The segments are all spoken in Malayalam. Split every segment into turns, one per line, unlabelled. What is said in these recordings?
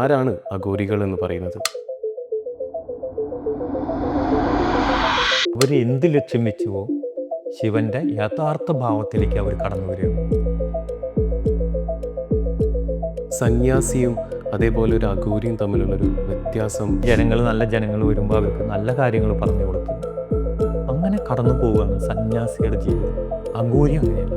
ആരാണ് അഘോരികൾ എന്ന് പറയുന്നത്?
അവർ എന്ത് ലക്ഷ്യം വെച്ചുവോ ശിവന്റെ യഥാർത്ഥ ഭാവത്തിലേക്ക് അവർ കടന്നു വരിക.
സന്യാസിയും അതേപോലെ ഒരു അഘോരിയും തമ്മിലുള്ളൊരു വ്യത്യാസം.
നല്ല ജനങ്ങൾ വരുമ്പോൾ അവർക്ക് നല്ല കാര്യങ്ങൾ പറഞ്ഞു കൊടുത്തു അങ്ങനെ കടന്നു പോവുകയാണ് സന്യാസിയുടെ ജീവിതം. അഘോരി അങ്ങനെയല്ല.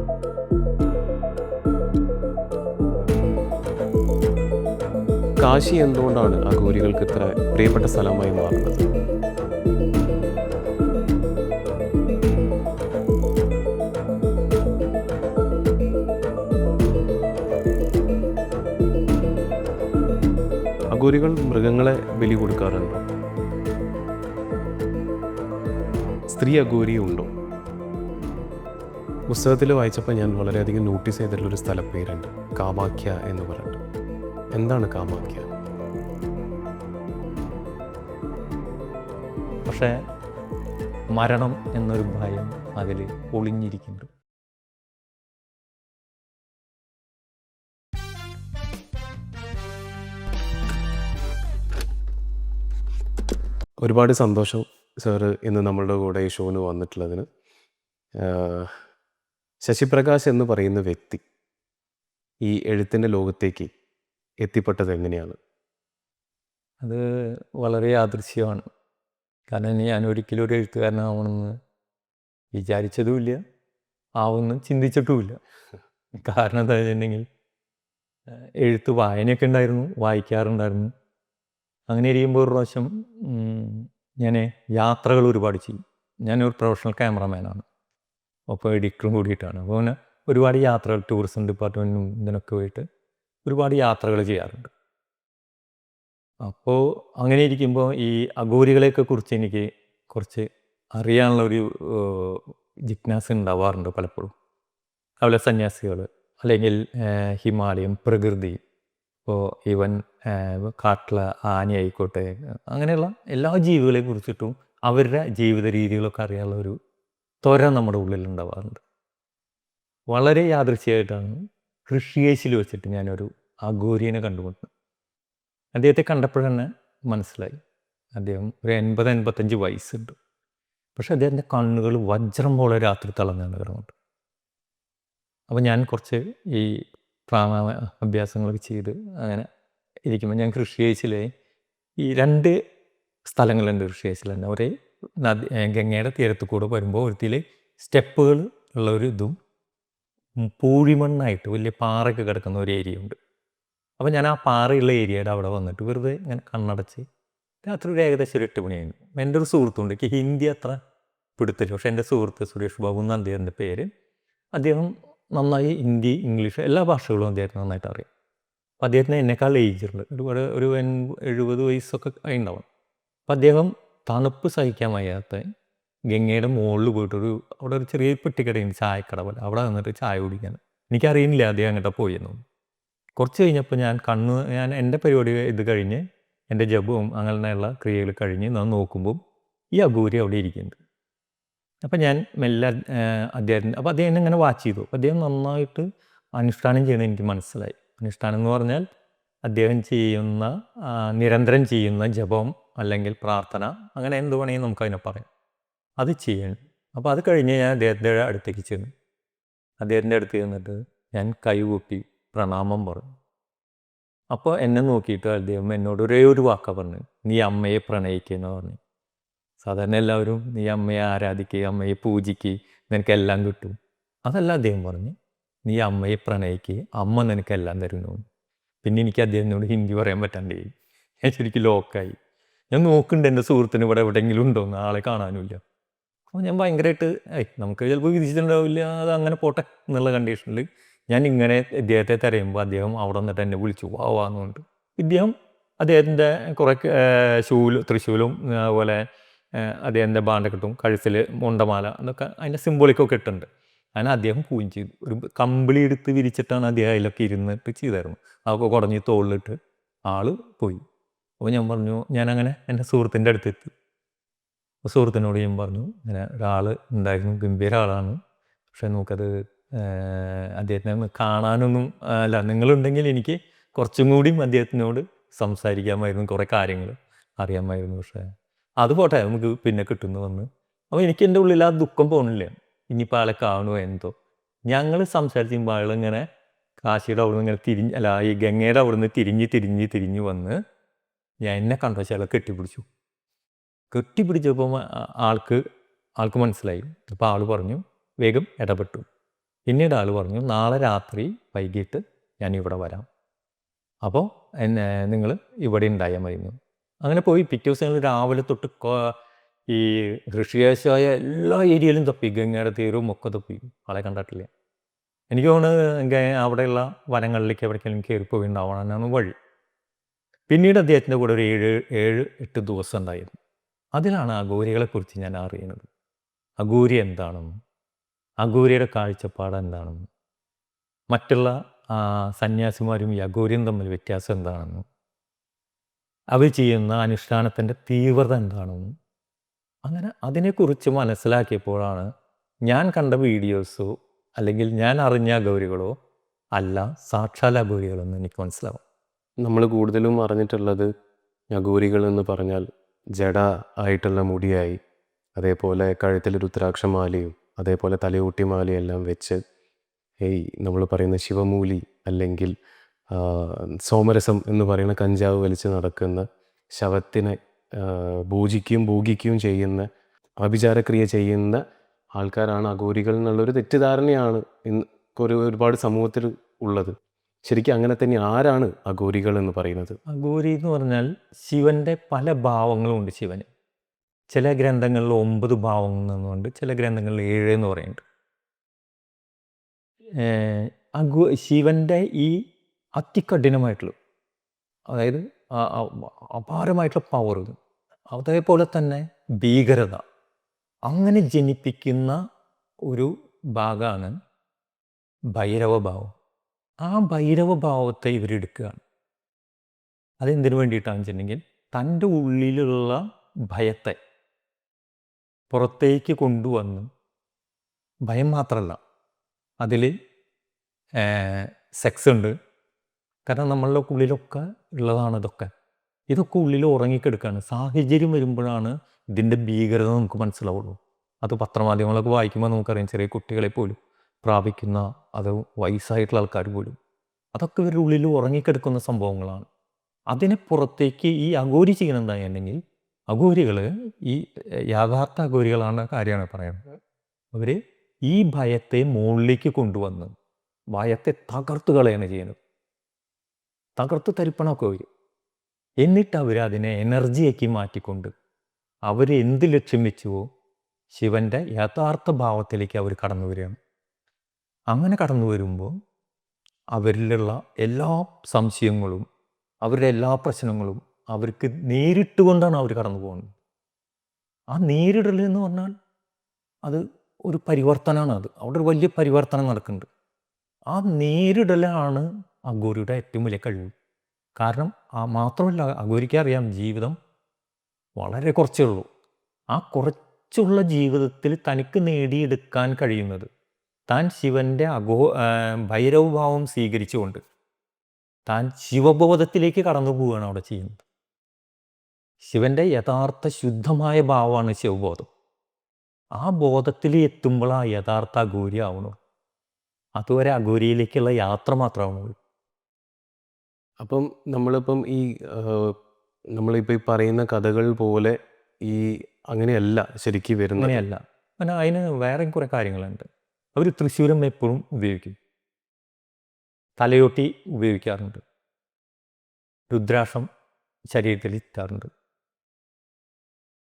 കാശി എന്തുകൊണ്ടാണ് അഘോരികൾക്ക് ഇത്ര പ്രിയപ്പെട്ട സ്ഥലമായി മാറുന്നത്? അഘോരികൾ മൃഗങ്ങളെ ബലി കൊടുക്കാറുണ്ടോ? സ്ത്രീ അഘോരിയും ഉണ്ടോ? പുസ്തകത്തിൽ വായിച്ചപ്പോൾ ഞാൻ വളരെയധികം നോട്ടീസ് ചെയ്തിട്ടുള്ളൊരു സ്ഥലപ്പേരുണ്ട്, കാമാഖ്യ എന്ന് പറഞ്ഞിട്ട്. എന്താണ് കാമാഖ്യ?
പക്ഷേ മരണം എന്നൊരു ഭയം അതിൽ ഒളിഞ്ഞിരിക്കുന്നുണ്ട്.
ഒരുപാട് സന്തോഷം സാറ് ഇന്ന് നമ്മളുടെ കൂടെ ഈ ഷോന് വന്നിട്ടുള്ളതിന്. ശശിപ്രകാശ് എന്ന് പറയുന്ന വ്യക്തി ഈ എഴുത്തിൻ്റെ ലോകത്തേക്ക് എത്തിപ്പെട്ടത് എങ്ങനെയാണ്?
അത് വളരെ യാദൃശ്യമാണ്. കാരണം ഞാൻ ഒരിക്കലും ഒരു എഴുത്തുകാരനാവണമെന്ന് വിചാരിച്ചതുമില്ല, ആവുമെന്ന് ചിന്തിച്ചിട്ടുമില്ല. കാരണം എന്താ വെച്ചിട്ടുണ്ടെങ്കിൽ എഴുത്ത് വായനയൊക്കെ ഉണ്ടായിരുന്നു, വായിക്കാറുണ്ടായിരുന്നു. അങ്ങനെ ഇരിക്കുമ്പോൾ ഒരു പ്രാവശ്യം ഞാൻ യാത്രകൾ ഒരുപാട് ചെയ്യും. ഞാനൊരു പ്രൊഫഷണൽ ക്യാമറമാനാണ്, അപ്പോൾ എഡിറ്ററും കൂടിയിട്ടാണ്. അപ്പോൾ അങ്ങനെ ഒരുപാട് യാത്രകൾ ടൂറിസം ഡിപ്പാർട്ട്മെൻറ്റിനും ഇതിനൊക്കെ പോയിട്ട് ഒരുപാട് യാത്രകൾ ചെയ്യാറുണ്ട്. അപ്പോൾ അങ്ങനെ ഇരിക്കുമ്പോൾ ഈ അഘോരികളെയൊക്കെ കുറിച്ച് എനിക്ക് കുറച്ച് അറിയാനുള്ളൊരു ജിജ്ഞാസ ഉണ്ടാവാറുണ്ട് പലപ്പോഴും. അതുപോലെ സന്യാസികൾ, അല്ലെങ്കിൽ ഹിമാലയം, പ്രകൃതി, ഇപ്പോൾ ഈവൻ കാട്ടിലെ ആനയായിക്കോട്ടെ, അങ്ങനെയുള്ള എല്ലാ ജീവികളെ കുറിച്ചിട്ടും അവരുടെ ജീവിത രീതികളൊക്കെ അറിയാനുള്ള ഒരു ത്വര നമ്മുടെ ഉള്ളിൽ ഉണ്ടാവാറുണ്ട്. വളരെ യാദൃശ്ചികമായിട്ടാണ് ഋഷികേശിൽ വെച്ചിട്ട് ഞാനൊരു അഘോരിയെ കണ്ടുമുട്ടുന്നത്. അദ്ദേഹത്തെ കണ്ടപ്പോഴന്നെ മനസ്സിലായി അദ്ദേഹം ഒരു 80-85 വയസ്സുണ്ട്. പക്ഷെ അദ്ദേഹത്തിൻ്റെ കണ്ണുകൾ വജ്രം പോലെ രാത്രി തിളങ്ങാണ് കിടന്നുണ്ട്. അപ്പോൾ ഞാൻ കുറച്ച് ഈ പ്രാണായാമ അഭ്യാസങ്ങളൊക്കെ ചെയ്ത് അങ്ങനെ ഇരിക്കുമ്പോൾ ഞാൻ ഋഷികേശിലെ ഈ 2 സ്ഥലങ്ങളുണ്ട് ഋഷികേശിൽ തന്നെ. ഒരേ നദി ഗംഗയുടെ തീരത്ത് കൂടെ വരുമ്പോൾ ഒരുത്തിയിൽ സ്റ്റെപ്പുകൾ ഉള്ള ഒരു ഇതും പൂഴിമണ്ണായിട്ട് വലിയ പാറയൊക്കെ കിടക്കുന്ന ഒരു ഏരിയ ഉണ്ട്. അപ്പോൾ ഞാൻ ആ പാറയുള്ള ഏരിയയുടെ അവിടെ വന്നിട്ട് വെറുതെ ഇങ്ങനെ കണ്ണടച്ച് രാത്രി ഒരു ഏകദേശം ഒരു 8 മണിയായിരുന്നു. എൻ്റെ ഒരു സുഹൃത്തുണ്ട്, എനിക്ക് ഹിന്ദി അത്ര പിടുത്തില്ല, പക്ഷേ എൻ്റെ സുഹൃത്ത് സുരേഷ് ബാബു എന്ന് അദ്ദേഹത്തിൻ്റെ പേര്. അദ്ദേഹം നന്നായി ഹിന്ദി, ഇംഗ്ലീഷ് എല്ലാ ഭാഷകളും അദ്ദേഹത്തിന് നന്നായിട്ട് അറിയാം. അപ്പോൾ അദ്ദേഹത്തിന് എന്നെക്കാൾ ഏജുണ്ട്, ഒരു 70 വയസ്സൊക്കെ ഉണ്ടാവും. അപ്പോൾ അദ്ദേഹം തണുപ്പ് സഹിക്കാൻ വയ്യാത്ത ഗംഗയുടെ മുകളിൽ പോയിട്ടൊരു അവിടെ ഒരു ചെറിയ പെട്ടിക്കടയുണ്ട്, ചായക്കട പോലെ, അവിടെ വന്നിട്ട് ചായ കുടിക്കാൻ. എനിക്കറിയുന്നില്ല അദ്ദേഹം അങ്ങോട്ട് പോയെന്നു. കുറച്ച് കഴിഞ്ഞപ്പോൾ ഞാൻ എൻ്റെ പരിപാടി ഇത് കഴിഞ്ഞ് എൻ്റെ ജപവും അങ്ങനെയുള്ള ക്രിയകൾ കഴിഞ്ഞ് ഞാൻ നോക്കുമ്പോൾ ഈ അഘോരി അവിടെ ഇരിക്കുന്നുണ്ട്. അപ്പം ഞാൻ മെല്ലെ അദ്ദേഹത്തിന്, അപ്പോൾ അദ്ദേഹം ഇങ്ങനെ വാച്ച് ചെയ്തു. അപ്പോൾ അദ്ദേഹം നന്നായിട്ട് അനുഷ്ഠാനം ചെയ്യണമെന്ന് എനിക്ക് മനസ്സിലായി. അനുഷ്ഠാനം എന്ന് പറഞ്ഞാൽ അദ്ദേഹം ചെയ്യുന്ന നിരന്തരം ചെയ്യുന്ന ജപം അല്ലെങ്കിൽ പ്രാർത്ഥന, അങ്ങനെ എന്ത് വേണമെങ്കിൽ നമുക്കതിനെ പറയാം, അത് ചെയ്യണം. അപ്പോൾ അത് കഴിഞ്ഞ് ഞാൻ അദ്ദേഹത്തിൻ്റെ അടുത്തേക്ക് ചെന്നു. അദ്ദേഹത്തിൻ്റെ അടുത്ത് ചെന്നിട്ട് ഞാൻ കൈകൂപ്പി പ്രണാമം പറഞ്ഞു. അപ്പോൾ എന്നെ നോക്കിയിട്ട് അദ്ദേഹം എന്നോട് ഒരേ ഒരു വാക്കാണ് പറഞ്ഞു, നീ അമ്മയെ പ്രണയിക്കുകയെന്ന് പറഞ്ഞു. സാധാരണ എല്ലാവരും നീ അമ്മയെ ആരാധിക്കുക, അമ്മയെ പൂജിക്കുക, നിനക്കെല്ലാം കിട്ടും. അതല്ല അദ്ദേഹം പറഞ്ഞു, നീ അമ്മയെ പ്രണയിക്കുക, അമ്മ നിനക്കെല്ലാം തരുന്നു. പിന്നെ എനിക്ക് അദ്ദേഹത്തിനോട് ഹിന്ദി പറയാൻ പറ്റാണ്ടേ, ഞാൻ ശരിക്കും ലോക്കായി. ഞാൻ നോക്കുന്നുണ്ട് എൻ്റെ സുഹൃത്തിന് ഇവിടെ എവിടെയെങ്കിലും ഉണ്ടോയെന്ന്, ആളെ കാണാനുമില്ല. അപ്പോൾ ഞാൻ ഭയങ്കരമായിട്ട് നമുക്ക് ചിലപ്പോൾ വിധിച്ചിട്ടുണ്ടാവില്ല, അത് അങ്ങനെ പോട്ടെ എന്നുള്ള കണ്ടീഷനിൽ ഞാൻ ഇങ്ങനെ ഇദ്ദേഹത്തെ തിരയുമ്പോൾ അദ്ദേഹം അവിടെ വന്നിട്ട് എന്നെ വിളിച്ചു വാവാന്നുകൊണ്ട്. അദ്ദേഹത്തിൻ്റെ കുറേ തൃശ്ശൂലും അതുപോലെ അദ്ദേഹത്തിൻ്റെ ബാണ്ടക്കെട്ടും കഴുത്തിൽ മുണ്ടമാല എന്നൊക്കെ അതിൻ്റെ സിംബോളിക്കൊക്കെ ഇട്ടുണ്ട്. അങ്ങനെ അദ്ദേഹം പൂജ ചെയ്തു. ഒരു കമ്പിളി എടുത്ത് വിരിച്ചിട്ടാണ് അദ്ദേഹം അതിലൊക്കെ ഇരുന്നിട്ട് ചെയ്തായിരുന്നു. അതൊക്കെ കുടഞ്ഞ് തോളിലിട്ട് ആൾ പോയി. അപ്പോൾ ഞാൻ പറഞ്ഞു, ഞാനങ്ങനെ എൻ്റെ സുഹൃത്തിൻ്റെ അടുത്തെത്തി. സുഹൃത്തിനോട് ഞാൻ പറഞ്ഞു, ഇങ്ങനെ ഒരാൾ ഉണ്ടായിരുന്നു, ഗംഭീര ആളാണ്, പക്ഷേ നമുക്കത് അദ്ദേഹത്തിനെ കാണാനൊന്നും അല്ല, നിങ്ങളുണ്ടെങ്കിൽ എനിക്ക് കുറച്ചും കൂടിയും അദ്ദേഹത്തിനോട് സംസാരിക്കാമായിരുന്നു, കുറേ കാര്യങ്ങൾ അറിയാമായിരുന്നു. പക്ഷേ അത് പോട്ടെ, നമുക്ക് പിന്നെ കിട്ടുന്നു വന്ന്. അപ്പോൾ എനിക്ക് എൻ്റെ ഉള്ളിൽ ആ ദുഃഖം പോകണില്ല. ഇനിയിപ്പോൾ ആളെ കാണുമോ എന്തോ. ഞങ്ങൾ സംസാരിച്ചുമ്പോൾ ആളിങ്ങനെ കാശിയുടെ അവിടെ നിന്ന് ഇങ്ങനെ അല്ല, ഈ ഗംഗയുടെ അവിടെ നിന്ന് തിരിഞ്ഞ് വന്ന് എന്നെ കണ്ട വെച്ചാൽ ആളെ കെട്ടിപ്പിടിച്ചപ്പോൾ ആൾക്ക് മനസ്സിലായി. അപ്പോൾ ആൾ പറഞ്ഞു, വേഗം ഇടപെട്ടു. പിന്നീട് ആൾ പറഞ്ഞു, നാളെ രാത്രി വൈകിട്ട് ഞാൻ ഇവിടെ വരാം, അപ്പോൾ നിങ്ങൾ ഇവിടെ ഉണ്ടായാൽ മതിയെന്നു. അങ്ങനെ പോയി. പിറ്റേ ദിവസം ഞങ്ങൾ രാവിലെ തൊട്ട് ഈ ഋഷികേശായ എല്ലാ ഏരിയയിലും തപ്പി, ഗംഗയുടെ തീരവും ഒക്കെ തപ്പി, ആളെ കണ്ടിട്ടില്ല. എനിക്ക് തോന്നുന്നത് അവിടെയുള്ള വനങ്ങളിലേക്ക് എവിടേക്കെങ്കിലും കയറിപ്പോയി ഉണ്ടാവണമെന്നാണ് വഴി. പിന്നീട് അദ്ദേഹത്തിൻ്റെ കൂടെ ഒരു 7-8 ദിവസം ഉണ്ടായിരുന്നു. അതിലാണ് അഘോരികളെക്കുറിച്ച് ഞാൻ അറിയുന്നത്. അഘോരി എന്താണെന്നും അഘോരിയുടെ കാഴ്ചപ്പാട് എന്താണെന്നും മറ്റുള്ള സന്യാസിമാരും ഈ അഘോരിയും തമ്മിൽ വ്യത്യാസം എന്താണെന്നും അവർ ചെയ്യുന്ന അനുഷ്ഠാനത്തിൻ്റെ തീവ്രത എന്താണെന്നും അങ്ങനെ അതിനെക്കുറിച്ച് മനസ്സിലാക്കിയപ്പോഴാണ് ഞാൻ കണ്ട വീഡിയോസോ അല്ലെങ്കിൽ ഞാൻ അറിഞ്ഞ അഘോരികളോ അല്ല സാക്ഷാൽ അഘോരികളെന്ന് എനിക്ക് മനസ്സിലാവും.
നമ്മൾ കൂടുതലും അറിഞ്ഞിട്ടുള്ളത് അഘോരികൾ എന്ന് പറഞ്ഞാൽ ജഡ ആയിട്ടുള്ള മുടിയായി, അതേപോലെ കഴുത്തിൽ രുദ്രാക്ഷമാലയും അതേപോലെ തലയോട്ടിമാലയെല്ലാം വെച്ച് നമ്മൾ പറയുന്ന ശിവമൂലി അല്ലെങ്കിൽ സോമരസം എന്ന് പറയുന്ന കഞ്ചാവ് വലിച്ച് നടക്കുന്ന ശവത്തിനെ ഭോഗിക്കുകയും ചെയ്യുന്ന ആഭിചാരക്രിയ ചെയ്യുന്ന ആൾക്കാരാണ് അഘോരികൾ എന്നുള്ളൊരു തെറ്റിദ്ധാരണയാണ് ഇന്ന് ഒരുപാട് സമൂഹത്തിൽ ഉള്ളത്. ശരിക്കും അങ്ങനെ തന്നെ ആരാണ് അഘോരികൾ എന്ന് പറയുന്നത്?
അഘോരി എന്ന് പറഞ്ഞാൽ ശിവൻ്റെ പല ഭാവങ്ങളും ഉണ്ട്. ശിവന് ചില ഗ്രന്ഥങ്ങളിൽ 9 ഭാവങ്ങൾ എന്നുണ്ട്, ചില ഗ്രന്ഥങ്ങളിൽ 7 എന്ന് പറയുന്നുണ്ട്. ശിവൻ്റെ ഈ അതികഠിനമായിട്ടുള്ള, അതായത് അപാരമായിട്ടുള്ള പവർ, അതേപോലെ തന്നെ ഭീകരത അങ്ങനെ ജനിപ്പിക്കുന്ന ഒരു ഭാഗമാണ് ഭൈരവഭാവം. ആ ഭൈരവഭാവത്തെ ഇവരെടുക്കുകയാണ്. അതെന്തിനു വേണ്ടിയിട്ടാണെന്ന് വെച്ചിട്ടുണ്ടെങ്കിൽ തൻ്റെ ഉള്ളിലുള്ള ഭയത്തെ പുറത്തേക്ക് കൊണ്ടുവന്ന്, ഭയം മാത്രമല്ല, അതിൽ സെക്സ് ഉണ്ട്. കാരണം നമ്മളുടെ ഉള്ളിലൊക്കെ ഉള്ളതാണ് ഇതൊക്കെ ഉള്ളിൽ ഉറങ്ങിക്കെടുക്കുകയാണ്. സാഹചര്യം വരുമ്പോഴാണ് ഇതിൻ്റെ ഭീകരത നമുക്ക് മനസ്സിലാവുള്ളൂ. അത് പത്രമാധ്യമങ്ങളൊക്കെ വായിക്കുമ്പോൾ നമുക്കറിയാം, ചെറിയ കുട്ടികളെ പോലും പ്രാപിക്കുന്ന, അത് വയസ്സായിട്ടുള്ള ആൾക്കാർ പോലും, അതൊക്കെ ഇവരുടെ ഉള്ളിൽ ഉറങ്ങിക്കെടുക്കുന്ന സംഭവങ്ങളാണ്. അതിനെ പുറത്തേക്ക് ഈ അഘോരി ചെയ്യണമെന്നുണ്ടെങ്കിൽ, അഘോരികൾ ഈ യാഥാർത്ഥ അഘോരികളാണ് കാര്യമാണ് പറയുന്നത്. അവർ ഈ ഭയത്തെ മുകളിലേക്ക് കൊണ്ടുവന്ന് ഭയത്തെ തകർത്ത് കളയാണ് ചെയ്യുന്നത്. തകർത്ത് തരിപ്പണമൊക്കെ വരും. എന്നിട്ട് അവർ അതിനെ എനർജിയാക്കി മാറ്റിക്കൊണ്ട് അവർ എന്ത് ലക്ഷ്യം വെച്ചുവോ ശിവൻ്റെ യഥാർത്ഥ ഭാവത്തിലേക്ക് അവർ കടന്നു വരികയാണ്. അങ്ങനെ കടന്നു വരുമ്പോൾ അവരിലുള്ള എല്ലാ സംശയങ്ങളും അവരുടെ എല്ലാ പ്രശ്നങ്ങളും അവർക്ക് നേരിട്ട് കൊണ്ടാണ് അവർ കടന്നു പോകുന്നത്. ആ നേരിടൽ എന്ന് പറഞ്ഞാൽ അത് ഒരു പരിവർത്തനമാണ്. അവിടെ ഒരു വലിയ പരിവർത്തനം നടക്കുന്നുണ്ട്. ആ നേരിടലാണ് അഘോരിയുടെ ഏറ്റവും വലിയ കഴിവ്. കാരണം മാത്രമല്ല, അഘോരിക്ക് അറിയാം ജീവിതം വളരെ കുറച്ചേ ഉള്ളൂ. ആ കുറച്ചുള്ള ജീവിതത്തിൽ തനിക്ക് നേടിയെടുക്കാൻ കഴിയുന്നത് താൻ ശിവൻ്റെ ഭൈരവഭാവം സ്വീകരിച്ചുകൊണ്ട് താൻ ശിവബോധത്തിലേക്ക് കടന്നു പോവുകയാണ് അവിടെ ചെയ്യുന്നത്. ശിവൻ്റെ യഥാർത്ഥ ശുദ്ധമായ ഭാവമാണ് ശിവബോധം. ആ ബോധത്തിൽ എത്തുമ്പോൾ ആ യഥാർത്ഥ അഘോരി ആവണു. അതുവരെ അഘോരിയിലേക്കുള്ള യാത്ര മാത്രമാവുള്ളൂ.
അപ്പം നമ്മളിപ്പം നമ്മളിപ്പോൾ ഈ പറയുന്ന കഥകൾ പോലെ അങ്ങനെയല്ല ശരിക്കും വരുന്നത്.
അങ്ങനെയല്ല. പിന്നെ അതിന് വേറെയും കുറേ കാര്യങ്ങളുണ്ട്. അവർ തൃശ്ശൂരം എപ്പോഴും ഉപയോഗിക്കും, തലയോട്ടി ഉപയോഗിക്കാറുണ്ട്, രുദ്രാക്ഷം ശരീരത്തിൽ ഇറ്റാറുണ്ട്.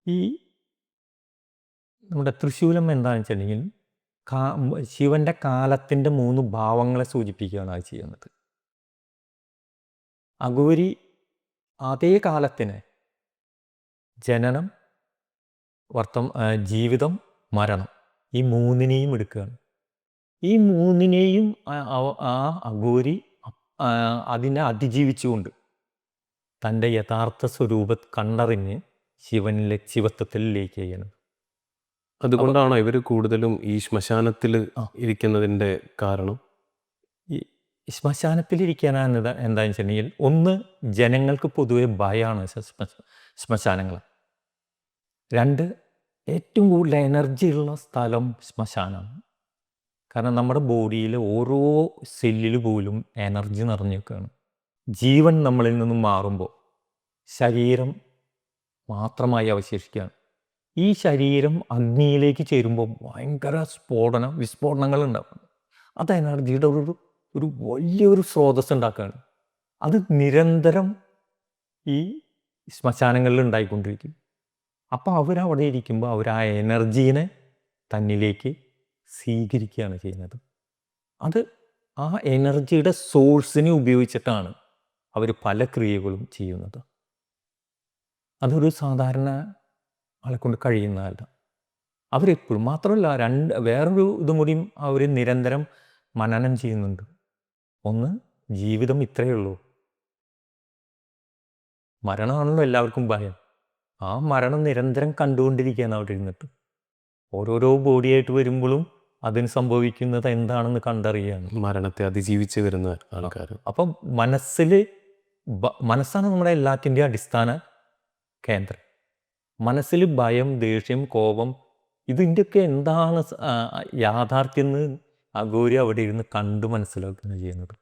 ഈ നമ്മുടെ തൃശ്ശൂലം എന്താണെന്ന് വെച്ചിട്ടുണ്ടെങ്കിൽ ശിവൻ്റെ കാലത്തിൻ്റെ 3 ഭാവങ്ങളെ സൂചിപ്പിക്കുകയാണ് അത് ചെയ്യുന്നത്. അഘോരി അതേ കാലത്തിന് ജനനം, ജീവിതം, മരണം, ഈ 3നെയും എടുക്കുകയാണ്. ഈ 3നെയും ആ അഘോരി അതിനെ അതിജീവിച്ചുകൊണ്ട് തൻ്റെ യഥാർത്ഥ സ്വരൂപം കണ്ടറിഞ്ഞ് ശിവത്വത്തിൽ ലയിക്കുക ചെയ്യണം.
അതുകൊണ്ടാണോ ഇവർ കൂടുതലും ഈ ശ്മശാനത്തിൽ ഇരിക്കുന്നതിൻ്റെ കാരണം?
ശ്മശാനത്തിലിരിക്കാനാണ് എന്താണെന്ന് വെച്ചിട്ടുണ്ടെങ്കിൽ, ഒന്ന് ജനങ്ങൾക്ക് പൊതുവെ ഭയമാണ് ശ്മശാനങ്ങൾ. രണ്ട്, ഏറ്റവും കൂടുതൽ എനർജി ഉള്ള സ്ഥലം ശ്മശാനമാണ്. കാരണം നമ്മുടെ ബോഡിയിലെ ഓരോ സെല്ലിൽ പോലും എനർജി നിറഞ്ഞു നിൽക്കുകയാണ്. ജീവൻ നമ്മളിൽ നിന്നും മാറുമ്പോൾ ശരീരം മാത്രമായി അവശേഷിക്കുകയാണ്. ഈ ശരീരം അഗ്നിയിലേക്ക് ചേരുമ്പോൾ ഭയങ്കര വിസ്ഫോടനങ്ങൾ ഉണ്ടാകും. അത് എനർജിയുടെ ഒരു വലിയൊരു സ്രോതസ് ഉണ്ടാക്കുകയാണ്. അത് നിരന്തരം ഈ ശ്മശാനങ്ങളിൽ ഉണ്ടായിക്കൊണ്ടിരിക്കും. അപ്പോൾ അവരവിടെ ഇരിക്കുമ്പോൾ അവർ ആ എനർജീനെ തന്നിലേക്ക് സ്വീകരിക്കുകയാണ് ചെയ്യുന്നത്. അത് ആ എനർജിയുടെ സോഴ്സിനെ ഉപയോഗിച്ചിട്ടാണ് അവർ പല ക്രിയകളും ചെയ്യുന്നത്. അതൊരു സാധാരണ ആളെ കൊണ്ട് കഴിയുന്നതല്ല. അവരെപ്പോഴും മാത്രമല്ല, വേറൊരു ഇതും കൂടിയും അവർ നിരന്തരം മനനം ചെയ്യുന്നുണ്ട്. ഒന്ന്, ജീവിതം ഇത്രയേ ഉള്ളൂ. മരണമാണല്ലോ എല്ലാവർക്കും ഭയം. ആ മരണം നിരന്തരം കണ്ടുകൊണ്ടിരിക്കുകയാണ് അവിടെ ഇരുന്നിട്ട്. ഓരോരോ ബോഡിയായിട്ട് വരുമ്പോഴും അതിന് സംഭവിക്കുന്നത് എന്താണെന്ന് കണ്ടറിയാണ്.
മരണത്തെ അതിജീവിച്ച് വരുന്ന ആൾക്കാർ.
അപ്പം മനസ്സാണ് നമ്മുടെ എല്ലാത്തിൻ്റെയും അടിസ്ഥാന കേന്ദ്രം. മനസ്സിൽ ഭയം, ദേഷ്യം, കോപം, ഇതിൻ്റെയൊക്കെ എന്താണ് യാഥാർത്ഥ്യം എന്ന് അഘോരി അവിടെ ഇരുന്ന് കണ്ടു മനസ്സിലാക്കുകയാണ് ചെയ്യുന്നത്.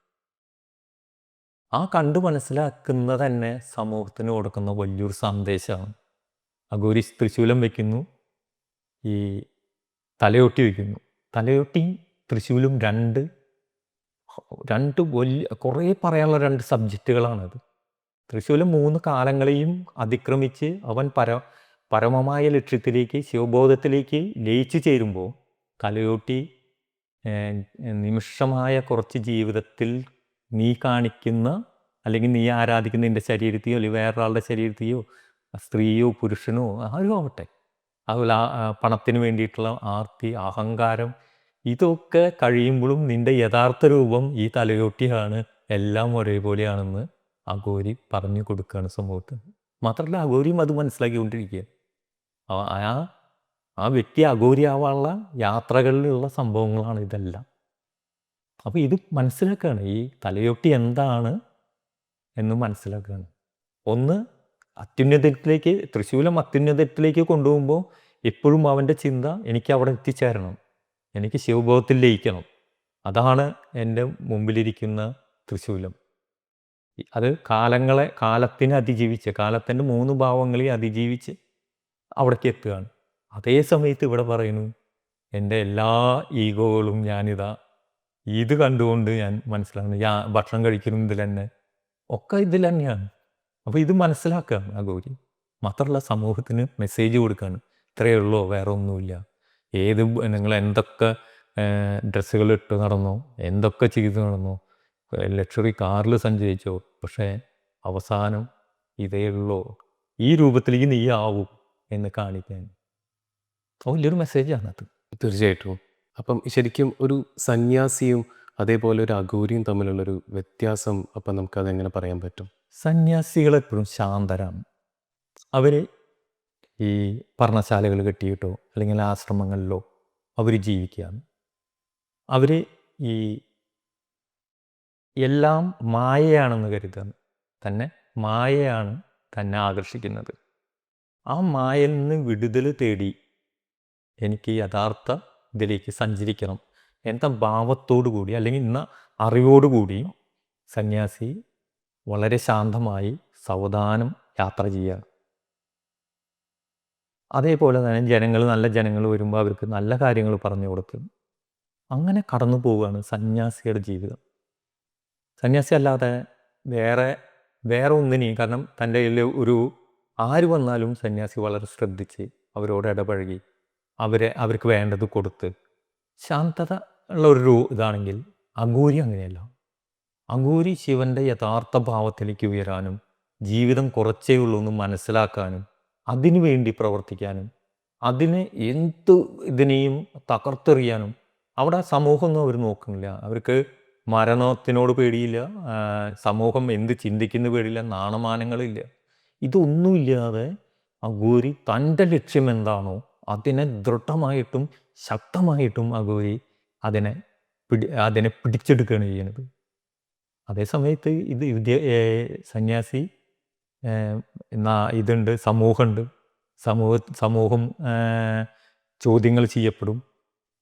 ആ കണ്ടു മനസ്സിലാക്കുന്നത് തന്നെ സമൂഹത്തിന് കൊടുക്കുന്ന വലിയൊരു സന്ദേശമാണ്. അഘോരി തൃശൂലം വയ്ക്കുന്നു, ഈ തലയോട്ടി വയ്ക്കുന്നു. തലയോട്ടിയും തൃശൂലും രണ്ട് വലിയ കുറേ പറയാനുള്ള രണ്ട് സബ്ജക്റ്റുകളാണത്. തൃശൂലം 3 കാലങ്ങളെയും അതിക്രമിച്ച് അവൻ പരമമായ ലക്ഷ്യത്തിലേക്ക്, ശിവബോധത്തിലേക്ക് ലയിച്ചു ചേരുമ്പോൾ, തലയോട്ടി നിമിഷമായ കുറച്ച് ജീവിതത്തിൽ നീ കാണിക്കുന്ന, അല്ലെങ്കിൽ നീ ആരാധിക്കുന്ന നിൻ്റെ ശരീരത്തെയോ അല്ലെങ്കിൽ വേറൊരാളുടെ ശരീരത്തെയോ, സ്ത്രീയോ പുരുഷനോ ആരും ആവട്ടെ, അതുപോലെ പണത്തിന് വേണ്ടിയിട്ടുള്ള ആർത്തി, അഹങ്കാരം, ഇതൊക്കെ കഴിയുമ്പോഴും നിൻ്റെ യഥാർത്ഥ രൂപം ഈ തലയോട്ടിയാണ്, എല്ലാം ഒരേപോലെയാണെന്ന് അഘോരി പറഞ്ഞു കൊടുക്കുകയാണ് സമൂഹത്തിന്. മാത്രമല്ല, അഘോരിയും അത് മനസ്സിലാക്കിക്കൊണ്ടിരിക്കുക. ആ വ്യക്തി അഘോരിയാവാനുള്ള യാത്രകളിലുള്ള സംഭവങ്ങളാണ് ഇതെല്ലാം. അപ്പോൾ ഇത് മനസ്സിലാക്കുകയാണ്, ഈ തലയൊട്ടി എന്താണ് എന്ന് മനസ്സിലാക്കുകയാണ്. ഒന്ന്, അത്യുന്നതത്തിലേക്ക്, തൃശൂലം അത്യുന്നതത്തിലേക്ക് കൊണ്ടുപോകുമ്പോൾ എപ്പോഴും അവൻ്റെ ചിന്ത, എനിക്ക് അവിടെ എത്തിച്ചേരണം, എനിക്ക് ശിവബോധത്തിൽ ലയിക്കണം. അതാണ് എൻ്റെ മുമ്പിലിരിക്കുന്ന തൃശൂലം. അത് കാലത്തിനെ അതിജീവിച്ച്, കാലത്തിൻ്റെ 3 ഭാവങ്ങളെ അതിജീവിച്ച് അവിടേക്ക് എത്തുകയാണ്. അതേ സമയത്ത് ഇവിടെ പറയുന്നു, എൻ്റെ എല്ലാ ഈഗോകളും ഞാനിതാ ഇത് കണ്ടുകൊണ്ട് ഞാൻ മനസ്സിലാക്കുന്നു, ഭക്ഷണം കഴിക്കുന്ന ഇതിൽ തന്നെ ഒക്കെ ഇതിൽ തന്നെയാണ്. അപ്പോൾ ഇത് മനസ്സിലാക്കുകയാണ് അഘോരി. മാത്രമല്ല, സമൂഹത്തിന് മെസ്സേജ് കൊടുക്കുകയാണ്, ഇത്രയേ ഉള്ളൂ, വേറെ ഒന്നുമില്ല. നിങ്ങൾ എന്തൊക്കെ ഡ്രസ്സുകൾ ഇട്ട് നടന്നോ, എന്തൊക്കെ ചെയ്ത് നടന്നോ, ലക്ഷറി കാറിൽ സഞ്ചരിച്ചോ, പക്ഷേ അവസാനം ഇതേ ഉള്ളൂ, ഈ രൂപത്തിലേക്ക് നീ ആവും എന്ന് കാണിക്കാൻ വലിയൊരു മെസ്സേജാണത്.
തീർച്ചയായിട്ടും. അപ്പം ശരിക്കും ഒരു സന്യാസിയും അതേപോലെ ഒരു അഘോരിയും തമ്മിലുള്ളൊരു വ്യത്യാസം അപ്പം നമുക്കതെങ്ങനെ പറയാൻ പറ്റും?
സന്യാസികളെപ്പോഴും ശാന്തരാണ്. അവർ ഈ പർണശാലകൾ കെട്ടിയിട്ടോ അല്ലെങ്കിൽ ആശ്രമങ്ങളിലോ അവർ ജീവിക്കുകയാണ്. അവർ ഈ എല്ലാം മായയാണെന്ന് കരുതുന്നു. മായയാണ് തന്നെ ആകർഷിക്കുന്നത്. ആ മായയിൽ നിന്ന് വിടുതൽ തേടി എനിക്ക് യഥാർത്ഥ ഇതിലേക്ക് സഞ്ചരിക്കണം എന്ന ഭാവത്തോടു കൂടി, അല്ലെങ്കിൽ ഇന്ന അറിവോടുകൂടി സന്യാസി വളരെ ശാന്തമായി സാവധാനം യാത്ര ചെയ്യുക. അതേപോലെ തന്നെ നല്ല ജനങ്ങൾ വരുമ്പോൾ അവർക്ക് നല്ല കാര്യങ്ങൾ പറഞ്ഞു കൊടുക്കും. അങ്ങനെ കടന്നു പോവുകയാണ് സന്യാസിയുടെ ജീവിതം. സന്യാസി അല്ലാതെ വേറെ ഒന്നിനെയും, കാരണം തൻ്റെ ആര് വന്നാലും സന്യാസി വളരെ ശ്രദ്ധിച്ച് അവരോട് ഇടപഴകി അവർക്ക് വേണ്ടത് കൊടുത്ത് ശാന്തത ഉള്ള ഒരു ഇതാണെങ്കിൽ, അഘോരി അങ്ങനെയല്ല. അഘോരി ശിവൻ്റെ യഥാർത്ഥ ഭാവത്തിലേക്ക് ഉയരാനും ജീവിതം കുറച്ചേ ഉള്ളൂ എന്ന് മനസ്സിലാക്കാനും അതിനു വേണ്ടി പ്രവർത്തിക്കാനും ഇതിനെയും തകർത്തെറിയാനും അവിടെ സമൂഹമൊന്നും അവർ നോക്കുന്നില്ല. അവർക്ക് മരണത്തിനോട് പേടിയില്ല, സമൂഹം എന്ത് ചിന്തിക്കുന്ന പേടിയില്ല, നാണമാനങ്ങളില്ല. ഇതൊന്നുമില്ലാതെ അഘോരി തൻ്റെ ലക്ഷ്യം എന്താണോ അതിനെ ദൃഢമായിട്ടും ശക്തമായിട്ടും അഘോരി അതിനെ പിടിച്ചെടുക്കുകയാണ് ചെയ്യുന്നത്. അതേ സമയത്ത് ഇത് സന്യാസി ഇതുണ്ട്, സമൂഹമുണ്ട്. സമൂഹം ചോദ്യങ്ങൾ ചെയ്യപ്പെടും.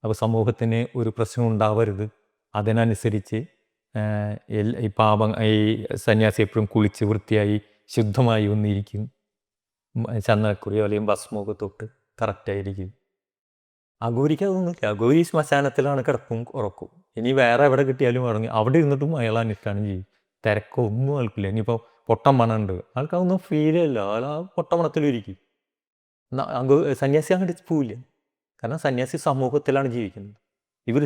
അപ്പോൾ സമൂഹത്തിന് ഒരു പ്രശ്നം ഉണ്ടാവരുത്, അതിനനുസരിച്ച് ഈ ഈ സന്യാസി എപ്പോഴും കുളിച്ച് വൃത്തിയായി ശുദ്ധമായി ഒന്നിരിക്കും. ചന്ദനക്കുറിയോ അല്ലെങ്കിൽ ഭസ്മമൊക്കെ തൊട്ട് കറക്റ്റായിരിക്കും. അഘോരിക്ക് അതൊന്നുമില്ല. അഘോരി ശ്മശാനത്തിലാണ് കിടപ്പും ഉറക്കും. ഇനി വേറെ എവിടെ കിട്ടിയാലും ഇറങ്ങി അവിടെ ഇരുന്നിട്ടും അയാൾ അനുഷ്ഠാനം ചെയ്യും. തിരക്കോ ഒന്നും ആൾക്കില്ല. ഇനിയിപ്പോൾ പൊട്ടം മണമുണ്ട്, ആൾക്കതൊന്നും ഫീൽ ചെയ്യില്ല. അയാൾ ആ പൊട്ടമണത്തിലിരിക്കും. സന്യാസി അങ്ങോട്ട് പോവില്ല. കാരണം സന്യാസി സമൂഹത്തിലാണ് ജീവിക്കുന്നത്. ഇവർ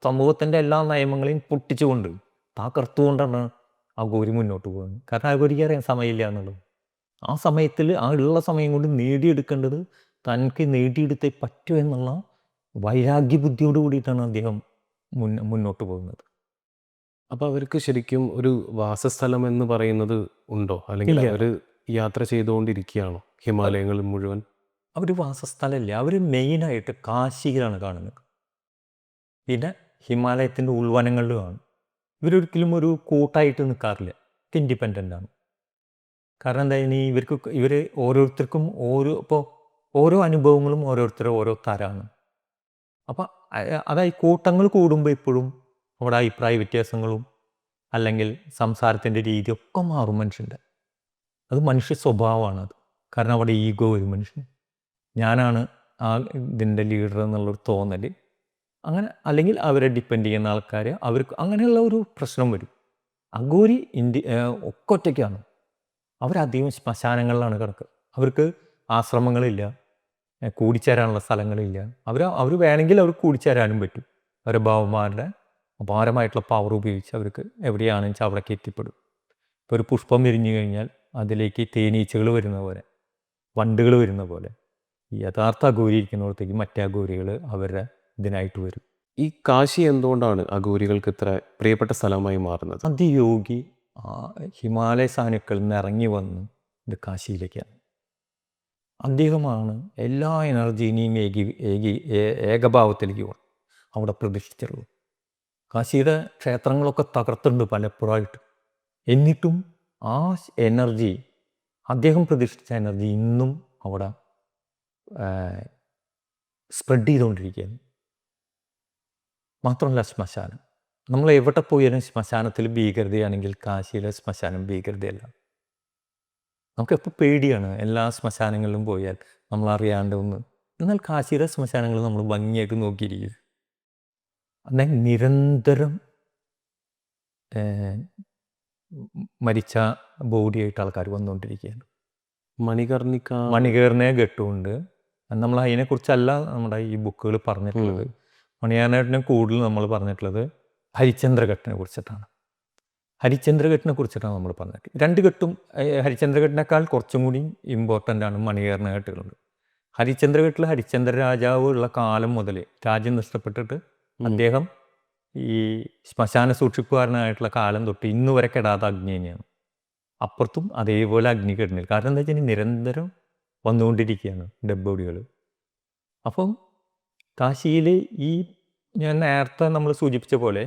സമൂഹത്തിൻ്റെ എല്ലാ നിയമങ്ങളെയും പൊട്ടിച്ചുകൊണ്ട് തകർത്തുകൊണ്ടാണ് അഘോരി മുന്നോട്ട് പോകുന്നത്. കാരണം അഘോരിക്ക് അറിയാൻ സമയമില്ല എന്നുള്ളത്. ആ സമയത്തിൽ ആ ഉള്ള സമയം കൊണ്ട് നേടിയെടുക്കേണ്ടത് തനിക്ക് നേടിയെടുത്തേ പറ്റൂ എന്നുള്ള വൈരാഗ്യ ബുദ്ധിയോട് കൂടിയിട്ടാണ് അദ്ദേഹം മുന്നോട്ട് പോകുന്നത്.
അപ്പോൾ അവർക്ക് ശരിക്കും ഒരു വാസസ്ഥലം എന്ന് പറയുന്നത് ഉണ്ടോ? അല്ലെങ്കിൽ
ഇല്ല.
അവർ യാത്ര ചെയ്തുകൊണ്ടിരിക്കുകയാണോ ഹിമാലയങ്ങൾ മുഴുവൻ?
അവർ വാസസ്ഥലമില്ല. അവർ മെയിനായിട്ട് കാശിയിലാണ് കാണുന്നത്. പിന്നെ ഹിമാലയത്തിൻ്റെ ഉൾവനങ്ങളിലുമാണ്. ഇവരൊരിക്കലും ഒരു കൂട്ടായിട്ട് നിൽക്കാറില്ല. ഇൻഡിപെൻഡൻ്റ് ആണ്. കാരണം എന്താ, ഇവർ ഓരോരുത്തർക്കും ഓരോ അനുഭവങ്ങളും ഓരോരുത്തരും ഓരോ തരമാണ്. അപ്പം അതായത് കൂട്ടങ്ങൾ കൂടുമ്പോൾ എപ്പോഴും അവിടെ അഭിപ്രായ വ്യത്യാസങ്ങളും അല്ലെങ്കിൽ സംസാരത്തിൻ്റെ രീതിയൊക്കെ മാറും മനുഷ്യൻ്റെ. അത് മനുഷ്യ സ്വഭാവമാണത്. കാരണം അവിടെ ഈഗോ വരും മനുഷ്യന്. ഞാനാണ് ആ ഇതിൻ്റെ ലീഡർ എന്നുള്ളൊരു തോന്നൽ. അങ്ങനെ അല്ലെങ്കിൽ അവരെ ഡിപ്പെൻഡ് ചെയ്യുന്ന ആൾക്കാർ അവർക്ക് അങ്ങനെയുള്ള ഒരു പ്രശ്നം വരും. അഘോരി ഒക്കെ ഒറ്റയ്ക്കാണ്. അവരധികം ശ്മശാനങ്ങളിലാണ് കിടക്കുക. അവർക്ക് ആശ്രമങ്ങളില്ല, കൂടിച്ചേരാനുള്ള സ്ഥലങ്ങളില്ല. അവർ വേണമെങ്കിൽ അവർക്ക് കൂടിച്ചേരാനും പറ്റും. അവരുടെ ഭാവന്മാരുടെ അപാരമായിട്ടുള്ള പവർ ഉപയോഗിച്ച് അവർക്ക് എവിടെയാണെന്ന് വെച്ചാൽ അവിടേക്ക് എത്തിപ്പെടും. ഇപ്പോൾ ഒരു പുഷ്പം വിരിഞ്ഞു കഴിഞ്ഞാൽ അതിലേക്ക് തേനീച്ചകൾ വരുന്ന പോലെ, വണ്ടുകൾ വരുന്ന പോലെ യഥാർത്ഥ അഘോരി ഇരിക്കുന്നിടത്തേക്ക് മറ്റേ അഘോരികൾ അവരുടെ ഇതിനായിട്ട് വരും.
ഈ കാശി എന്തുകൊണ്ടാണ് അഘോരികൾക്ക് ഇത്ര പ്രിയപ്പെട്ട സ്ഥലമായി മാറുന്നത്?
അതിയോഗി ഹിമാലയ സാനുക്കളിൽ നിന്ന് ഇറങ്ങി വന്ന് ഇത് കാശിയിലേക്കാണ്. അദ്ദേഹമാണ് എല്ലാ എനർജീനെയും ഏകഭാവത്തിലേക്ക് അവിടെ പ്രതിഷ്ഠിച്ചുള്ളൂ. കാശിയുടെ ക്ഷേത്രങ്ങളൊക്കെ തകർത്തുണ്ട് പലപ്പോഴായിട്ട്. എന്നിട്ടും ആ എനർജി, അദ്ദേഹം പ്രതിഷ്ഠിച്ച എനർജി ഇന്നും അവിടെ സ്പ്രെഡ് ചെയ്തുകൊണ്ടിരിക്കുകയാണ്. മാത്രമല്ല ശ്മശാനം, നമ്മൾ എവിടെ പോയാലും ശ്മശാനത്തിൽ ഭീകരതയാണെങ്കിൽ കാശിയിലെ ശ്മശാനം ഭീകരതയല്ല. നമുക്കെപ്പോൾ പേടിയാണ് എല്ലാ ശ്മശാനങ്ങളിലും പോയാൽ നമ്മളറിയാണ്ട് ഒന്ന്. എന്നാൽ കാശിയിലെ ശ്മശാനങ്ങൾ നമ്മൾ ഭംഗിയായിട്ട് നോക്കിയിരിക്കും. എന്നാൽ നിരന്തരം മരിച്ച ബോഡിയായിട്ട് ആൾക്കാർ വന്നുകൊണ്ടിരിക്കുകയാണ്. മണികർണിക ഘട്ടമുണ്ട്. നമ്മൾ അതിനെക്കുറിച്ചല്ല നമ്മുടെ ഈ ബുക്കുകൾ പറഞ്ഞിട്ടുള്ളത്. മണികർണികനെ കൂടുതൽ നമ്മൾ പറഞ്ഞിട്ടുള്ളത് ഹരിചന്ദ്രഘട്ടിനെ കുറിച്ചിട്ടാണ്. ഹരിചന്ദ്രഘട്ടിനെ കുറിച്ചിട്ടാണ് നമ്മൾ പറഞ്ഞത്. 2 ഘട്ടും ഹരിചന്ദ്രഘട്ടിനേക്കാൾ കുറച്ചും കൂടി ഇമ്പോർട്ടൻ്റ് ആണ് മണികർണികഘട്ടുകളുണ്ട്. ഹരിചന്ദ്രഘട്ടിൽ ഹരിചന്ദ്ര രാജാവ് ഉള്ള കാലം മുതൽ രാജ്യം നഷ്ടപ്പെട്ടിട്ട് അദ്ദേഹം ഈ ശ്മശാന സൂക്ഷിപ്പുകാരനായിട്ടുള്ള കാലം തൊട്ട് ഇന്ന് വരെ കെടാത്ത അഗ്നി തന്നെയാണ്. അപ്പുറത്തും അതേപോലെ അഗ്നി കെടുന്നില്ല. കാരണം എന്താ വെച്ചാൽ നിരന്തരം വന്നുകൊണ്ടിരിക്കുകയാണ് ഡെഡ് ബോഡികൾ. അപ്പം കാശിയിൽ ഈ ഞാൻ നേരത്തെ നമ്മൾ സൂചിപ്പിച്ച പോലെ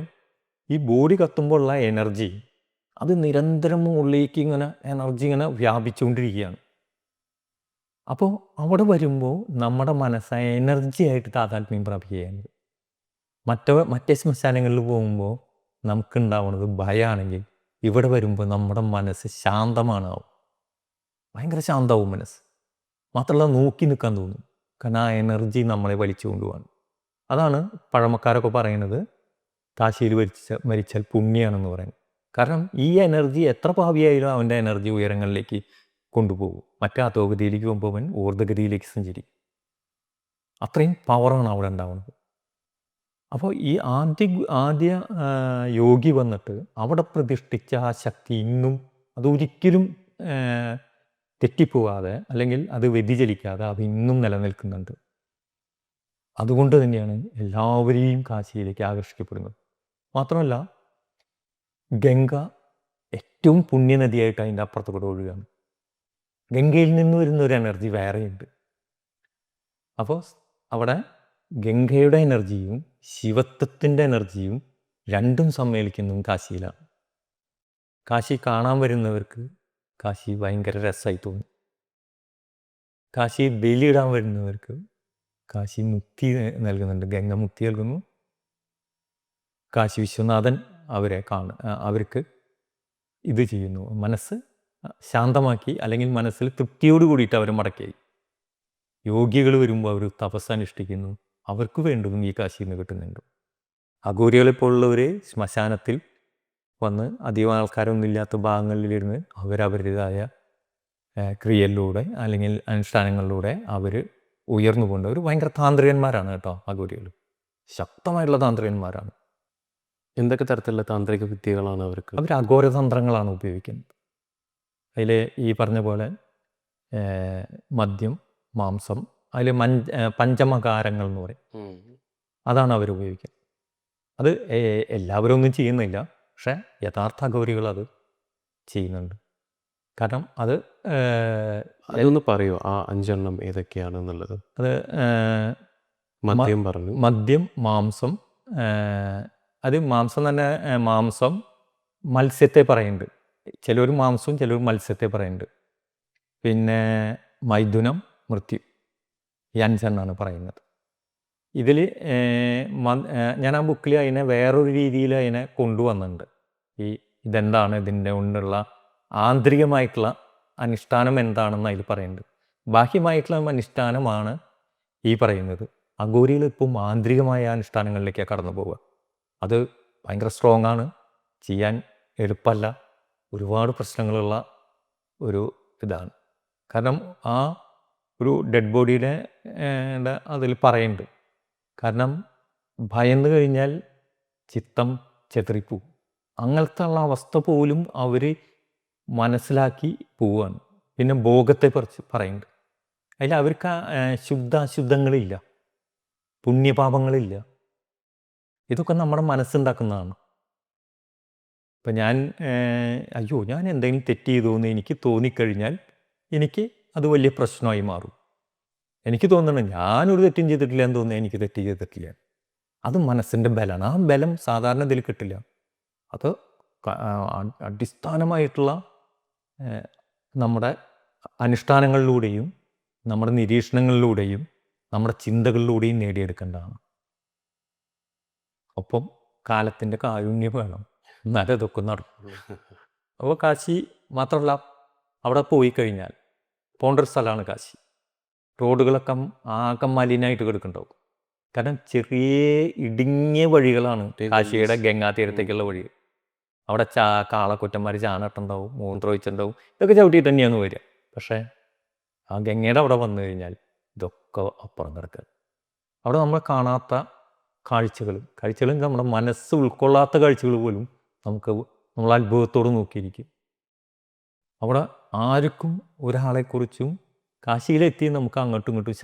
ഈ ബോഡി കത്തുമ്പോൾ ഉള്ള എനർജി അത് നിരന്തരം ഉള്ളിലേക്ക് എനർജി വ്യാപിച്ചുകൊണ്ടിരിക്കുകയാണ്. അപ്പോൾ അവിടെ വരുമ്പോൾ നമ്മുടെ മനസ്സ് എനർജി ആയിട്ട് താതാത്മ്യം പ്രാപിക്കുകയാണ്. മറ്റേ ശ്മശാനങ്ങളിൽ പോകുമ്പോൾ നമുക്കുണ്ടാവുന്നത് ഭയമാണെങ്കിൽ ഇവിടെ വരുമ്പോൾ നമ്മുടെ മനസ്സ് ശാന്തമാണാവും. ഭയങ്കര ശാന്തമാവും മനസ്സ്. മാത്രമല്ല നോക്കി നിൽക്കാൻ തോന്നും. കാരണം ആ എനർജി നമ്മളെ വലിച്ചു കൊണ്ടുപോകാൻ. അതാണ് പഴമക്കാരൊക്കെ പറയുന്നത് കാശിയിൽ മരിച്ചാൽ പുണ്യമാണെന്ന് പറയുന്നത്. കാരണം ഈ എനർജി എത്ര പാവിയായാലും അവൻ്റെ എനർജി ഉയരങ്ങളിലേക്ക് കൊണ്ടുപോകും. മറ്റേ അധോഗതിയിലേക്ക് പോകുമ്പോൾ അവൻ ഊർധ്വഗതിയിലേക്ക് സഞ്ചരിക്കും. അത്രയും പവറാണ് അവിടെ ഉണ്ടാവുന്നത്. അപ്പോൾ ഈ ആദ്യ യോഗി വന്നിട്ട് അവിടെ പ്രതിഷ്ഠിച്ച ആ ശക്തി ഇന്നും അതൊരിക്കലും തെറ്റിപ്പോവാതെ അല്ലെങ്കിൽ അത് വ്യതിചലിക്കാതെ അത് ഇന്നും നിലനിൽക്കുന്നുണ്ട്. അതുകൊണ്ട് തന്നെയാണ് എല്ലാവരെയും കാശിയിലേക്ക് ആകർഷിക്കപ്പെടുന്നത്. മാത്രമല്ല ഗംഗ ഏറ്റവും പുണ്യനദിയായിട്ട് അതിൻ്റെ അപ്പുറത്ത് കൂടെ ഒഴുകുകയാണ്. ഗംഗയിൽ നിന്ന് വരുന്ന ഒരു എനർജി വേറെയുണ്ട്. അപ്പോൾ അവിടെ ഗംഗയുടെ എനർജിയും ശിവത്വത്തിൻ്റെ എനർജിയും രണ്ടും സമ്മേളിക്കുന്നതും കാശിയിലാണ്. കാശി കാണാൻ വരുന്നവർക്ക് കാശി ഭയങ്കര രസമായി തോന്നും. കാശി ബലിയിടാൻ വരുന്നവർക്ക് കാശി മുക്തി നൽകുന്നുണ്ട്, ഗംഗ മുക്തി നൽകുന്നു. കാശി വിശ്വനാഥൻ അവർക്ക് ഇത് ചെയ്യുന്നു, മനസ്സ് ശാന്തമാക്കി, അല്ലെങ്കിൽ മനസ്സിൽ തൃപ്തിയോട് കൂടിയിട്ട് അവരെ മടക്കി. യോഗികൾ വരുമ്പോൾ അവർ തപസ് അനുഷ്ഠിക്കുന്നു, അവർക്ക് വേണ്ടതും ഈ കാശിയിൽ നിന്ന് കിട്ടുന്നുണ്ട്. അഘോരികളെപ്പോലുള്ളവർ ശ്മശാനത്തിൽ വന്ന് അധികം ആൾക്കാരൊന്നുമില്ലാത്ത ഭാഗങ്ങളിലിരുന്ന് അവരവരുടേതായ ക്രിയയിലൂടെ അല്ലെങ്കിൽ അനുഷ്ഠാനങ്ങളിലൂടെ അവർ ഉയർന്നു പോകുന്നത്. അവർ ഭയങ്കര താന്ത്രികന്മാരാണ് കേട്ടോ. അഘോരികൾ ശക്തമായിട്ടുള്ള താന്ത്രികന്മാരാണ്.
എന്തൊക്കെ തരത്തിലുള്ള താന്ത്രിക വിദ്യകളാണ് അവർക്ക്?
അവർ അഘോരതന്ത്രങ്ങളാണ് ഉപയോഗിക്കുന്നത്. അതിൽ ഈ പറഞ്ഞ പോലെ മദ്യം, മാംസം, അതിൽ പഞ്ചമകാരങ്ങൾ എന്ന് പറയും, അതാണ് അവർ ഉപയോഗിക്കുന്നത്. അത് എല്ലാവരും ഒന്നും ചെയ്യുന്നില്ല, പക്ഷേ യഥാർത്ഥ അഘോരികൾ അത് ചെയ്യുന്നുണ്ട്. കാരണം
അതൊന്ന് പറയുമോ, ആ 5 എണ്ണം ഏതൊക്കെയാണെന്നുള്ളത്?
അത്
മദ്യം പറഞ്ഞു,
മദ്യം, മാംസം, അത് മാംസം തന്നെ, മാംസം മത്സ്യത്തെ പറയുന്നുണ്ട്, ചിലർ മാംസവും ചിലർ മത്സ്യത്തെ പറയുന്നുണ്ട്. പിന്നെ മൈഥുനം, മൃത്യു, ഈ 5 എണ്ണമാണ് പറയുന്നത്. ഇതിൽ ഞാൻ ആ ബുക്കിൽ അതിനെ വേറൊരു രീതിയിൽ അതിനെ കൊണ്ടുവന്നിട്ടുണ്ട്. ഇതെന്താണ്, ഇതിൻ്റെ കൊണ്ടുള്ള ആന്തരികമായിട്ടുള്ള അനുഷ്ഠാനം എന്താണെന്ന് അതിൽ പറയുന്നുണ്ട്. ബാഹ്യമായിട്ടുള്ള അനുഷ്ഠാനമാണ് ഈ പറയുന്നത്. അഘോരികൾ ഇപ്പം ആന്തരികമായ അനുഷ്ഠാനങ്ങളിലേക്കാണ് കടന്നു പോവുക. അത് ഭയങ്കര സ്ട്രോങ് ആണ്, ചെയ്യാൻ എളുപ്പമല്ല, ഒരുപാട് പ്രശ്നങ്ങളുള്ള ഒരു ഇതാണ്. കാരണം ആ ഒരു ഡെഡ് ബോഡിയുടെ അതിൽ പറയുന്നുണ്ട്. കാരണം ഭയന്ന് കഴിഞ്ഞാൽ ചിത്തം ചെതറിപ്പോവും. അങ്ങനത്തെ ഉള്ള അവസ്ഥ പോലും അവർ മനസ്സിലാക്കി പോവുകയാണ്. പിന്നെ ഭോഗത്തെക്കുറിച്ച് പറയുന്നുണ്ട്. അതിൽ അവർക്ക് ശുദ്ധാശുദ്ധങ്ങളില്ല, പുണ്യപാപങ്ങളില്ല. ഇതൊക്കെ നമ്മുടെ മനസ്സുണ്ടാക്കുന്നതാണ്. ഇപ്പം ഞാൻ എന്തെങ്കിലും തെറ്റ് ചെയ്തു എന്ന് എനിക്ക് തോന്നിക്കഴിഞ്ഞാൽ എനിക്ക് അത് വലിയ പ്രശ്നമായി മാറും. എനിക്ക് തോന്നണം ഞാനൊരു തെറ്റും ചെയ്തിട്ടില്ല എന്ന് തോന്നുന്നത് എനിക്ക് തെറ്റ് ചെയ്തിട്ടില്ല. അത് മനസ്സിൻ്റെ ബലമാണ്. ആ ബലം സാധാരണ ഇതിൽ കിട്ടില്ല. അത് അടിസ്ഥാനമായിട്ടുള്ള നമ്മുടെ അനുഷ്ഠാനങ്ങളിലൂടെയും നമ്മുടെ നിരീക്ഷണങ്ങളിലൂടെയും നമ്മുടെ ചിന്തകളിലൂടെയും നേടിയെടുക്കേണ്ടതാണ്. ഒപ്പം കാലത്തിൻ്റെ കാരുണ്യം വേണം, എന്നാലും ഇതൊക്കെ നടക്കും. അപ്പോൾ കാശി മാത്രമല്ല, അവിടെ പോയി കഴിഞ്ഞാൽ പോകേണ്ട ഒരു സ്ഥലമാണ് കാശി. റോഡുകളൊക്കെ ആകെ മലിനായിട്ട് കിടക്കുന്നുണ്ടാവും. കാരണം ചെറിയ ഇടുങ്ങിയ വഴികളാണ് കാശിയുടെ ഗംഗാതീരത്തേക്കുള്ള വഴി. അവിടെ കാളക്കുറ്റന്മാർ ചാനട്ടുണ്ടാവും, മൂത്രമൊഴിച്ചിട്ടുണ്ടാവും, ഇതൊക്കെ ചവിട്ടിയിട്ട് തന്നെയാണ് വരിക. പക്ഷേ ആ ഗംഗയുടെ അവിടെ വന്നു കഴിഞ്ഞാൽ ഇതൊക്കെ അപ്പുറം കിടക്കുക. അവിടെ നമ്മൾ കാണാത്ത കാഴ്ചകൾ നമ്മുടെ മനസ്സ് ഉൾക്കൊള്ളാത്ത കാഴ്ചകൾ പോലും നമ്മൾ അത്ഭുതത്തോട് നോക്കിയിരിക്കും. അവിടെ ആർക്കും ഒരാളെക്കുറിച്ചും കാശിയിലെത്തി നമുക്ക് അങ്ങോട്ടും ഇങ്ങോട്ടും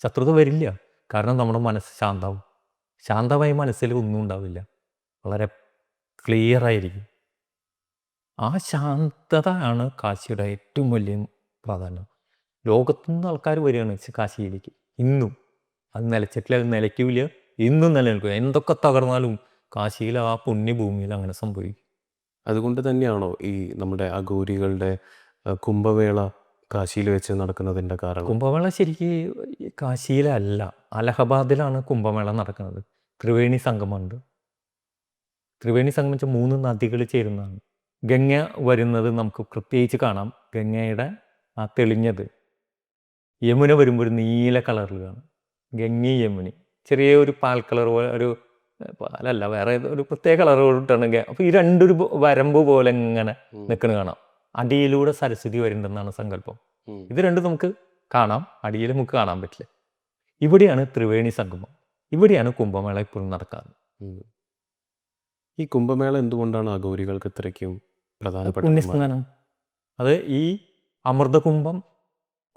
ശത്രുത വരില്ല. കാരണം നമ്മുടെ മനസ്സ് ശാന്തമായ മനസ്സിൽ ഒന്നും ഉണ്ടാവില്ല, വളരെ ക്ലിയർ ആയിരിക്കും. ആ ശാന്തത ആണ് കാശിയുടെ ഏറ്റവും വലിയ പ്രാധാന്യം. ലോകത്തുനിന്ന് ആൾക്കാർ വരികയാണ് കാശിയിലേക്ക്. ഇന്നും അത് നിലച്ചിട്ടില്ല, അത് നിലയ്ക്കില്ല, ഇന്നും നിലനിൽക്കുക. എന്തൊക്കെ തകർന്നാലും കാശിയിൽ, ആ പുണ്യഭൂമിയിൽ അങ്ങനെ സംഭവിക്കും.
അതുകൊണ്ട് തന്നെയാണോ ഈ നമ്മുടെ അഘോരികളുടെ കുംഭമേള കാശിയിൽ വെച്ച് നടക്കുന്നതിൻ്റെ കാരണം?
കുംഭമേള ശരിക്ക് കാശിയിലല്ല, അലഹബാദിലാണ് കുംഭമേള നടക്കുന്നത്. ത്രിവേണി സംഗമമുണ്ട്. ത്രിവേണി സംഗമം വെച്ചാൽ 3 നദികൾ ചേരുന്നതാണ്. ഗംഗ വരുന്നത് നമുക്ക് പ്രത്യേകിച്ച് കാണാം. ഗംഗയുടെ ആ തെളിഞ്ഞത്. യമുന വരുമ്പോൾ ഒരു നീല കളറിൽ കാണും. ഗംഗയും യമുന ചെറിയ ഒരു പാൽ കളർ പോലെ, ഒരു പാലല്ല, വേറെ ഒരു പ്രത്യേക കളർ കൊണ്ടിട്ടാണ്. അപ്പോൾ ഈ രണ്ടൊരു വരമ്പ് പോലെ ഇങ്ങനെ നിൽക്കുന്നത് കാണാം. അടിയിലൂടെ സരസ്വതി വരുന്നുണ്ടെന്നാണ് സങ്കല്പം. ഇത് രണ്ടും നമുക്ക് കാണാം, അടിയിൽ നമുക്ക് കാണാൻ പറ്റില്ല. ഇവിടെയാണ് ത്രിവേണി സംഗമം, ഇവിടെയാണ് കുംഭമേള ഇപ്പോഴും നടക്കാറ്.
ഈ കുംഭമേള എന്തുകൊണ്ടാണ് അഘോരികൾക്ക് ഇത്രയ്ക്കും പ്രധാനപ്പെട്ട?
പുണ്യസ്നാനം. അത് ഈ അമൃതകുംഭം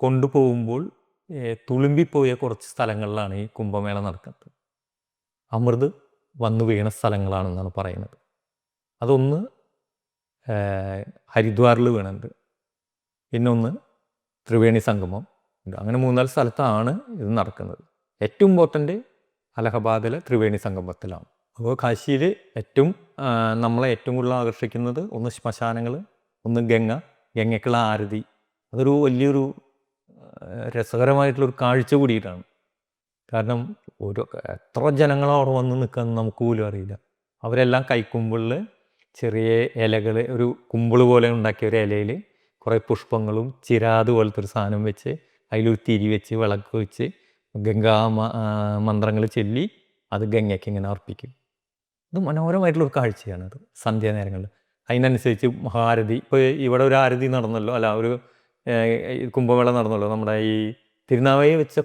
കൊണ്ടുപോകുമ്പോൾ തുളുമ്പിപ്പോയ കുറച്ച് സ്ഥലങ്ങളിലാണ് ഈ കുംഭമേള നടക്കുന്നത്. അമൃത് വന്നു വീണ സ്ഥലങ്ങളാണെന്നാണ് പറയുന്നത്. അതൊന്ന് ഹരിദ്വാറിൽ വീണുണ്ട്, പിന്നൊന്ന് ത്രിവേണി സംഗമം ഉണ്ട്. അങ്ങനെ 3-4 സ്ഥലത്താണ് ഇത് നടക്കുന്നത്. ഏറ്റവും ഇമ്പോർട്ടൻ്റ് അലഹബാദിലെ ത്രിവേണി സംഗമത്തിലാണ്. അപ്പോൾ കാശിയിൽ ഏറ്റവും നമ്മളെ ഏറ്റവും കൂടുതൽ ആകർഷിക്കുന്നത് ഒന്ന് ശ്മശാനങ്ങൾ, ഒന്ന് ഗംഗയ്ക്കുള്ള ആരതി. അതൊരു വലിയൊരു രസകരമായിട്ടുള്ളൊരു കാഴ്ച കൂടിയിട്ടാണ്. കാരണം ഓരോ എത്ര ജനങ്ങൾ അവിടെ വന്ന് നിൽക്കാന്ന് നമുക്ക് പോലും അറിയില്ല. അവരെല്ലാം കൈക്കുമ്പിളിൽ ചെറിയ ഇലകൾ, ഒരു കുമ്പിൾ പോലെ ഉണ്ടാക്കിയ ഒരു ഇലയിൽ കുറേ പുഷ്പങ്ങളും ചിരാത് പോലത്തെ ഒരു സാധനം വെച്ച് അതിലൊരു തിരി വെച്ച് വിളക്ക് വെച്ച് മന്ത്രങ്ങൾ ചൊല്ലി അത് ഗംഗയ്ക്ക് ഇങ്ങനെ അർപ്പിക്കും. ഇത് മനോഹരമായിട്ടുള്ളൊരു കാഴ്ചയാണത് സന്ധ്യാനേരങ്ങളിൽ. അതിനനുസരിച്ച് മഹാരതി, ഇപ്പോൾ ഇവിടെ ഒരു ആരതി നടന്നല്ലോ, അല്ല ഒരു കുംഭമേള നടന്നല്ലോ. നമ്മുടെ ഈ തിരുനാവായി വെച്ച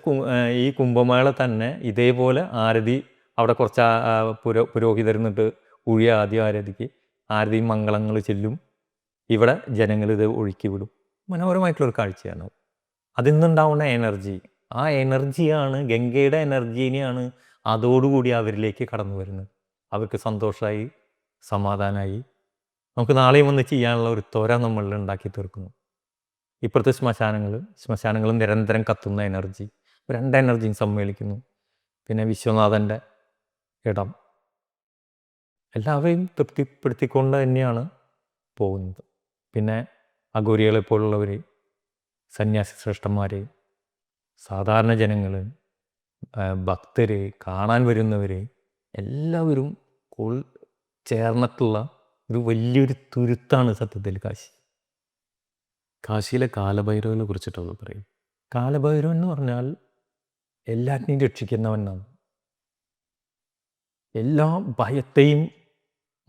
ഈ കുംഭമേള തന്നെ ഇതേപോലെ ആരതി അവിടെ കുറച്ച് പുരോഹിതരുന്നിട്ട് ആദ്യ ആരതിക്ക് ആരതി മംഗളങ്ങൾ ചെല്ലും. ഇവിടെ ജനങ്ങൾ ഇത് ഒഴുക്കി വിടും. മനോഹരമായിട്ടുള്ളൊരു കാഴ്ചയാണ്. അതിൽ നിന്നുണ്ടാവുന്ന എനർജി, ആ എനർജിയാണ് ഗംഗയുടെ എനർജീനെയാണ് അതോടുകൂടി അവരിലേക്ക് കടന്നു വരുന്നത്. അവർക്ക് സന്തോഷമായി, സമാധാനമായി, നമുക്ക് നാളെയും വന്ന് ചെയ്യാനുള്ള ഒരു ത്വര നമ്മളിൽ ഉണ്ടാക്കി തീർക്കുന്നു. ഇപ്പോഴത്തെ ശ്മശാനങ്ങൾ നിരന്തരം കത്തുന്ന എനർജി, രണ്ട് എനർജിയും സമ്മേളിക്കുന്നു. പിന്നെ വിശ്വനാഥൻ്റെ ഇടം, എല്ലാവരെയും തൃപ്തിപ്പെടുത്തിക്കൊണ്ട് തന്നെയാണ് പോകുന്നത്. പിന്നെ അഘോരികളെ പോലുള്ളവർ, സന്യാസി ശ്രേഷ്ഠന്മാർ, സാധാരണ ജനങ്ങൾ, ഭക്തർ, കാണാൻ വരുന്നവർ, എല്ലാവരും ചേർന്നിട്ടുള്ള ഒരു വലിയൊരു തുരുത്താണ് സത്യത്തിൽ കാശി.
കാശിയിലെ കാലഭൈരവനെ കുറിച്ചിട്ടൊന്ന് പറയും.
കാലഭൈരവൻ എന്ന് പറഞ്ഞാൽ എല്ലാറ്റിനെയും രക്ഷിക്കുന്നവനാണ്. എല്ലാ ഭയത്തെയും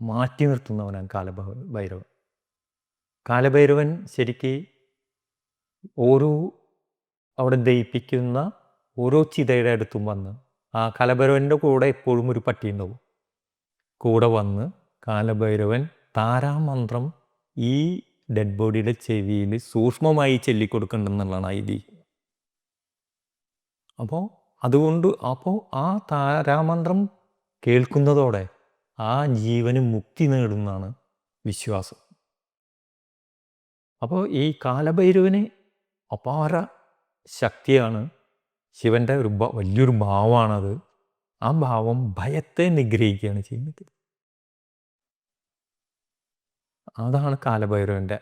മാറ്റി നിർത്തുന്നവനാണ് കാലഭൈരവൻ. കാലഭൈരവൻ ശരിക്ക് ഓരോ അവിടെ ദയിപ്പിക്കുന്ന ഓരോ ചിതയുടെ അടുത്തും വന്ന്, ആ കാലഭൈരവൻ്റെ കൂടെ എപ്പോഴും ഒരു പട്ടി ഉണ്ടാവും. കൂടെ വന്ന് കാലഭൈരവൻ താരാമന്ത്രം ഈ ഡെഡ് ബോഡിയുടെ ചെവിയിൽ സൂക്ഷ്മമായി ചൊല്ലിക്കൊടുക്കുന്നുണ്ടെന്നുള്ളതാണ് ഐതിഹ്യം. അപ്പോൾ ആ താരാമന്ത്രം കേൾക്കുന്നതോടെ ആ ജീവന് മുക്തി നേടുന്നതാണ് വിശ്വാസം. അപ്പോൾ ഈ കാലഭൈരവന് അപാര ശക്തിയാണ്. ശിവൻ്റെ ഒരു വലിയൊരു ഭാവമാണത്. ആ ഭാവം ഭയത്തെ നിഗ്രഹിക്കുകയാണ് ചെയ്യുന്നത്. അതാണ് കാലഭൈരവൻ്റെ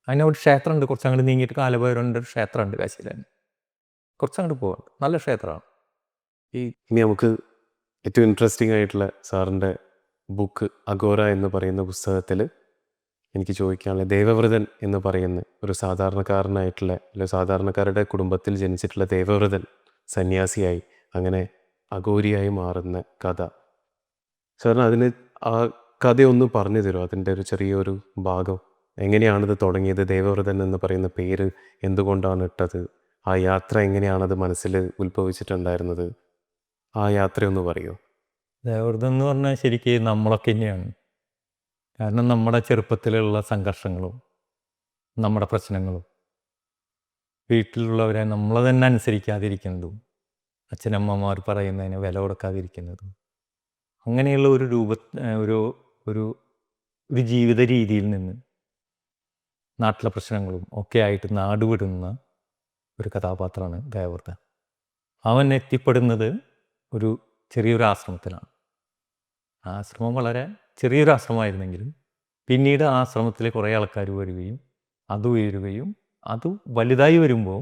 അതിനൊരു ക്ഷേത്രമുണ്ട്, കുറച്ചങ്ങോട്ട് നീങ്ങിയിട്ട് കാലഭൈരവൻ്റെ ഒരു ക്ഷേത്രമുണ്ട് കാശിയിൽ തന്നെ. കുറച്ചങ്ങോട്ട് പോകാറുണ്ട്, നല്ല ക്ഷേത്രമാണ്.
ഇനി നമുക്ക് ഏറ്റവും ഇൻട്രസ്റ്റിംഗ് ആയിട്ടുള്ള സാറിൻ്റെ ബുക്ക് അഘോര എന്ന് പറയുന്ന പുസ്തകത്തിൽ എനിക്ക് ചോദിക്കാനുള്ള, ദേവവ്രതൻ എന്ന് പറയുന്ന ഒരു സാധാരണക്കാരനായിട്ടുള്ള, അല്ലെങ്കിൽ സാധാരണക്കാരുടെ കുടുംബത്തിൽ ജനിച്ചിട്ടുള്ള ദേവവ്രതൻ സന്യാസിയായി അങ്ങനെ അഘോരിയായി മാറുന്ന കഥ. സാറിന് അതിന് ആ കഥയൊന്ന് പറഞ്ഞു തരുമോ? അതിൻ്റെ ഒരു ചെറിയൊരു ഭാഗം, എങ്ങനെയാണിത് തുടങ്ങിയത്? ദേവവ്രതൻ എന്ന് പറയുന്ന പേര് എന്തുകൊണ്ടാണ് ഇട്ടത്? ആ യാത്ര എങ്ങനെയാണത് മനസ്സിൽ ഉത്ഭവിച്ചിട്ടുണ്ടായിരുന്നത്? ആ യാത്രയൊന്ന് പറയുമോ?
ദേവവ്രതം എന്ന് പറഞ്ഞാൽ ശരിക്കും നമ്മളൊക്കെ തന്നെയാണ്. കാരണം നമ്മുടെ ചെറുപ്പത്തിലുള്ള സംഘർഷങ്ങളും നമ്മുടെ പ്രശ്നങ്ങളും, വീട്ടിലുള്ളവരെ നമ്മൾ തന്നെ അനുസരിക്കാതിരിക്കുന്നതും, അച്ഛനമ്മമാർ പറയുന്നതിന് വില കൊടുക്കാതിരിക്കുന്നതും, അങ്ങനെയുള്ള ഒരു ഒരു ഒരു ജീവിത രീതിയിൽ നിന്ന് നാട്ടിലെ പ്രശ്നങ്ങളും ഒക്കെ ആയിട്ട് നാടുവിടുന്ന ഒരു കഥാപാത്രമാണ് ദേവവ്രതൻ. അവൻ എത്തിപ്പെടുന്നത് ഒരു ചെറിയൊരു ആശ്രമത്തിലാണ്. ആശ്രമം വളരെ ചെറിയൊരു ആശ്രമമായിരുന്നെങ്കിലും പിന്നീട് ആ ആശ്രമത്തിലെ കുറേ ആൾക്കാർ വരികയും അത് ഉയരുകയും അത് വലുതായി വരുമ്പോൾ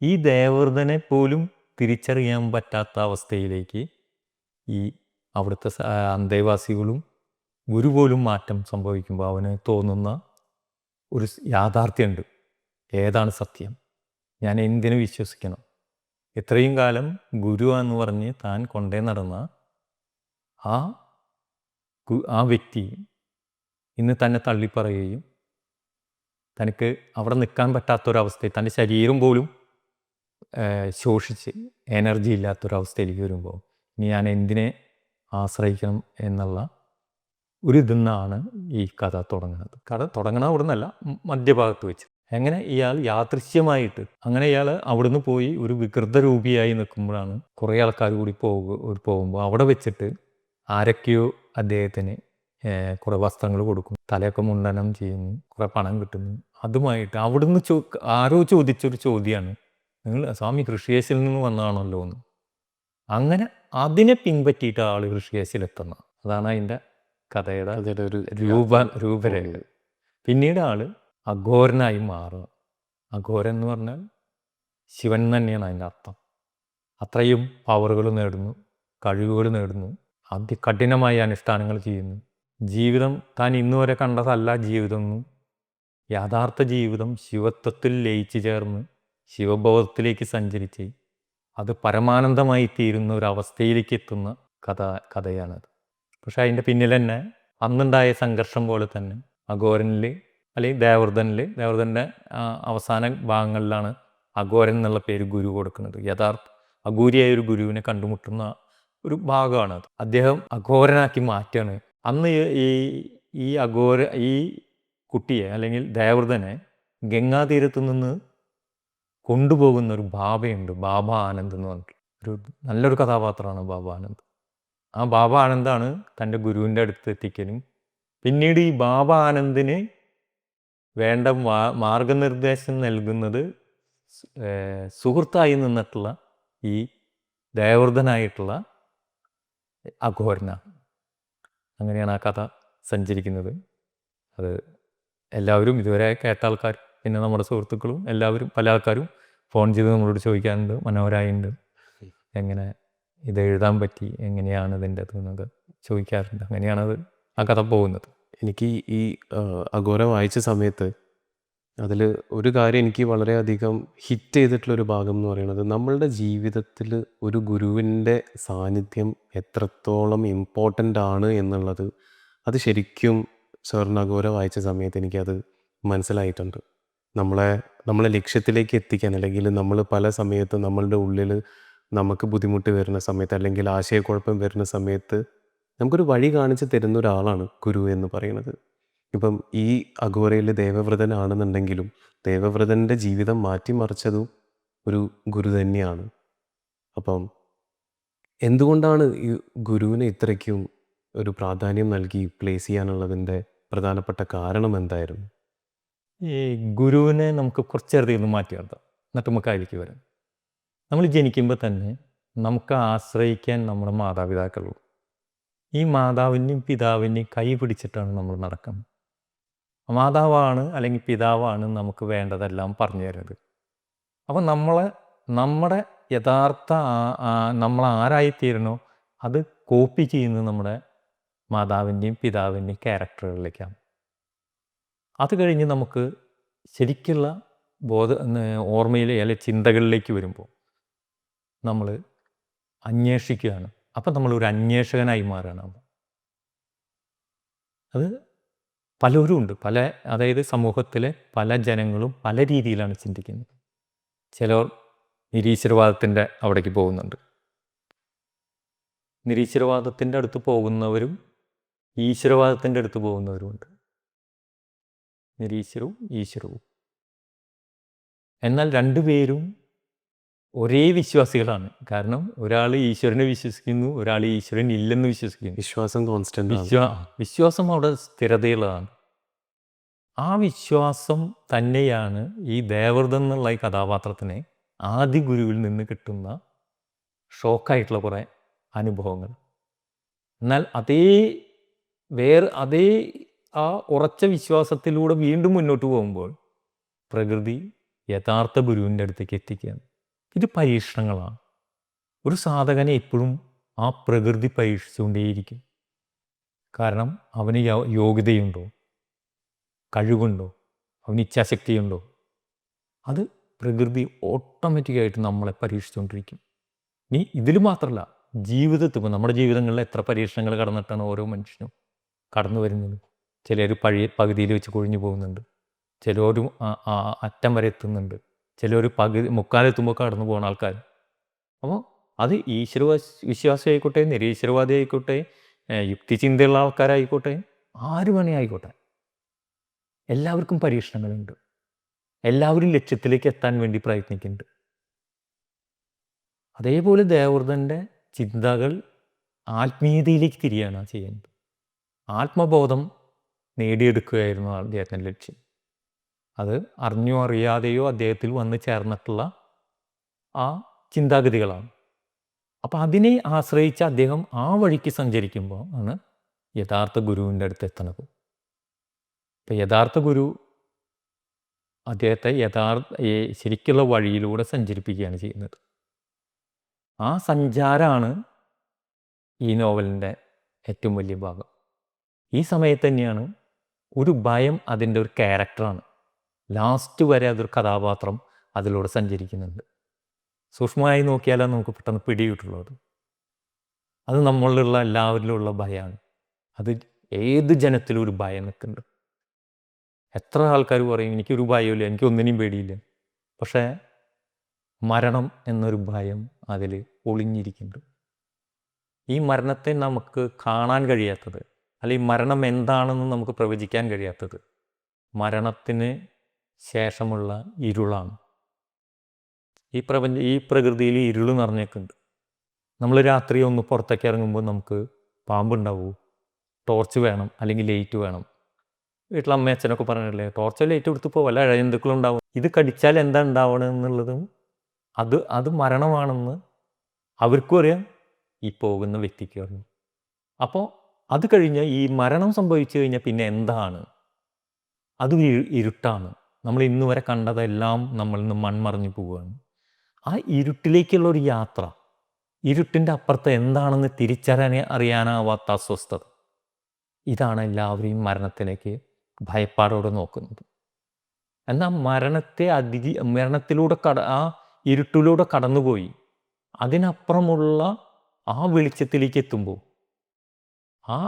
ഈ ദേവവ്രതനെ പോലും തിരിച്ചറിയാൻ പറ്റാത്ത അവസ്ഥയിലേക്ക് ഈ അവിടുത്തെ അന്തേവാസികളും ഗുരു പോലും മാറ്റം സംഭവിക്കുമ്പോൾ അവന് തോന്നുന്ന ഒരു യാഥാർത്ഥ്യമുണ്ട്. ഏതാണ് സത്യം? ഞാൻ എന്തിനു വിശ്വസിക്കണം? ഇത്രയും കാലം ഗുരു എന്ന് പറഞ്ഞ് താൻ കൊണ്ടേ നടന്ന ആ വ്യക്തി ഇന്ന് തന്നെ തള്ളിപ്പറയുകയും തനിക്ക് അവിടെ നിൽക്കാൻ പറ്റാത്തൊരവസ്ഥയിൽ, തൻ്റെ ശരീരം പോലും ശോഷിച്ച് എനർജി ഇല്ലാത്തൊരവസ്ഥയിലേക്ക് വരുമ്പോൾ ഇനി ഞാൻ എന്തിനെ ആശ്രയിക്കണം എന്നുള്ള ഒരു ഇതിന്നാണ് ഈ കഥ തുടങ്ങുന്നത്. കഥ തുടങ്ങണ അവിടെ നിന്നല്ല, മധ്യഭാഗത്ത് വെച്ച്. എങ്ങനെ ഇയാൾ യാദൃശ്യമായിട്ട്, അങ്ങനെ ഇയാൾ അവിടുന്ന് പോയി ഒരു വികൃത രൂപിയായി നിൽക്കുമ്പോഴാണ് കുറേ ആൾക്കാർ കൂടി പോകുമ്പോൾ അവിടെ വെച്ചിട്ട് ആരൊക്കെയോ അദ്ദേഹത്തിന് കുറേ വസ്ത്രങ്ങൾ കൊടുക്കും, തലയൊക്കെ മുണ്ടനം ചെയ്യുന്നു, കുറേ പണം കിട്ടുന്നു. അതുമായിട്ട് അവിടുന്ന് ആരോ ചോദിച്ചൊരു ചോദ്യമാണ്, നിങ്ങൾ സ്വാമി ഋഷികേശിൽ നിന്ന് വന്നതാണല്ലോ എന്ന്. അങ്ങനെ അതിനെ പിൻപറ്റിയിട്ട് ആൾ ഋഷികേശിലെത്തുന്ന അതാണ് അതിൻ്റെ കഥയുടെ
അതിൻ്റെ ഒരു
രൂപരേഖ. പിന്നീട് ആൾ അഘോരനായി മാറുക. അഘോരൻ എന്ന് പറഞ്ഞാൽ ശിവൻ തന്നെയാണ് അതിൻ്റെ അർത്ഥം. അത്രയും പവറുകൾ നേടുന്നു, കഴിവുകൾ നേടുന്നു, അതികഠിനമായ അനുഷ്ഠാനങ്ങൾ ചെയ്യുന്നു. ജീവിതം താൻ ഇന്നുവരെ കണ്ടതല്ല ജീവിതം എന്നും, യഥാർത്ഥ ജീവിതം ശിവത്വത്തിൽ ലയിച്ചു ചേർന്ന് ശിവബോധത്തിലേക്ക് സഞ്ചരിച്ച് അത് പരമാനന്ദമായി തീരുന്ന ഒരു അവസ്ഥയിലേക്ക് എത്തുന്ന കഥയാണത്. പക്ഷെ അതിൻ്റെ പിന്നിൽ തന്നെ അന്നുണ്ടായ സംഘർഷം പോലെ തന്നെ അഘോരനിൽ അല്ലെങ്കിൽ ദേവവ്രതൻ്റെ അവസാന ഭാഗങ്ങളിലാണ് അഘോരൻ എന്നുള്ള പേര് ഗുരു കൊടുക്കുന്നത്. യഥാർത്ഥ അഘൂരിയായ ഒരു ഗുരുവിനെ കണ്ടുമുട്ടുന്ന ഒരു ഭാഗമാണത്. അദ്ദേഹം അഘോരനാക്കി മാറ്റുകയാണ്. അന്ന് ഈ കുട്ടിയെ അല്ലെങ്കിൽ ദേവവ്രതനെ ഗംഗാതീരത്തു നിന്ന് കൊണ്ടുപോകുന്ന ഒരു ബാബയുണ്ട്, ബാബ ആനന്ദ് എന്ന് പറഞ്ഞിട്ട് ഒരു നല്ലൊരു കഥാപാത്രമാണ് ബാബ ആനന്ദ്. ആ ബാബ ആനന്ദാണ് തൻ്റെ ഗുരുവിൻ്റെ അടുത്ത് എത്തിക്കലും പിന്നീട് ഈ ബാബ ആനന്ദിന് വേണ്ട മാർഗനിർദ്ദേശം നൽകുന്നത് സുഹൃത്തായി നിന്നിട്ടുള്ള ഈ ദേവവ്രതനായിട്ടുള്ള അഘോരനാണ്. അങ്ങനെയാണ് ആ കഥ സഞ്ചരിക്കുന്നത്. അത് എല്ലാവരും ഇതുവരെ കേട്ട ആൾക്കാർ, പിന്നെ നമ്മുടെ സുഹൃത്തുക്കളും എല്ലാവരും, പല ആൾക്കാരും ഫോൺ ചെയ്ത് നമ്മളോട് ചോദിക്കാറുണ്ട്, മനോഹരായുണ്ട്, എങ്ങനെ ഇത് എഴുതാൻ പറ്റി, എങ്ങനെയാണ് ഇതിൻ്റെ അതെന്നൊക്കെ ചോദിക്കാറുണ്ട്. അങ്ങനെയാണത് ആ കഥ പോകുന്നത്.
എനിക്ക് ഈ അഘോര വായിച്ച സമയത്ത് അതിൽ ഒരു കാര്യം എനിക്ക് വളരെയധികം ഹിറ്റ് ചെയ്തിട്ടുള്ളൊരു ഭാഗം എന്ന് പറയുന്നത്, നമ്മളുടെ ജീവിതത്തിൽ ഒരു ഗുരുവിൻ്റെ സാന്നിധ്യം എത്രത്തോളം ഇമ്പോർട്ടൻ്റ് ആണ് എന്നുള്ളത് അത് ശരിക്കും സാറിന് അഘോര വായിച്ച സമയത്ത് എനിക്കത് മനസ്സിലായിട്ടുണ്ട്. നമ്മളെ ലക്ഷ്യത്തിലേക്ക് എത്തിക്കാൻ, അല്ലെങ്കിൽ നമ്മൾ പല സമയത്തും നമ്മളുടെ ഉള്ളിൽ നമുക്ക് ബുദ്ധിമുട്ട് വരുന്ന സമയത്ത് അല്ലെങ്കിൽ ആശയക്കുഴപ്പം വരുന്ന സമയത്ത് നമുക്കൊരു വഴി കാണിച്ച് തരുന്ന ഒരാളാണ് ഗുരു എന്ന് പറയുന്നത്. ഇപ്പം ഈ അഘോരയിൽ ദേവവ്രതനാണെന്നുണ്ടെങ്കിലും ദേവവ്രതൻ്റെ ജീവിതം മാറ്റിമറിച്ചതും ഒരു ഗുരു തന്നെയാണ്. അപ്പം എന്തുകൊണ്ടാണ് ഈ ഗുരുവിനെ ഇത്രയ്ക്കും ഒരു പ്രാധാന്യം നൽകി പ്ലേസ് ചെയ്യാനുള്ളതിൻ്റെ പ്രധാനപ്പെട്ട കാരണം എന്തായിരുന്നു?
ഈ ഗുരുവിനെ നമുക്ക് കുറച്ചധികം മാറ്റി നിർത്താം, എന്നിട്ട് നമുക്ക് അതിലേക്ക് വരാം. നമ്മൾ ജനിക്കുമ്പോൾ തന്നെ നമുക്ക് ആശ്രയിക്കാൻ നമ്മുടെ മാതാപിതാക്കളുള്ളൂ. ഈ മാതാവിൻ്റെയും പിതാവിൻ്റെയും കൈ പിടിച്ചിട്ടാണ് നമ്മൾ നടക്കുന്നത്. മാതാവാണ് അല്ലെങ്കിൽ പിതാവാണ് നമുക്ക് വേണ്ടതെല്ലാം പറഞ്ഞു തരുന്നത്. അപ്പം നമ്മുടെ യഥാർത്ഥ നമ്മൾ ആരായിത്തീരണോ അത് കോപ്പി ചെയ്യുന്നത് നമ്മുടെ മാതാവിൻ്റെയും പിതാവിൻ്റെയും ക്യാരക്ടറുകളിലേക്കാണ്. അത് കഴിഞ്ഞ് നമുക്ക് ശരിക്കുള്ള ഓർമ്മയിലെ അല്ലെങ്കിൽ ചിന്തകളിലേക്ക് വരുമ്പോൾ നമ്മൾ അന്വേഷിക്കുകയാണ്. അപ്പം നമ്മളൊരു അന്വേഷകനായി മാറുകയാണ്. അത് പലരും ഉണ്ട്, അതായത് സമൂഹത്തിലെ പല ജനങ്ങളും പല രീതിയിലാണ് ചിന്തിക്കുന്നത്. ചിലർ നിരീശ്വരവാദത്തിൻ്റെ അവിടേക്ക് പോകുന്നുണ്ട്. നിരീശ്വരവാദത്തിൻ്റെ അടുത്ത് പോകുന്നവരും ഈശ്വരവാദത്തിൻ്റെ അടുത്ത് പോകുന്നവരുമുണ്ട്. നിരീശ്വരവും ഈശ്വരവും. എന്നാൽ രണ്ടുപേരും ഒരേ വിശ്വാസികളാണ്. കാരണം ഒരാൾ ഈശ്വരനെ വിശ്വസിക്കുന്നു, ഒരാൾ ഈശ്വരൻ ഇല്ലെന്ന് വിശ്വസിക്കുന്നു.
വിശ്വാസം കോൺസ്റ്റൻ്റ്,
വിശ്വാസം അവിടെ സ്ഥിരതയുള്ളതാണ്. ആ വിശ്വാസം തന്നെയാണ് ഈ ദേവവ്രതൻ എന്നുള്ള ഈ കഥാപാത്രത്തിന് ആദി ഗുരുവിൽ നിന്ന് കിട്ടുന്ന ഷോക്കായിട്ടുള്ള കുറേ അനുഭവങ്ങൾ. എന്നാൽ അതേ ആ ഉറച്ച വിശ്വാസത്തിലൂടെ വീണ്ടും മുന്നോട്ട് പോകുമ്പോൾ പ്രകൃതി യഥാർത്ഥ ഗുരുവിൻ്റെ അടുത്തേക്ക് എത്തിക്കുകയാണ്. ഇത് പരീക്ഷണങ്ങളാണ്. ഒരു സാധകനെ എപ്പോഴും ആ പ്രകൃതി പരീക്ഷിച്ചുകൊണ്ടേയിരിക്കും. കാരണം അവന് യോഗ്യതയുണ്ടോ, കഴിവുണ്ടോ, അവന് ഇച്ഛാശക്തിയുണ്ടോ, അത് പ്രകൃതി ഓട്ടോമാറ്റിക്കായിട്ട് നമ്മളെ പരീക്ഷിച്ചുകൊണ്ടിരിക്കും. ഇനി ഇതിൽ മാത്രമല്ല, ജീവിതത്തിൽ ഇപ്പോൾ നമ്മുടെ ജീവിതങ്ങളിൽ എത്ര പരീക്ഷണങ്ങൾ കടന്നിട്ടാണ് ഓരോ മനുഷ്യനും കടന്നു വരുന്നത്. ചിലർ പകുതിയിൽ വെച്ച് കൊഴിഞ്ഞു പോകുന്നുണ്ട്, ചിലർ അറ്റം വരെ എത്തുന്നുണ്ട്, ചിലർ മുക്കാലെത്തുമ്പോൾ കടന്നു പോകുന്ന ആൾക്കാർ. അപ്പോൾ അത് വിശ്വാസി ആയിക്കോട്ടെ, നിരീശ്വരവാദി ആയിക്കോട്ടെ, യുക്തിചിന്തയുള്ള ആൾക്കാരായിക്കോട്ടെ, ആര് വേണേ ആയിക്കോട്ടെ, എല്ലാവർക്കും പരീക്ഷണങ്ങളുണ്ട്. എല്ലാവരും ലക്ഷ്യത്തിലേക്ക് എത്താൻ വേണ്ടി പ്രയത്നിക്കുന്നുണ്ട്. അതേപോലെ ദേവവ്രതൻ്റെ ചിന്തകൾ ആത്മീയതയിലേക്ക് തിരിയാണ് ചെയ്യുന്നത്. ആത്മബോധം നേടിയെടുക്കുകയായിരുന്നു അദ്ദേഹത്തിൻ്റെ ലക്ഷ്യം. അത് അറിഞ്ഞോ അറിയാതെയോ അദ്ദേഹത്തിൽ വന്ന് ചേർന്നിട്ടുള്ള ആ ചിന്താഗതികളാണ്. അപ്പോൾ അതിനെ ആശ്രയിച്ച് അദ്ദേഹം ആ വഴിക്ക് സഞ്ചരിക്കുമ്പോൾ ആണ് യഥാർത്ഥ ഗുരുവിൻ്റെ അടുത്ത് എത്തണത്. ഇപ്പം യഥാർത്ഥ ഗുരു അദ്ദേഹത്തെ ശരിക്കുള്ള വഴിയിലൂടെ സഞ്ചരിപ്പിക്കുകയാണ് ചെയ്യുന്നത്. ആ സഞ്ചാരമാണ് ഈ നോവലിൻ്റെ ഏറ്റവും വലിയ ഭാഗം. ഈ സമയത്ത് തന്നെയാണ് ഒരു ഭയം അതിൻ്റെ ഒരു ക്യാരക്ടറാണ്. ലാസ്റ്റ് വരെ അതൊരു കഥാപാത്രം അതിലൂടെ സഞ്ചരിക്കുന്നുണ്ട്. സൂക്ഷ്മമായി നോക്കിയാലേ നമുക്ക് പെട്ടെന്ന് പിടികിട്ടുള്ളത്. അത് നമ്മളിലുള്ള എല്ലാവരിലുള്ള ഭയമാണ്. അത് ഏത് ജനത്തിലും ഒരു ഭയം നിൽക്കുന്നുണ്ട്. എത്ര ആൾക്കാർ പറയും എനിക്കൊരു ഭയമില്ല, എനിക്കൊന്നിനെയും പേടിയില്ല. പക്ഷേ മരണം എന്നൊരു ഭയം അതിൽ ഒളിഞ്ഞിരിക്കുന്നുണ്ട്. ഈ മരണത്തെ നമുക്ക് കാണാൻ കഴിയാത്തത്, അല്ലെങ്കിൽ മരണം എന്താണെന്ന് നമുക്ക് പ്രവചിക്കാൻ കഴിയാത്തത് മരണത്തിന് ശേഷമുള്ള ഇരുളാണ്. ഈ പ്രകൃതിയിൽ ഇരുൾ നിറഞ്ഞേക്കുണ്ട്. നമ്മൾ രാത്രി ഒന്ന് പുറത്തേക്ക് ഇറങ്ങുമ്പോൾ നമുക്ക് പാമ്പുണ്ടാവൂ, ടോർച്ച് വേണം, അല്ലെങ്കിൽ ലൈറ്റ് വേണം. വീട്ടിൽ അമ്മയച്ഛനൊക്കെ പറഞ്ഞിട്ടില്ലേ, ടോർച്ചോ ലൈറ്റ് എടുത്ത് പോവല്ല, ഇഴജന്തുക്കളുണ്ടാവും. ഇത് കടിച്ചാൽ എന്താ ഉണ്ടാവണമെന്നുള്ളതും അത് മരണമാണെന്ന് അവർക്കും അറിയാം, ഈ പോകുന്ന വ്യക്തിക്കും അറിയാം. അപ്പോൾ അത് കഴിഞ്ഞ് ഈ മരണം സംഭവിച്ചു കഴിഞ്ഞാൽ പിന്നെ എന്താണ്? അത് ഇരുട്ടാണ്. നമ്മൾ ഇന്ന് വരെ കണ്ടതെല്ലാം നമ്മളിൽ നിന്ന് മൺമറഞ്ഞു പോവുകയാണ്. ആ ഇരുട്ടിലേക്കുള്ള ഒരു യാത്ര, ഇരുട്ടിൻ്റെ അപ്പുറത്ത് എന്താണെന്ന് അറിയാനാവാത്ത അസ്വസ്ഥത, ഇതാണ് എല്ലാവരെയും മരണത്തിലേക്ക് ഭയപ്പാടോടെ നോക്കുന്നത്. എന്നാൽ മരണത്തിലൂടെ ആ ഇരുട്ടിലൂടെ കടന്നുപോയി അതിനപ്പുറമുള്ള ആ വെളിച്ചത്തിലേക്ക് എത്തുമ്പോൾ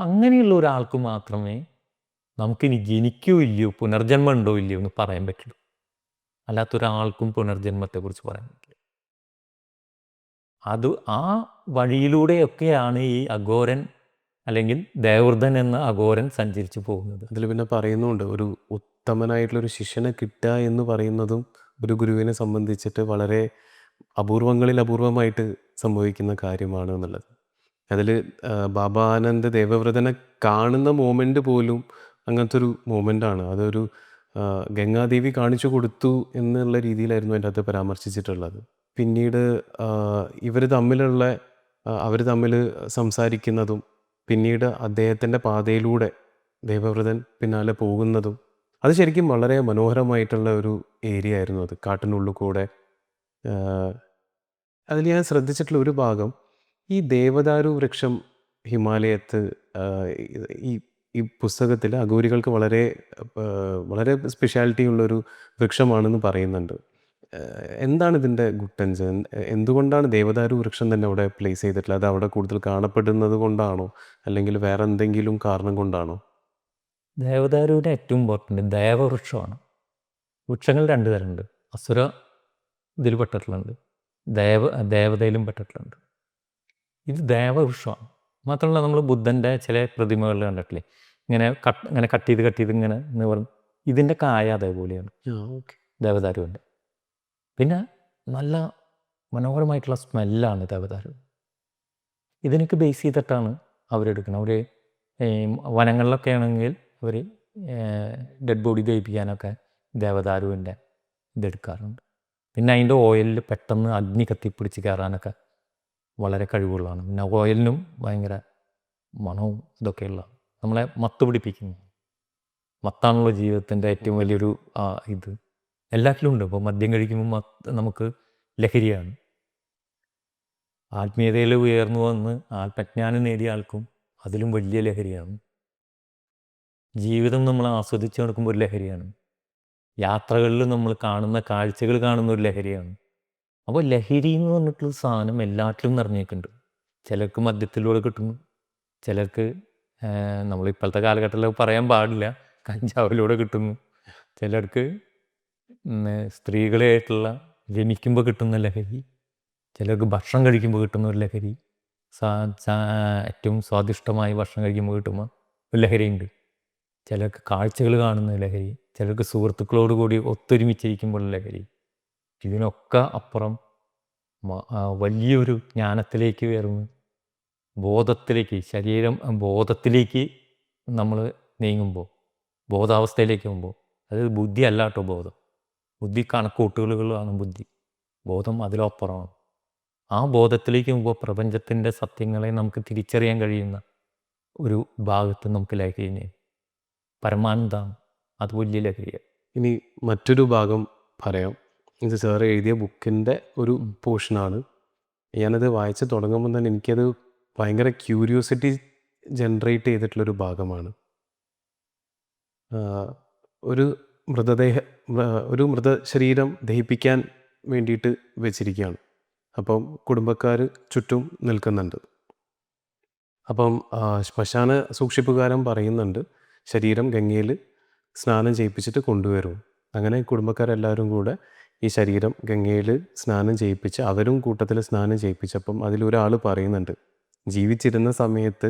അങ്ങനെയുള്ള ഒരാൾക്ക് മാത്രമേ നമുക്കിനി ജനിക്കോ ഇല്ലയോ, പുനർജന്മം ഉണ്ടോ ഇല്ലയോ എന്ന് പറയാൻ പറ്റുള്ളൂ. അല്ലാത്തൊരാൾക്കും പുനർജന്മത്തെക്കുറിച്ച് പറയാൻ പറ്റില്ല. ആ വഴിയിലൂടെയൊക്കെയാണ് ഈ അഘോരൻ അല്ലെങ്കിൽ ദേവവ്രതൻ എന്ന അഘോരൻ സഞ്ചരിച്ചു പോകുന്നത്.
അതിൽ പിന്നെ പറയുന്നുണ്ട്, ഒരു ഉത്തമനായിട്ടുള്ളൊരു ശിഷ്യനെ കിട്ടുക എന്ന് പറയുന്നതും ഒരു ഗുരുവിനെ സംബന്ധിച്ചിട്ട് വളരെ അപൂർവങ്ങളിൽ അപൂർവമായിട്ട് സംഭവിക്കുന്ന കാര്യമാണ് എന്നുള്ളത്. അതിൽ ബാബാനന്ദ് ദേവവ്രതനെ കാണുന്ന മോമെൻ്റ് പോലും അങ്ങനത്തെ ഒരു മോമെൻ്റാണ്. അതൊരു ഗംഗാദേവി കാണിച്ചു കൊടുത്തു എന്നുള്ള രീതിയിലായിരുന്നു അതിൻ്റെ അകത്ത് പരാമർശിച്ചിട്ടുള്ളത്. പിന്നീട് അവർ തമ്മിൽ സംസാരിക്കുന്നതും പിന്നീട് അദ്ദേഹത്തിൻ്റെ പാതയിലൂടെ ദേവവ്രതൻ പിന്നാലെ പോകുന്നതും അത് ശരിക്കും വളരെ മനോഹരമായിട്ടുള്ള ഒരു ഏരിയ ആയിരുന്നു. അത് കാട്ടിനുള്ളിൽ കൂടെ. അതിൽ ഞാൻ ശ്രദ്ധിച്ചിട്ടുള്ള ഒരു ഭാഗം, ഈ ദേവദാരു വൃക്ഷം ഹിമാലയത്ത് ഈ പുസ്തകത്തിൽ അഘോരികൾക്ക് വളരെ വളരെ സ്പെഷ്യാലിറ്റി ഉള്ളൊരു വൃക്ഷമാണെന്ന് പറയുന്നുണ്ട്. എന്താണ് ഇതിൻ്റെ ഗുട്ടൻസ്? എന്തുകൊണ്ടാണ് ദേവദാരു വൃക്ഷം തന്നെ അവിടെ പ്ലേസ് ചെയ്തിട്ടുള്ളത്? അത് അവിടെ കൂടുതൽ കാണപ്പെടുന്നത് കൊണ്ടാണോ, അല്ലെങ്കിൽ വേറെ എന്തെങ്കിലും കാരണം കൊണ്ടാണോ?
ദേവദാരുവിൻ്റെ ഏറ്റവും ഇമ്പോർട്ടൻ്റ് ദേവവൃക്ഷമാണ്. വൃക്ഷങ്ങൾ രണ്ട് തരമുണ്ട്. അസുര ഇതിൽ പെട്ടിട്ടുള്ളത്, ദേവതയിലും പെട്ടിട്ടുള്ളത്. ഇത് ദേവവൃക്ഷമാണ്. മാത്രമല്ല നമ്മൾ ബുദ്ധൻ്റെ ചില പ്രതിമകളിൽ കണ്ടിട്ടില്ലേ, ഇങ്ങനെ കട്ട് ചെയ്ത് ഇങ്ങനെ പറഞ്ഞു. ഇതിൻ്റെ കായ അതേപോലെയാണ് ദേവദാരുവിൻ്റെ. പിന്നെ നല്ല മനോഹരമായിട്ടുള്ള സ്മെല്ലാണ് ദേവദാരു. ഇതിനൊക്കെ ബേസ് ചെയ്തിട്ടാണ് അവരെടുക്കുന്നത്. അവർ വനങ്ങളിലൊക്കെ ആണെങ്കിൽ അവർ ഡെഡ് ബോഡി ദഹിപ്പിക്കാനൊക്കെ ദേവദാരുവിൻ്റെ ഇതെടുക്കാറുണ്ട്. പിന്നെ അതിൻ്റെ ഓയിലിൽ പെട്ടെന്ന് അഗ്നി കത്തിപ്പിടിച്ച് കയറാനൊക്കെ വളരെ കഴിവുള്ളതാണ്. പിന്നെ ഓയിലിനും ഭയങ്കര മണവും ഇതൊക്കെയുള്ള നമ്മളെ മത്ത് പിടിപ്പിക്കുന്നു. മത്താണുള്ള ജീവിതത്തിൻ്റെ ഏറ്റവും വലിയൊരു ഇത് എല്ലാറ്റിലും ഉണ്ട്. ഇപ്പോൾ മദ്യം കഴിക്കുമ്പോൾ നമുക്ക് ലഹരിയാണ്. ആത്മീയതയിൽ ഉയർന്നു വന്ന് ആത്മജ്ഞാനം നേടിയ ആൾക്കും അതിലും വലിയ ലഹരിയാണ്. ജീവിതം നമ്മൾ ആസ്വദിച്ച് നടക്കുമ്പോൾ ഒരു ലഹരിയാണ്. യാത്രകളിൽ നമ്മൾ കാണുന്ന കാഴ്ചകൾ കാണുന്ന ഒരു ലഹരിയാണ്. അപ്പോൾ ലഹരി എന്ന് പറഞ്ഞിട്ടുള്ള സാധനം എല്ലാറ്റിലും നിറഞ്ഞേക്കുന്നുണ്ട്. ചിലർക്ക് മദ്യത്തിലൂടെ കിട്ടുന്നു, ചിലർക്ക് നമ്മളിപ്പോഴത്തെ കാലഘട്ടത്തിൽ പറയാൻ പാടില്ല, കഞ്ചാവിലൂടെ കിട്ടുന്നു, ചിലർക്ക് സ്ത്രീകളായിട്ടുള്ള ജനിക്കുമ്പോൾ കിട്ടുന്ന ലഹരി, ചിലർക്ക് ഭക്ഷണം കഴിക്കുമ്പോൾ കിട്ടുന്ന ഒരു ലഹരി, ഏറ്റവും സ്വാദിഷ്ടമായി ഭക്ഷണം കഴിക്കുമ്പോൾ കിട്ടുമ്പോൾ ഒരു ലഹരിയുണ്ട്. ചിലർക്ക് കാഴ്ചകൾ കാണുന്ന ലഹരി, ചിലർക്ക് സുഹൃത്തുക്കളോട് കൂടി ഒത്തൊരുമിച്ചിരിക്കുമ്പോൾ ലഹരി. ഇതിനൊക്കെ അപ്പുറം വലിയൊരു ജ്ഞാനത്തിലേക്ക് ഉയർന്ന് ബോധത്തിലേക്ക് നമ്മൾ നീങ്ങുമ്പോൾ, ബോധാവസ്ഥയിലേക്ക് പോകുമ്പോൾ, അതായത് ബുദ്ധി അല്ല കേട്ടോ ബോധം. ബുദ്ധി കണക്കൂട്ടുകളാണ് ബുദ്ധി. ബോധം അതിലപ്പുറമാണ്. ആ ബോധത്തിലേക്ക് മുമ്പ് പ്രപഞ്ചത്തിൻ്റെ സത്യങ്ങളെ നമുക്ക് തിരിച്ചറിയാൻ കഴിയുന്ന ഒരു ഭാഗത്ത് നമുക്ക് ലഹരിനെ പരമാനന്ദം അത് വലിയ ലഹരിയാണ്.
ഇനി മറ്റൊരു ഭാഗം പറയാം. ഇത് സാർ എഴുതിയ ബുക്കിൻ്റെ ഒരു പോർഷനാണ്. ഞാനത് വായിച്ച് തുടങ്ങുമ്പോൾ തന്നെ എനിക്കത് ഭയങ്കര ക്യൂരിയോസിറ്റി ജനറേറ്റ് ചെയ്തിട്ടുള്ളൊരു ഭാഗമാണ്. ഒരു ഒരു മൃതശരീരം ദഹിപ്പിക്കാൻ വേണ്ടിയിട്ട് വെച്ചിരിക്കുകയാണ്. അപ്പം കുടുംബക്കാർ ചുറ്റും നിൽക്കുന്നുണ്ട്. അപ്പം ശ്മശാന സൂക്ഷിപ്പുകാരൻ പറയുന്നുണ്ട് ശരീരം ഗംഗയിൽ സ്നാനം ചെയ്യിപ്പിച്ചിട്ട് കൊണ്ടുവരും. അങ്ങനെ കുടുംബക്കാരെല്ലാവരും കൂടെ ഈ ശരീരം ഗംഗയിൽ സ്നാനം ചെയ്യിപ്പിച്ച് അവരും കൂട്ടത്തിൽ സ്നാനം ചെയ്യിപ്പിച്ചപ്പം അതിലൊരാൾ പറയുന്നുണ്ട്, ജീവിച്ചിരുന്ന സമയത്ത്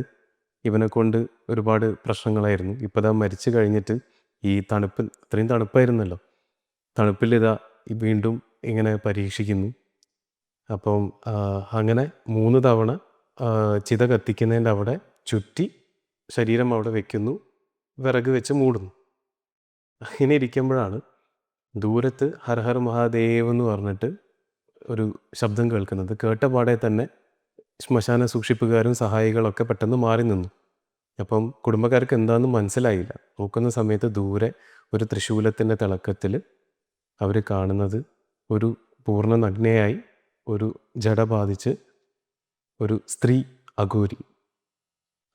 ഇവനെ കൊണ്ട് ഒരുപാട് പ്രശ്നങ്ങളായിരുന്നു. ഇപ്പോൾ ഇതാ മരിച്ചു കഴിഞ്ഞിട്ട് ഈ തണുപ്പിൽ, അത്രയും തണുപ്പായിരുന്നല്ലോ, തണുപ്പിൽ ഇതാ വീണ്ടും ഇങ്ങനെ പരീക്ഷിക്കുന്നു. അപ്പം അങ്ങനെ 3 തവണ ചിത കത്തിക്കുന്നതിൻ്റെ അവിടെ ചുറ്റി ശരീരം അവിടെ വെക്കുന്നു, വിറക് വെച്ച് മൂടുന്നു. അങ്ങനെ ഇരിക്കുമ്പോഴാണ് ദൂരത്ത് ഹർ ഹർ മഹാദേവ് എന്ന് പറഞ്ഞിട്ട് ഒരു ശബ്ദം കേൾക്കുന്നത്. കേട്ട പാടെ തന്നെ ശ്മശാന സൂക്ഷിപ്പുകാരും സഹായികളൊക്കെ പെട്ടെന്ന് മാറി നിന്നു. അപ്പം കുടുംബക്കാർക്ക് എന്താണെന്ന് മനസ്സിലായില്ല. നോക്കുന്ന സമയത്ത് ദൂരെ ഒരു തൃശൂലത്തിൻ്റെ തിളക്കത്തിൽ അവർ കാണുന്നത് ഒരു പൂർണ്ണ നഗ്നയായി ഒരു ജട ബാധിച്ച് ഒരു സ്ത്രീ അഘോരി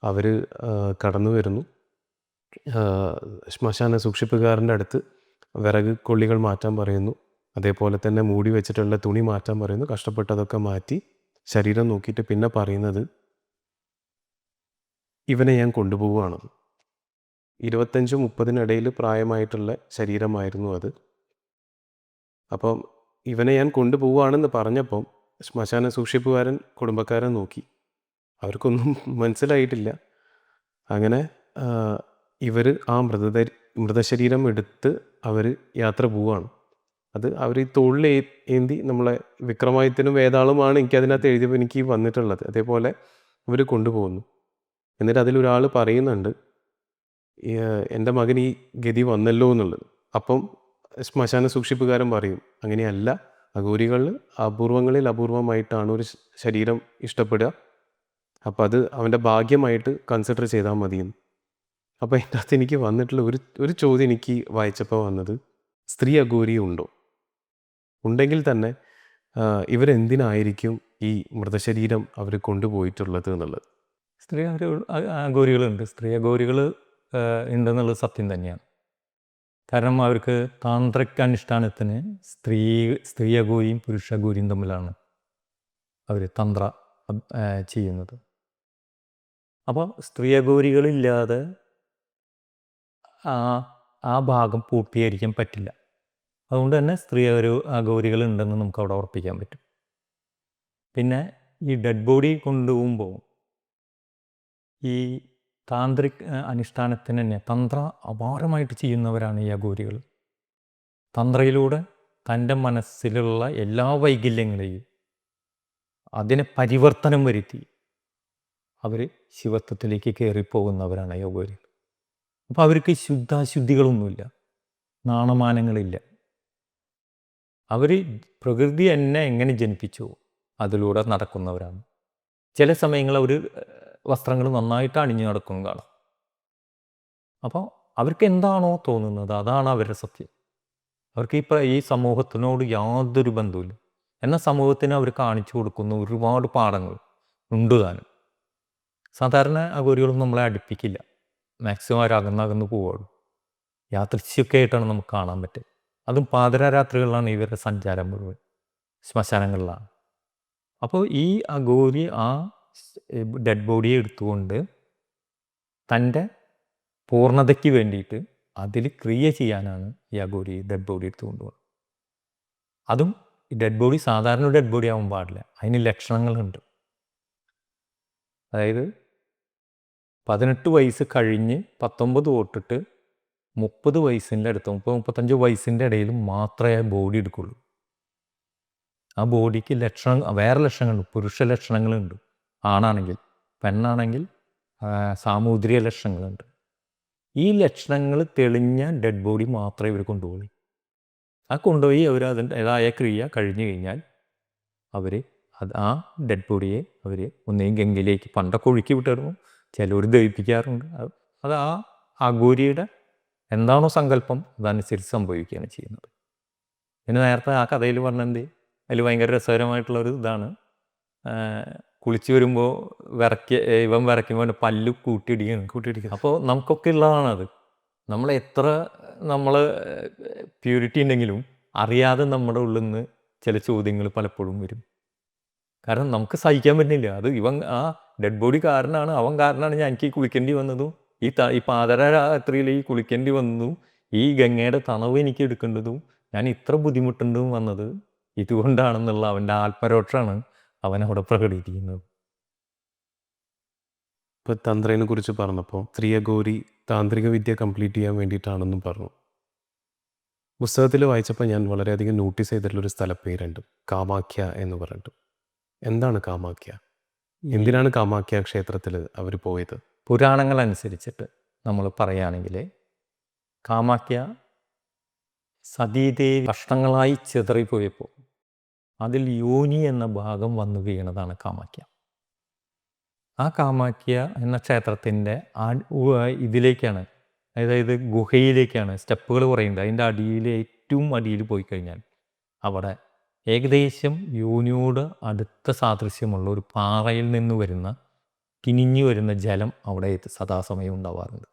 അവർ കടന്നു വരുന്നു. ശ്മശാന സൂക്ഷിപ്പുകാരൻ്റെ അടുത്ത് വിറക് കൊള്ളികൾ മാറ്റാൻ പറയുന്നു. അതേപോലെ തന്നെ മൂടി വെച്ചിട്ടുള്ള തുണി മാറ്റാൻ പറയുന്നു. കഷ്ടപ്പെട്ടതൊക്കെ മാറ്റി ശരീരം നോക്കിയിട്ട് പിന്നെ പറയുന്നത്, ഇവനെ ഞാൻ കൊണ്ടുപോവുകയാണ്. 25-30 പ്രായമായിട്ടുള്ള ശരീരമായിരുന്നു അത്. അപ്പം ഇവനെ ഞാൻ കൊണ്ടുപോവുകയാണെന്ന് പറഞ്ഞപ്പം ശ്മശാന സൂക്ഷിപ്പുകാരൻ കുടുംബക്കാരൻ നോക്കി. അവർക്കൊന്നും മനസ്സിലായിട്ടില്ല. അങ്ങനെ ഇവർ ആ മൃതശരീരം എടുത്ത് അവർ യാത്ര പോവുകയാണ്. അത് അവർ ഈ തോളിൽ ഏന്തി, നമ്മളെ വിക്രമാദിത്യനും വേതാളുമാണ് എനിക്കതിനകത്ത് എഴുതിയപ്പോൾ എനിക്ക് വന്നിട്ടുള്ളത്. അതേപോലെ ഇവർ കൊണ്ടുപോകുന്നു. എന്നിട്ട് അതിലൊരാൾ പറയുന്നുണ്ട്, എൻ്റെ മകൻ ഈ ഗതി വന്നല്ലോ എന്നുള്ളത്. അപ്പം ശ്മശാന സൂക്ഷിപ്പുകാരൻ പറയും, അങ്ങനെയല്ല, അഘോരികളിൽ അപൂർവങ്ങളിൽ അപൂർവമായിട്ടാണ് ഒരു ശരീരം ഇഷ്ടപ്പെടുക. അപ്പം അത് അവൻ്റെ ഭാഗ്യമായിട്ട് കൺസിഡർ ചെയ്താൽ മതിയെന്ന്. അപ്പോൾ അതിൻ്റെ അകത്ത് എനിക്ക് വന്നിട്ടുള്ള ഒരു ചോദ്യം എനിക്ക് വായിച്ചപ്പോൾ വന്നത്, സ്ത്രീ അഘോരി ഉണ്ടോ? ഉണ്ടെങ്കിൽ തന്നെ ഇവരെന്തിനായിരിക്കും ഈ മൃതശരീരം അവർ കൊണ്ടുപോയിട്ടുള്ളത് എന്നുള്ളത്.
സ്ത്രീ അഘോരികളുണ്ട്. സ്ത്രീ അഘോരികൾ ഉണ്ടെന്നുള്ളത് സത്യം തന്നെയാണ്. കാരണം അവർക്ക് താന്ത്രിക അനുഷ്ഠാനത്തിന് സ്ത്രീ അഘോരിയും പുരുഷ അഘോരിയും തമ്മിലാണ് അവർ തന്ത്ര ചെയ്യുന്നത്. അപ്പോൾ സ്ത്രീ അഘോരികളില്ലാതെ ആ ഭാഗം പൂർത്തീകരിക്കാൻ പറ്റില്ല. അതുകൊണ്ട് തന്നെ സ്ത്രീ അഘോരികൾ ഉണ്ടെന്ന് നമുക്ക് അവിടെ ഉറപ്പിക്കാൻ പറ്റും. പിന്നെ ഈ ഡെഡ് ബോഡി കൊണ്ടുപോകുമ്പോൾ ഈ താന്ത്രിക് അനുഷ്ഠാനത്തിന് തന്നെ തന്ത്ര അപാരമായിട്ട് ചെയ്യുന്നവരാണ് ഈ അഘോരികൾ. തന്ത്രയിലൂടെ തൻ്റെ മനസ്സിലുള്ള എല്ലാ വൈകല്യങ്ങളെയും അതിനെ പരിവർത്തനം വരുത്തി അവർ ശിവത്വത്തിലേക്ക് കയറിപ്പോകുന്നവരാണ് ഈ അഘോരികൾ. അപ്പോൾ അവർക്ക് ശുദ്ധാശുദ്ധികളൊന്നുമില്ല, നാണമാനങ്ങളില്ല. അവർ പ്രകൃതി എന്നെ എങ്ങനെ ജനിപ്പിച്ചു അതിലൂടെ നടക്കുന്നവരാണ്. ചില സമയങ്ങളിൽ അവർ വസ്ത്രങ്ങൾ നന്നായിട്ട് അണിഞ്ഞു നടക്കും കാണാം. അപ്പോൾ അവർക്ക് എന്താണോ തോന്നുന്നത് അതാണ് അവരുടെ സത്യം. അവർക്ക് ഈ സമൂഹത്തിനോട് യാതൊരു ബന്ധവുമില്ല. എന്നാൽ സമൂഹത്തിന് അവർ കാണിച്ചു കൊടുക്കുന്ന ഒരുപാട് പാഠങ്ങൾ ഉണ്ട് താനും. സാധാരണ അഘോരികളൊന്നും നമ്മളെ അടുപ്പിക്കില്ല. മാക്സിമം അവർ അകന്നകന്ന് പോവുള്ളൂ. യാദൃശ്യമൊക്കെ ആയിട്ടാണ് നമുക്ക് കാണാൻ പറ്റുക. അതും പാതിരാത്രികളിലാണ് ഇവരുടെ സഞ്ചാരം മുഴുവൻ, ശ്മശാനങ്ങളിലാണ്. അപ്പോൾ ഈ അഘോരി ആ ഡെഡ് ബോഡിയെ എടുത്തുകൊണ്ട് തൻ്റെ പൂർണ്ണതയ്ക്ക് വേണ്ടിയിട്ട് അതിൽ ക്രിയ ചെയ്യാനാണ് ഈ അഘോരി ഡെഡ് ബോഡി എടുത്തുകൊണ്ട് പോകുന്നത്. അതും ഈ ഡെഡ് ബോഡി സാധാരണ ഡെഡ് ബോഡി ആവാൻ പാടില്ല. അതിന് ലക്ഷണങ്ങളുണ്ട്. അതായത് 18 വയസ്സ് കഴിഞ്ഞ് 19 തൊട്ടിട്ട് 30 വയസ്സിൻ്റെ അടുത്ത് 30-35 വയസ്സിൻ്റെ ഇടയിൽ മാത്രമേ ആ ബോഡി എടുക്കുള്ളൂ. ആ ബോഡിക്ക് വേറെ ലക്ഷണങ്ങളുണ്ട്. പുരുഷ ലക്ഷണങ്ങളുണ്ട്. ആണാണെങ്കിൽ, പെണ്ണാണെങ്കിൽ സാമൂദ്രിക ലക്ഷണങ്ങളുണ്ട്. ഈ ലക്ഷണങ്ങൾ തെളിഞ്ഞ ഡെഡ് ബോഡി മാത്രമേ ഇവർ കൊണ്ടുപോകൂ. ആ കൊണ്ടുപോയി അവർ അതിൻ്റേതായ ക്രിയ കഴിഞ്ഞു കഴിഞ്ഞാൽ അവർ അത് ആ ഡെഡ് ബോഡിയെ അവർ ഒന്നെങ്കിൽ ഗംഗയിലേക്ക് പണ്ടൊക്കെ ഒഴുക്കി വിട്ടിരുന്നു, ചിലർ ദഹിപ്പിക്കാറുണ്ട്. അത് ആ അഘോരിയുടെ എന്താണോ സങ്കല്പം അതനുസരിച്ച് സംഭവിക്കുകയാണ് ചെയ്യുന്നത്. പിന്നെ നേരത്തെ ആ കഥയിൽ പറഞ്ഞെന്ത് അതിൽ ഭയങ്കര രസകരമായിട്ടുള്ളൊരു ഇതാണ്, കുളിച്ച് വരുമ്പോൾ ഇവൻ വിറയ്ക്കുമ്പോൾ പല്ല് കൂട്ടിയിടിക്കുകയാണ്. അപ്പോൾ നമുക്കൊക്കെ ഉള്ളതാണത്. നമ്മൾ എത്ര നമ്മൾ പ്യൂരിറ്റി ഉണ്ടെങ്കിലും അറിയാതെ നമ്മുടെ ഉള്ളിൽ നിന്ന് ചില ചോദ്യങ്ങൾ പലപ്പോഴും വരും. കാരണം നമുക്ക് സഹിക്കാൻ പറ്റുന്നില്ല. അത് ഇവൻ ആ ഡെഡ് ബോഡി കാരണമാണ്, അവൻ കാരണമാണ് ഞാൻ എനിക്ക് കുളിക്കേണ്ടി വന്നതും, ഈ പാതിരാത്രിയിൽ ഈ കുളിക്കേണ്ടി വന്നതും, ഈ ഗംഗയുടെ തണവ് എനിക്ക് എടുക്കേണ്ടതും, ഞാൻ ഇത്ര ബുദ്ധിമുട്ടുണ്ടും വന്നത് ഇതുകൊണ്ടാണെന്നുള്ള അവൻ്റെ ആത്മരോക്ഷമാണ് അവനവിടെ പ്രകടിപ്പിക്കുന്നത്.
ഇപ്പോൾ തന്ത്രയെ കുറിച്ച് പറഞ്ഞപ്പോൾ സ്ത്രീ അഘോരി താന്ത്രിക വിദ്യ കംപ്ലീറ്റ് ചെയ്യാൻ വേണ്ടിയിട്ടാണെന്നും പറഞ്ഞു. പുസ്തകത്തിൽ വായിച്ചപ്പോൾ ഞാൻ വളരെയധികം നോട്ടീസ് ചെയ്തിട്ടുള്ളൊരു സ്ഥലപ്പേരുണ്ട്, കാമാഖ്യ എന്ന് പറഞ്ഞിട്ട്. എന്താണ് കാമാഖ്യ? എന്തിനാണ് കാമാഖ്യ ക്ഷേത്രത്തിൽ അവർ പോയത്?
പുരാണങ്ങൾ അനുസരിച്ചിട്ട് നമ്മൾ പറയുകയാണെങ്കിൽ കാമാഖ്യ സതീദേവി കഷ്ണങ്ങളായി ചിതറിപ്പോയപ്പോൾ അതിൽ യോനി എന്ന ഭാഗം വന്നു വീണതാണ് കാമാഖ്യ. ആ കാമാഖ്യ എന്ന ക്ഷേത്രത്തിൻ്റെ ഇതിലേക്കാണ്, അതായത് ഗുഹയിലേക്കാണ് സ്റ്റെപ്പുകൾ കുറയുന്നത്. അതിൻ്റെ അടിയിൽ ഏറ്റവും അടിയിൽ പോയി കഴിഞ്ഞാൽ അവിടെ ഏകദേശം യോനിയോട് അടുത്ത സാദൃശ്യമുള്ള ഒരു പാറയിൽ നിന്ന് വരുന്ന കിനിഞ്ഞു വരുന്ന ജലം അവിടെ സദാസമയം ഉണ്ടാവാറുണ്ട്.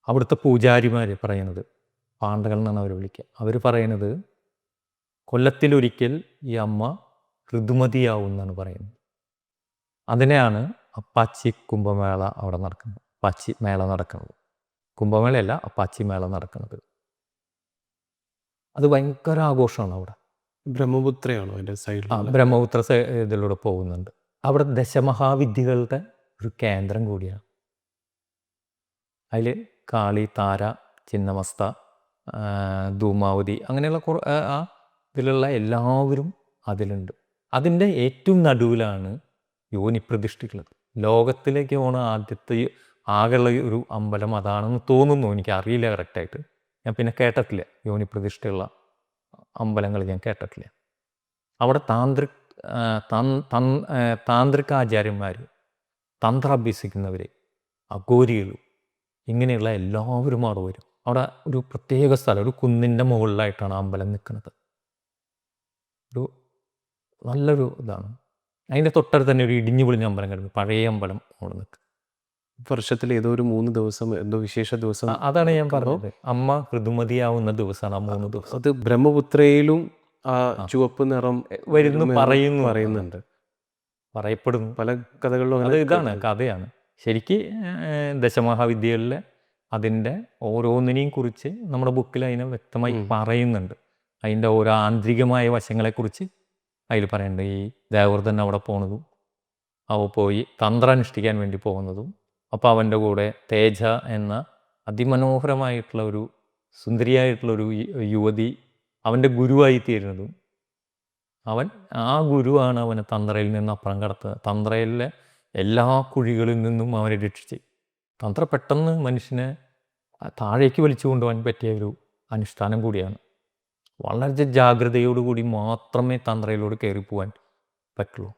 അവിടുത്തെ പൂജാരിമാർ പറയുന്നത്, പാണ്ഡകൾ എന്നാണ് അവർ വിളിക്കുക, അവർ പറയുന്നത് കൊല്ലത്തിലൊരിക്കൽ ഈ അമ്മ ഋതുമതിയാവും എന്നാണ് പറയുന്നത്. അതിനെയാണ് അപ്പാച്ചി കുംഭമേള അവിടെ നടക്കുന്നത്, അപ്പാച്ചി മേള നടക്കുന്നത്. കുംഭമേളയല്ല, അപ്പാച്ചി മേള നടക്കുന്നത്. അത് ഭയങ്കര ആഘോഷമാണ് അവിടെ.
ബ്രഹ്മപുത്രയാണോ അതിൻ്റെ സൈഡിൽ?
ബ്രഹ്മപുത്ര ഇതിലൂടെ പോകുന്നുണ്ട്. അവിടെ ദശമഹാവിദ്യകളുടെ ഒരു കേന്ദ്രം കൂടിയാണ്. അതിൽ കാളി, താര, ചിന്നമസ്ത, ധൂമാവതി അങ്ങനെയുള്ള ആ ഇതിലുള്ള എല്ലാവരും അതിലുണ്ട്. അതിൻ്റെ ഏറ്റവും നടുവിലാണ് യോനി പ്രതിഷ്ഠിക്കുന്നത്. ലോകത്തിലേക്ക് പോണ ആദ്യത്തെ ആകെയുള്ള ഒരു അമ്പലം അതാണെന്ന് തോന്നുന്നു, എനിക്ക് അറിയില്ല കറക്റ്റായിട്ട്. ഞാൻ പിന്നെ കേട്ടിട്ടില്ല, യോനി പ്രതിഷ്ഠയുള്ള അമ്പലങ്ങൾ ഞാൻ കേട്ടിട്ടില്ല. അവിടെ താന്ത്രിക ആചാര്യന്മാർ, തന്ത്ര അഭ്യസിക്കുന്നവർ, അഘോരികൾ, ഇങ്ങനെയുള്ള എല്ലാവരും അവിടെ വരും. അവിടെ ഒരു പ്രത്യേക സ്ഥലം, ഒരു കുന്നിൻ്റെ മുകളിലായിട്ടാണ് അമ്പലം നിൽക്കുന്നത്. ഒരു നല്ലൊരു ഇതാണ്. അതിൻ്റെ തൊട്ടടുത്ത് തന്നെ ഒരു ഇടിഞ്ഞു പൊളിഞ്ഞ അമ്പലം കിടന്നു, പഴയ അമ്പലം അവിടെ നിൽക്കുക.
വർഷത്തിൽ ഏതോ ഒരു 3 ദിവസം എന്തോ വിശേഷ ദിവസം.
അതാണ് ഞാൻ പറഞ്ഞത്, അമ്മ ഋതുമതിയാവുന്ന ദിവസമാണ് ആ 3 ദിവസം.
അത് ബ്രഹ്മപുത്രയിലും ആ ചുവപ്പ് നിറം
വരുന്നു
പറയുന്നുണ്ട്,
പറയപ്പെടുന്നു
പല കഥകളിലും.
അത് ഇതാണ് കഥയാണ്. ശരിക്ക് ദശമഹാവിദ്യകളിലെ അതിൻ്റെ ഓരോന്നിനെയും കുറിച്ച് നമ്മുടെ ബുക്കിൽ അതിനെ വ്യക്തമായി പറയുന്നുണ്ട്. അതിൻ്റെ ഓരോ ആന്തരികമായ വശങ്ങളെക്കുറിച്ച് അതിൽ പറയുന്നുണ്ട്. ഈ ദേവർദ്ധൻ അവിടെ പോണതും, അവ പോയി തന്ത്രം അനുഷ്ഠിക്കാൻ വേണ്ടി പോകുന്നതും, അപ്പോൾ അവൻ്റെ കൂടെ തേജ എന്ന അതിമനോഹരമായിട്ടുള്ള ഒരു സുന്ദരിയായിട്ടുള്ളൊരു യുവതി അവൻ്റെ ഗുരുവായി തീരുന്നതും, ആ ഗുരുവാണ് അവനെ തന്ത്രയിൽ നിന്ന് അപ്പുറം കടത്തുന്നത്. തന്ത്രയിലെ എല്ലാ കുഴികളിൽ നിന്നും അവനെ രക്ഷിച്ച്. തന്ത്ര പെട്ടെന്ന് മനുഷ്യനെ താഴേക്ക് വലിച്ചു കൊണ്ടുപോകാൻ പറ്റിയ ഒരു അനുഷ്ഠാനം കൂടിയാണ്. വളരെ ജാഗ്രതയോടുകൂടി മാത്രമേ തന്ത്രയിലൂടെ കയറിപ്പോവാൻ പറ്റുള്ളൂ.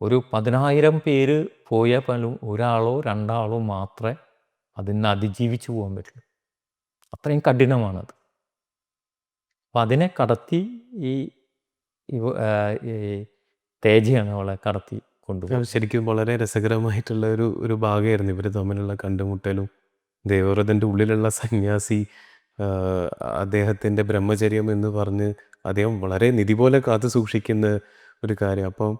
ഒരു 10,000 പേര് പോയാൽ പോലും ഒരാളോ 2 ആളോ മാത്രമേ അതിനെ അതിജീവിച്ചു പോകാൻ പറ്റുള്ളൂ. അത്രയും കഠിനമാണത്. അപ്പം അതിനെ കടത്തി ഈ തേജയാണ് അവളെ കടത്തി കൊണ്ടുപോകും.
ശരിക്കും വളരെ രസകരമായിട്ടുള്ള ഒരു ഭാഗമായിരുന്നു ഇവർ തമ്മിലുള്ള കണ്ടുമുട്ടലും. ദേവവ്രതൻ്റെ ഉള്ളിലുള്ള സന്യാസി അദ്ദേഹത്തിൻ്റെ ബ്രഹ്മചര്യം എന്ന് പറഞ്ഞ് അദ്ദേഹം വളരെ നിധി പോലെ കാത്തു സൂക്ഷിക്കുന്ന ഒരു കാര്യം. അപ്പം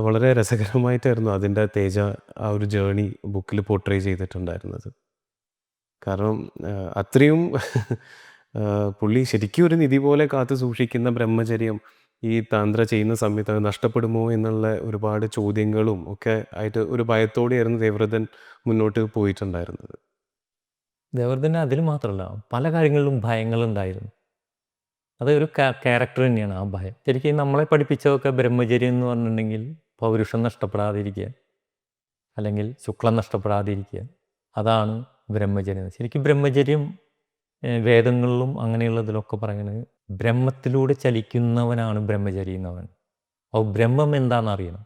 വളരെ രസകരമായിട്ടായിരുന്നു അതിൻ്റെ തേജ ആ ഒരു ജേണി ബുക്കിൽ പോർട്രേ ചെയ്തിട്ടുണ്ടായിരുന്നത്. കാരണം അത്രയും പുള്ളി ശരിക്കും ഒരു നിധി പോലെ കാത്തു സൂക്ഷിക്കുന്ന ബ്രഹ്മചര്യം ഈ താന്ത്ര ചെയ്യുന്ന സമയത്ത് അത് നഷ്ടപ്പെടുമോ എന്നുള്ള ഒരുപാട് ചോദ്യങ്ങളും ഒക്കെ ആയിട്ട് ഒരു ഭയത്തോടെയായിരുന്നു ദേവവ്രതൻ മുന്നോട്ട് പോയിട്ടുണ്ടായിരുന്നത്.
ദേവർദ്ധന് അതിൽ മാത്രമല്ല, പല കാര്യങ്ങളിലും ഭയങ്ങളുണ്ടായിരുന്നു. അതൊരു ക്യാരക്ടർ തന്നെയാണ് ആ ഭയം. ശരിക്കും നമ്മളെ പഠിപ്പിച്ചതൊക്കെ ബ്രഹ്മചര്യം എന്ന് പറഞ്ഞിട്ടുണ്ടെങ്കിൽ പൗരുഷം നഷ്ടപ്പെടാതിരിക്കുക, അല്ലെങ്കിൽ ശുക്ലം നഷ്ടപ്പെടാതിരിക്കുക, അതാണ് ബ്രഹ്മചര്യം. ശരിക്കും ബ്രഹ്മചര്യം വേദങ്ങളിലും അങ്ങനെയുള്ളതിലൊക്കെ പറയുന്നത് ബ്രഹ്മത്തിലൂടെ ചലിക്കുന്നവനാണ് ബ്രഹ്മചരി എന്നവൻ. അപ്പോൾ ബ്രഹ്മം എന്താണെന്ന് അറിയണം.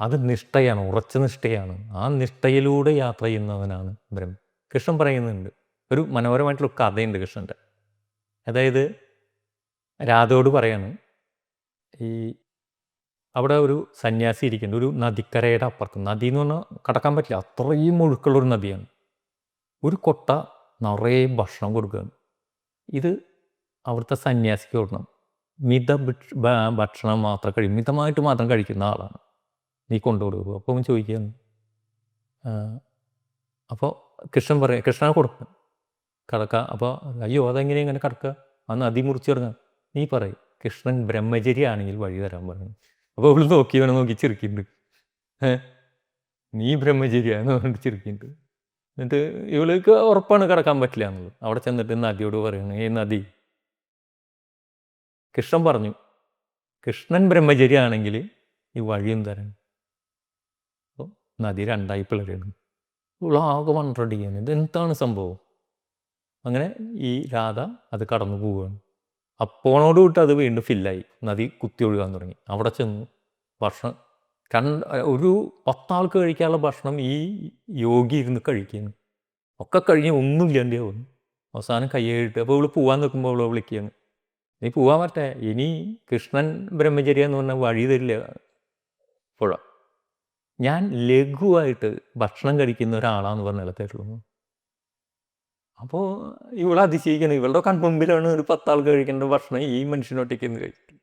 അത് നിഷ്ഠയാണ്, ഉറച്ച നിഷ്ഠയാണ്. ആ നിഷ്ഠയിലൂടെ യാത്ര ചെയ്യുന്നവനാണ് ബ്രഹ്മം. കൃഷ്ണൻ പറയുന്നുണ്ട്, ഒരു മനോഹരമായിട്ടുള്ള കഥയുണ്ട് കൃഷ്ണൻ്റെ. അതായത് രാധയോട് പറയാണ്, ഈ അവിടെ ഒരു സന്യാസി ഇരിക്കുന്നുണ്ട്, ഒരു നദിക്കരയുടെ അപ്പുറത്ത്. നദി എന്ന് പറഞ്ഞാൽ കടക്കാൻ പറ്റില്ല, അത്രയും ഒഴുക്കുള്ളൊരു നദിയാണ്. ഒരു കൊട്ട നിറയെ ഭക്ഷണം കൊടുക്കുകയാണ്. ഇത് അവിടുത്തെ സന്യാസിക്ക് കൊടുക്കണം. ഭക്ഷണം മാത്രം മിതമായിട്ട് മാത്രം കഴിക്കുന്ന ആളാണ്. നീ കൊണ്ടുകൊടുക്കുക. അപ്പോൾ അവൻ ചോദിക്കുകയാണ്, അപ്പോൾ കൃഷ്ണനെ കൊടുക്കുക കടക്കുക. അപ്പോൾ അയ്യോ അതെങ്ങനെ ഇങ്ങനെ കടക്കുക, ആ നദി മുറിച്ച് കിടക്കുക. നീ പറയും കൃഷ്ണൻ ബ്രഹ്മചര്യ ആണെങ്കിൽ വഴി തരാൻ പറഞ്ഞു. അപ്പോൾ അവൾ നോക്കി ചിരിക്കുന്നുണ്ട്. നീ ബ്രഹ്മചര്യ എന്ന് പറഞ്ഞിട്ട് ചിരിക്കുന്നുണ്ട്. എന്നിട്ട് ഇവൾക്ക് ഉറപ്പാണ് കിടക്കാൻ പറ്റില്ല എന്നുള്ളത്. അവിടെ ചെന്നിട്ട് നദിയോട് പറയുന്നു, നദി, കൃഷ്ണൻ പറഞ്ഞു കൃഷ്ണൻ ബ്രഹ്മചര്യ ആണെങ്കിൽ ഈ വഴിയും തരണം. അപ്പോൾ നദി രണ്ടായി പിളരുന്നു. ആകെ വണ്ടടിയാണ്, ഇതെന്താണ് സംഭവം. അങ്ങനെ ഈ രാധ അത് കടന്നു പോവുകയാണ്. അപ്പോണോട് വിട്ട് അത് വീണ്ടും ഫില്ലായി, നദി കുത്തി ഒഴുകാൻ തുടങ്ങി. അവിടെ ചെന്നു ഭക്ഷണം ഒരു 10 ആൾക്ക് കഴിക്കാനുള്ള ഭക്ഷണം ഈ യോഗി ഇരുന്ന് കഴിക്കുന്നു. ഒക്കെ കഴിഞ്ഞ് ഒന്നും ഇല്ലാണ്ടാവുന്നു. അവസാനം കൈയ്യിട്ട് അപ്പോൾ ഇവള് പോകാൻ നിൽക്കുമ്പോൾ അവളെ വിളിക്കുകയാണ്, നീ പോകാൻ പറ്റേ, ഇനി കൃഷ്ണൻ ബ്രഹ്മചര്യ എന്ന് പറഞ്ഞാൽ വഴി തരില്ല. പുഴ ഞാൻ ലഘുവായിട്ട് ഭക്ഷണം കഴിക്കുന്ന ഒരാളാന്ന് പറഞ്ഞ ഇളത്തേട്ടുള്ളൂ. അപ്പോൾ ഇവളെ അതിശയിക്കണം, ഇവളുടെ കൺമുമ്പിലാണ് ഒരു 10 ആൾക്ക് കഴിക്കേണ്ട ഭക്ഷണം ഈ മനുഷ്യനൊറ്റയ്ക്ക് എന്ന് കഴിച്ചിട്ട്.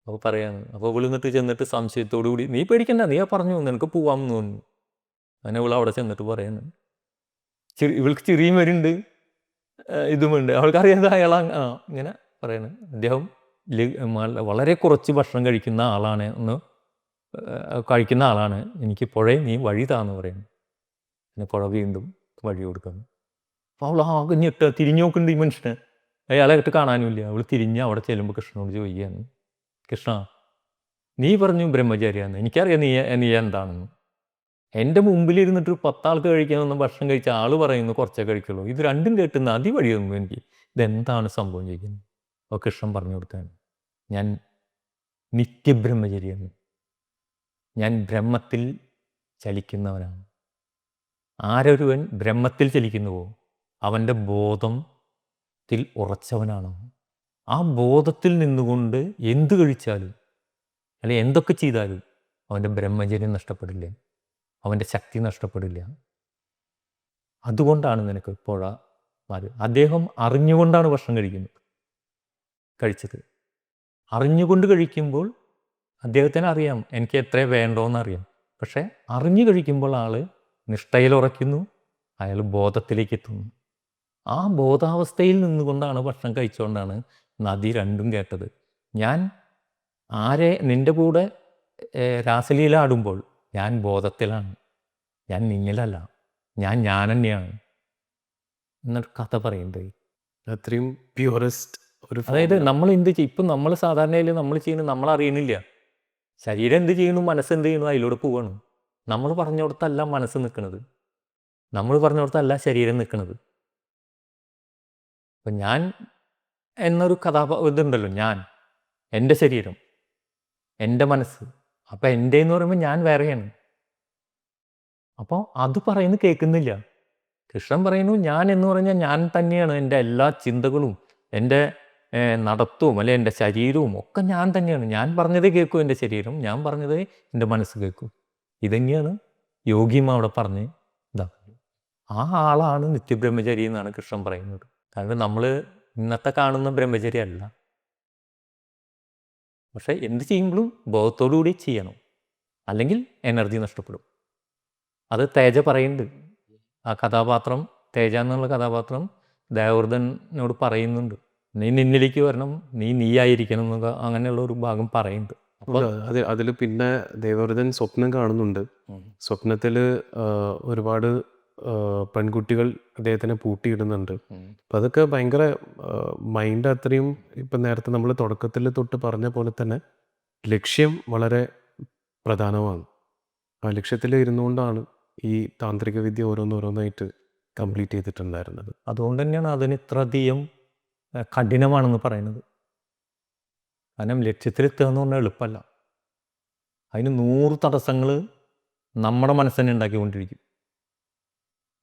അപ്പോൾ പറയാണ്, അപ്പോൾ ഇവൾ ചെന്നിട്ട് സംശയത്തോടു കൂടി, നീ പേടിക്കണ്ട, നീ പറഞ്ഞു നിനക്ക് പോവാമെന്ന് തോന്നുന്നു. അങ്ങനെ ഇവൾ അവിടെ ചെന്നിട്ട് പറയുന്നു, ഇവൾക്ക് ചിരിയും വരുന്നുണ്ട്, ഇതുമുണ്ട്. അവൾക്കറിയാതെ അയാൾ ഇങ്ങനെ പറയുന്നത്, അദ്ദേഹം വളരെ കുറച്ച് ഭക്ഷണം കഴിക്കുന്ന ആളാണ് എനിക്ക് പുഴയെ നീ വഴി താന്ന് പറയുന്നു. പിന്നെ പുഴ വീണ്ടും വഴി കൊടുക്കുന്നു. അപ്പോൾ അവൾ ആകെ തിരിഞ്ഞു നോക്കുന്നുണ്ട് ഈ മനുഷ്യനെ, അയാളെ ഇട്ട് കാണാനുമില്ല. അവൾ തിരിഞ്ഞ് അവിടെ ചെല്ലുമ്പോൾ കൃഷ്ണനോട് ചോദിക്കുകയാണ്, കൃഷ്ണ നീ പറഞ്ഞു ബ്രഹ്മചര്യാന്ന്, എനിക്കറിയാം നീ എന്താണെന്ന്. എൻ്റെ മുമ്പിലിരുന്നിട്ട് 10 ആൾക്ക് കഴിക്കാമെന്ന് ഭക്ഷണം കഴിച്ച ആൾ പറയുന്നു കുറച്ചേ കഴിക്കുള്ളൂ. ഇത് രണ്ടും കേട്ട് നദി വഴി തന്നു എനിക്ക്, ഇതെന്താണ് സംഭവം ചോദിക്കുന്നത്. അപ്പോൾ കൃഷ്ണൻ പറഞ്ഞു കൊടുത്താണ്, ഞാൻ നിത്യബ്രഹ്മചര്യാണ്, ഞാൻ ബ്രഹ്മത്തിൽ ചലിക്കുന്നവനാണ്. ആരൊരുവൻ ബ്രഹ്മത്തിൽ ചലിക്കുന്നുവോ അവൻ്റെ ബോധത്തിൽ ഉറച്ചവനാണ്. ആ ബോധത്തിൽ നിന്നുകൊണ്ട് എന്ത് കഴിച്ചാലും അല്ലെങ്കിൽ എന്തൊക്കെ ചെയ്താലും അവൻ്റെ ബ്രഹ്മചര്യം നഷ്ടപ്പെടില്ല, അവൻ്റെ ശക്തി നഷ്ടപ്പെടില്ല. അതുകൊണ്ടാണ് നിനക്ക് പുഴ അദ്ദേഹം അറിഞ്ഞുകൊണ്ടാണ് ഭക്ഷണം കഴിച്ചത്. അറിഞ്ഞുകൊണ്ട് കഴിക്കുമ്പോൾ അദ്ദേഹത്തിന് അറിയാം എനിക്ക് എത്ര വേണ്ടോന്നറിയാം. പക്ഷേ അറിഞ്ഞു കഴിക്കുമ്പോൾ ആൾ നിഷ്ഠയിലുറയ്ക്കുന്നു, അയാൾ ബോധത്തിലേക്ക് എത്തുന്നു. ആ ബോധാവസ്ഥയിൽ നിന്നുകൊണ്ടാണ് ഭക്ഷണം കഴിച്ചുകൊണ്ടാണ് നദി രണ്ടും കേട്ടത്. ഞാൻ നിൻ്റെ കൂടെ രാസലീല ആടുമ്പോൾ ഞാൻ ബോധത്തിലാണ്, ഞാൻ നിന്നിലല്ല, ഞാൻ തന്നെയാണ് എന്നൊരു കഥ പറയുന്നത്.
അത്രയും പ്യൂറസ്റ്റ് ഒരു
അതായത് നമ്മൾ എന്ത് ചെയ്യും, ഇപ്പം നമ്മൾ സാധാരണയിൽ നമ്മൾ ചെയ്യുന്നത് നമ്മൾ അറിയണില്ല. ശരീരം എന്ത് ചെയ്യുന്നു, മനസ്സെന്ത് ചെയ്യുന്നു, അതിലൂടെ പോവാണ്. നമ്മൾ പറഞ്ഞിടത്തല്ല മനസ്സ് നിൽക്കുന്നത്, നമ്മൾ പറഞ്ഞിടത്തല്ല ശരീരം നിൽക്കുന്നത്. അപ്പം ഞാൻ എന്നൊരു ഇതുണ്ടല്ലോ, ഞാൻ, എൻ്റെ ശരീരം, എൻ്റെ മനസ്സ്. അപ്പം എൻ്റെ എന്ന് പറയുമ്പോൾ ഞാൻ വേറെയാണ്. അപ്പോൾ അത് പറയുന്നത് കേൾക്കുന്നില്ല. കൃഷ്ണൻ പറയുന്നു ഞാൻ എന്ന് പറഞ്ഞാൽ ഞാൻ തന്നെയാണ്. എൻ്റെ എല്ലാ ചിന്തകളും, എൻ്റെ നടത്തവും അല്ലെ എൻ്റെ ശരീരവും ഒക്കെ ഞാൻ തന്നെയാണ്. ഞാൻ പറഞ്ഞതേ കേൾക്കൂ എൻ്റെ ശരീരം, ഞാൻ പറഞ്ഞതേ എൻ്റെ മനസ്സ് കേൾക്കൂ. ഇതന്നെയാണ് യോഗിയും അവിടെ പറഞ്ഞ് ഇതാക്കുന്നത്. ആ ആളാണ് നിത്യബ്രഹ്മചരി എന്നാണ് കൃഷ്ണൻ പറയുന്നത്. കാരണം നമ്മൾ ഇന്നത്തെ കാണുന്ന ബ്രഹ്മചര്യ അല്ല. പക്ഷെ എന്ത് ചെയ്യുമ്പോഴും ബോധത്തോടു കൂടി ചെയ്യണം, അല്ലെങ്കിൽ എനർജി നഷ്ടപ്പെടും. അത് തേജ പറയുന്നുണ്ട്. ആ കഥാപാത്രം, തേജ എന്നുള്ള കഥാപാത്രം ദേവവ്രതനോട് പറയുന്നുണ്ട്, നീ നിന്നിലേക്ക് വരണം, നീയായിരിക്കണം എന്നൊക്കെ അങ്ങനെയുള്ള ഒരു ഭാഗം പറയുന്നുണ്ട്.
അപ്പോൾ അതിൽ പിന്നെ ദേവവ്രതൻ സ്വപ്നം കാണുന്നുണ്ട്. സ്വപ്നത്തിൽ ഒരുപാട് പെൺകുട്ടികൾ അദ്ദേഹത്തിനെ പൂട്ടിയിടുന്നുണ്ട്. അപ്പം അതൊക്കെ ഭയങ്കര മൈൻഡ് അത്രയും, ഇപ്പം നേരത്തെ നമ്മൾ തുടക്കത്തിൽ തൊട്ട് പറഞ്ഞ പോലെ തന്നെ ലക്ഷ്യം വളരെ പ്രധാനമാണ്. ആ ലക്ഷ്യത്തിൽ ഇരുന്നുകൊണ്ടാണ് ഈ താന്ത്രിക വിദ്യ ഓരോന്നോരോന്നായിട്ട് കംപ്ലീറ്റ് ചെയ്തിട്ടുണ്ടായിരുന്നത്.
അതുകൊണ്ട് തന്നെയാണ് അതിന് ഇത്രയധികം കഠിനമാണെന്ന് പറയുന്നത്. കാരണം ലക്ഷ്യത്തിലെത്തുക എന്ന് പറഞ്ഞാൽ എളുപ്പമല്ല. അതിന് 100 തടസ്സങ്ങൾ നമ്മുടെ മനസ്സ് തന്നെ ഉണ്ടാക്കിക്കൊണ്ടിരിക്കും.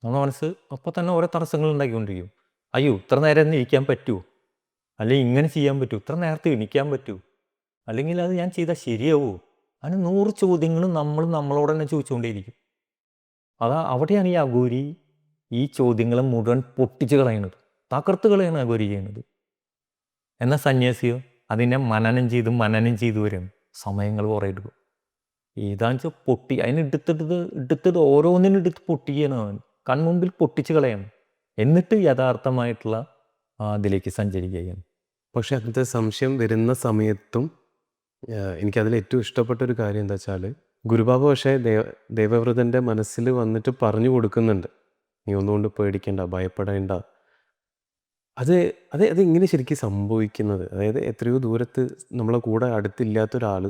നമ്മുടെ മനസ്സ് അപ്പോൾ തന്നെ ഓരോ തടസ്സങ്ങൾ ഉണ്ടാക്കിക്കൊണ്ടിരിക്കും. അയ്യോ ഇത്ര നേരം ഒന്ന് ഇരിക്കാൻ പറ്റുമോ, അല്ലെങ്കിൽ ഇങ്ങനെ ചെയ്യാൻ പറ്റുമോ, ഇത്ര നേരത്തെ എണീക്കാൻ പറ്റുമോ, അല്ലെങ്കിൽ അത് ഞാൻ ചെയ്താൽ ശരിയാവുമോ, അങ്ങനെ 100 ചോദ്യങ്ങൾ നമ്മൾ നമ്മളോട് തന്നെ ചോദിച്ചുകൊണ്ടേയിരിക്കും. അവിടെയാണ് ഈ അഘോരി ഈ ചോദ്യങ്ങളെ മുഴുവൻ പൊട്ടിച്ച് കളയുന്നത്, തകർത്ത് കളയാണ് അഘോരി ചെയ്യുന്നത്. എന്നാൽ സന്യാസിയോ അതിനെ മനനം ചെയ്ത് വരും, സമയങ്ങൾ കുറേ എടുക്കും. ഏതാണെന്ന് വെച്ചാൽ പൊട്ടി അതിന് എടുത്തിട്ട് ഓരോന്നിനും എടുത്ത് പൊട്ടിക്കണം, അവൻ കൺമുമ്പിൽ പൊട്ടിച്ച് കളയണം, എന്നിട്ട് യഥാർത്ഥമായിട്ടുള്ള അതിലേക്ക് സഞ്ചരിക്കുകയാണ്.
പക്ഷെ അങ്ങനത്തെ സംശയം വരുന്ന സമയത്തും എനിക്കതിൽ ഏറ്റവും ഇഷ്ടപ്പെട്ട ഒരു കാര്യം എന്താ വെച്ചാൽ, ഗുരുബാബ പക്ഷേ ദേവവ്രതൻ്റെ മനസ്സിൽ വന്നിട്ട് പറഞ്ഞു കൊടുക്കുന്നുണ്ട്, നീ ഒന്നുകൊണ്ട് പേടിക്കണ്ട, ഭയപ്പെടേണ്ട. അത് അതെങ്ങനെ ശരിക്കും സംഭവിക്കുന്നത്? അതായത് എത്രയോ ദൂരത്ത് നമ്മളെ കൂടെ അടുത്തില്ലാത്തൊരാൾ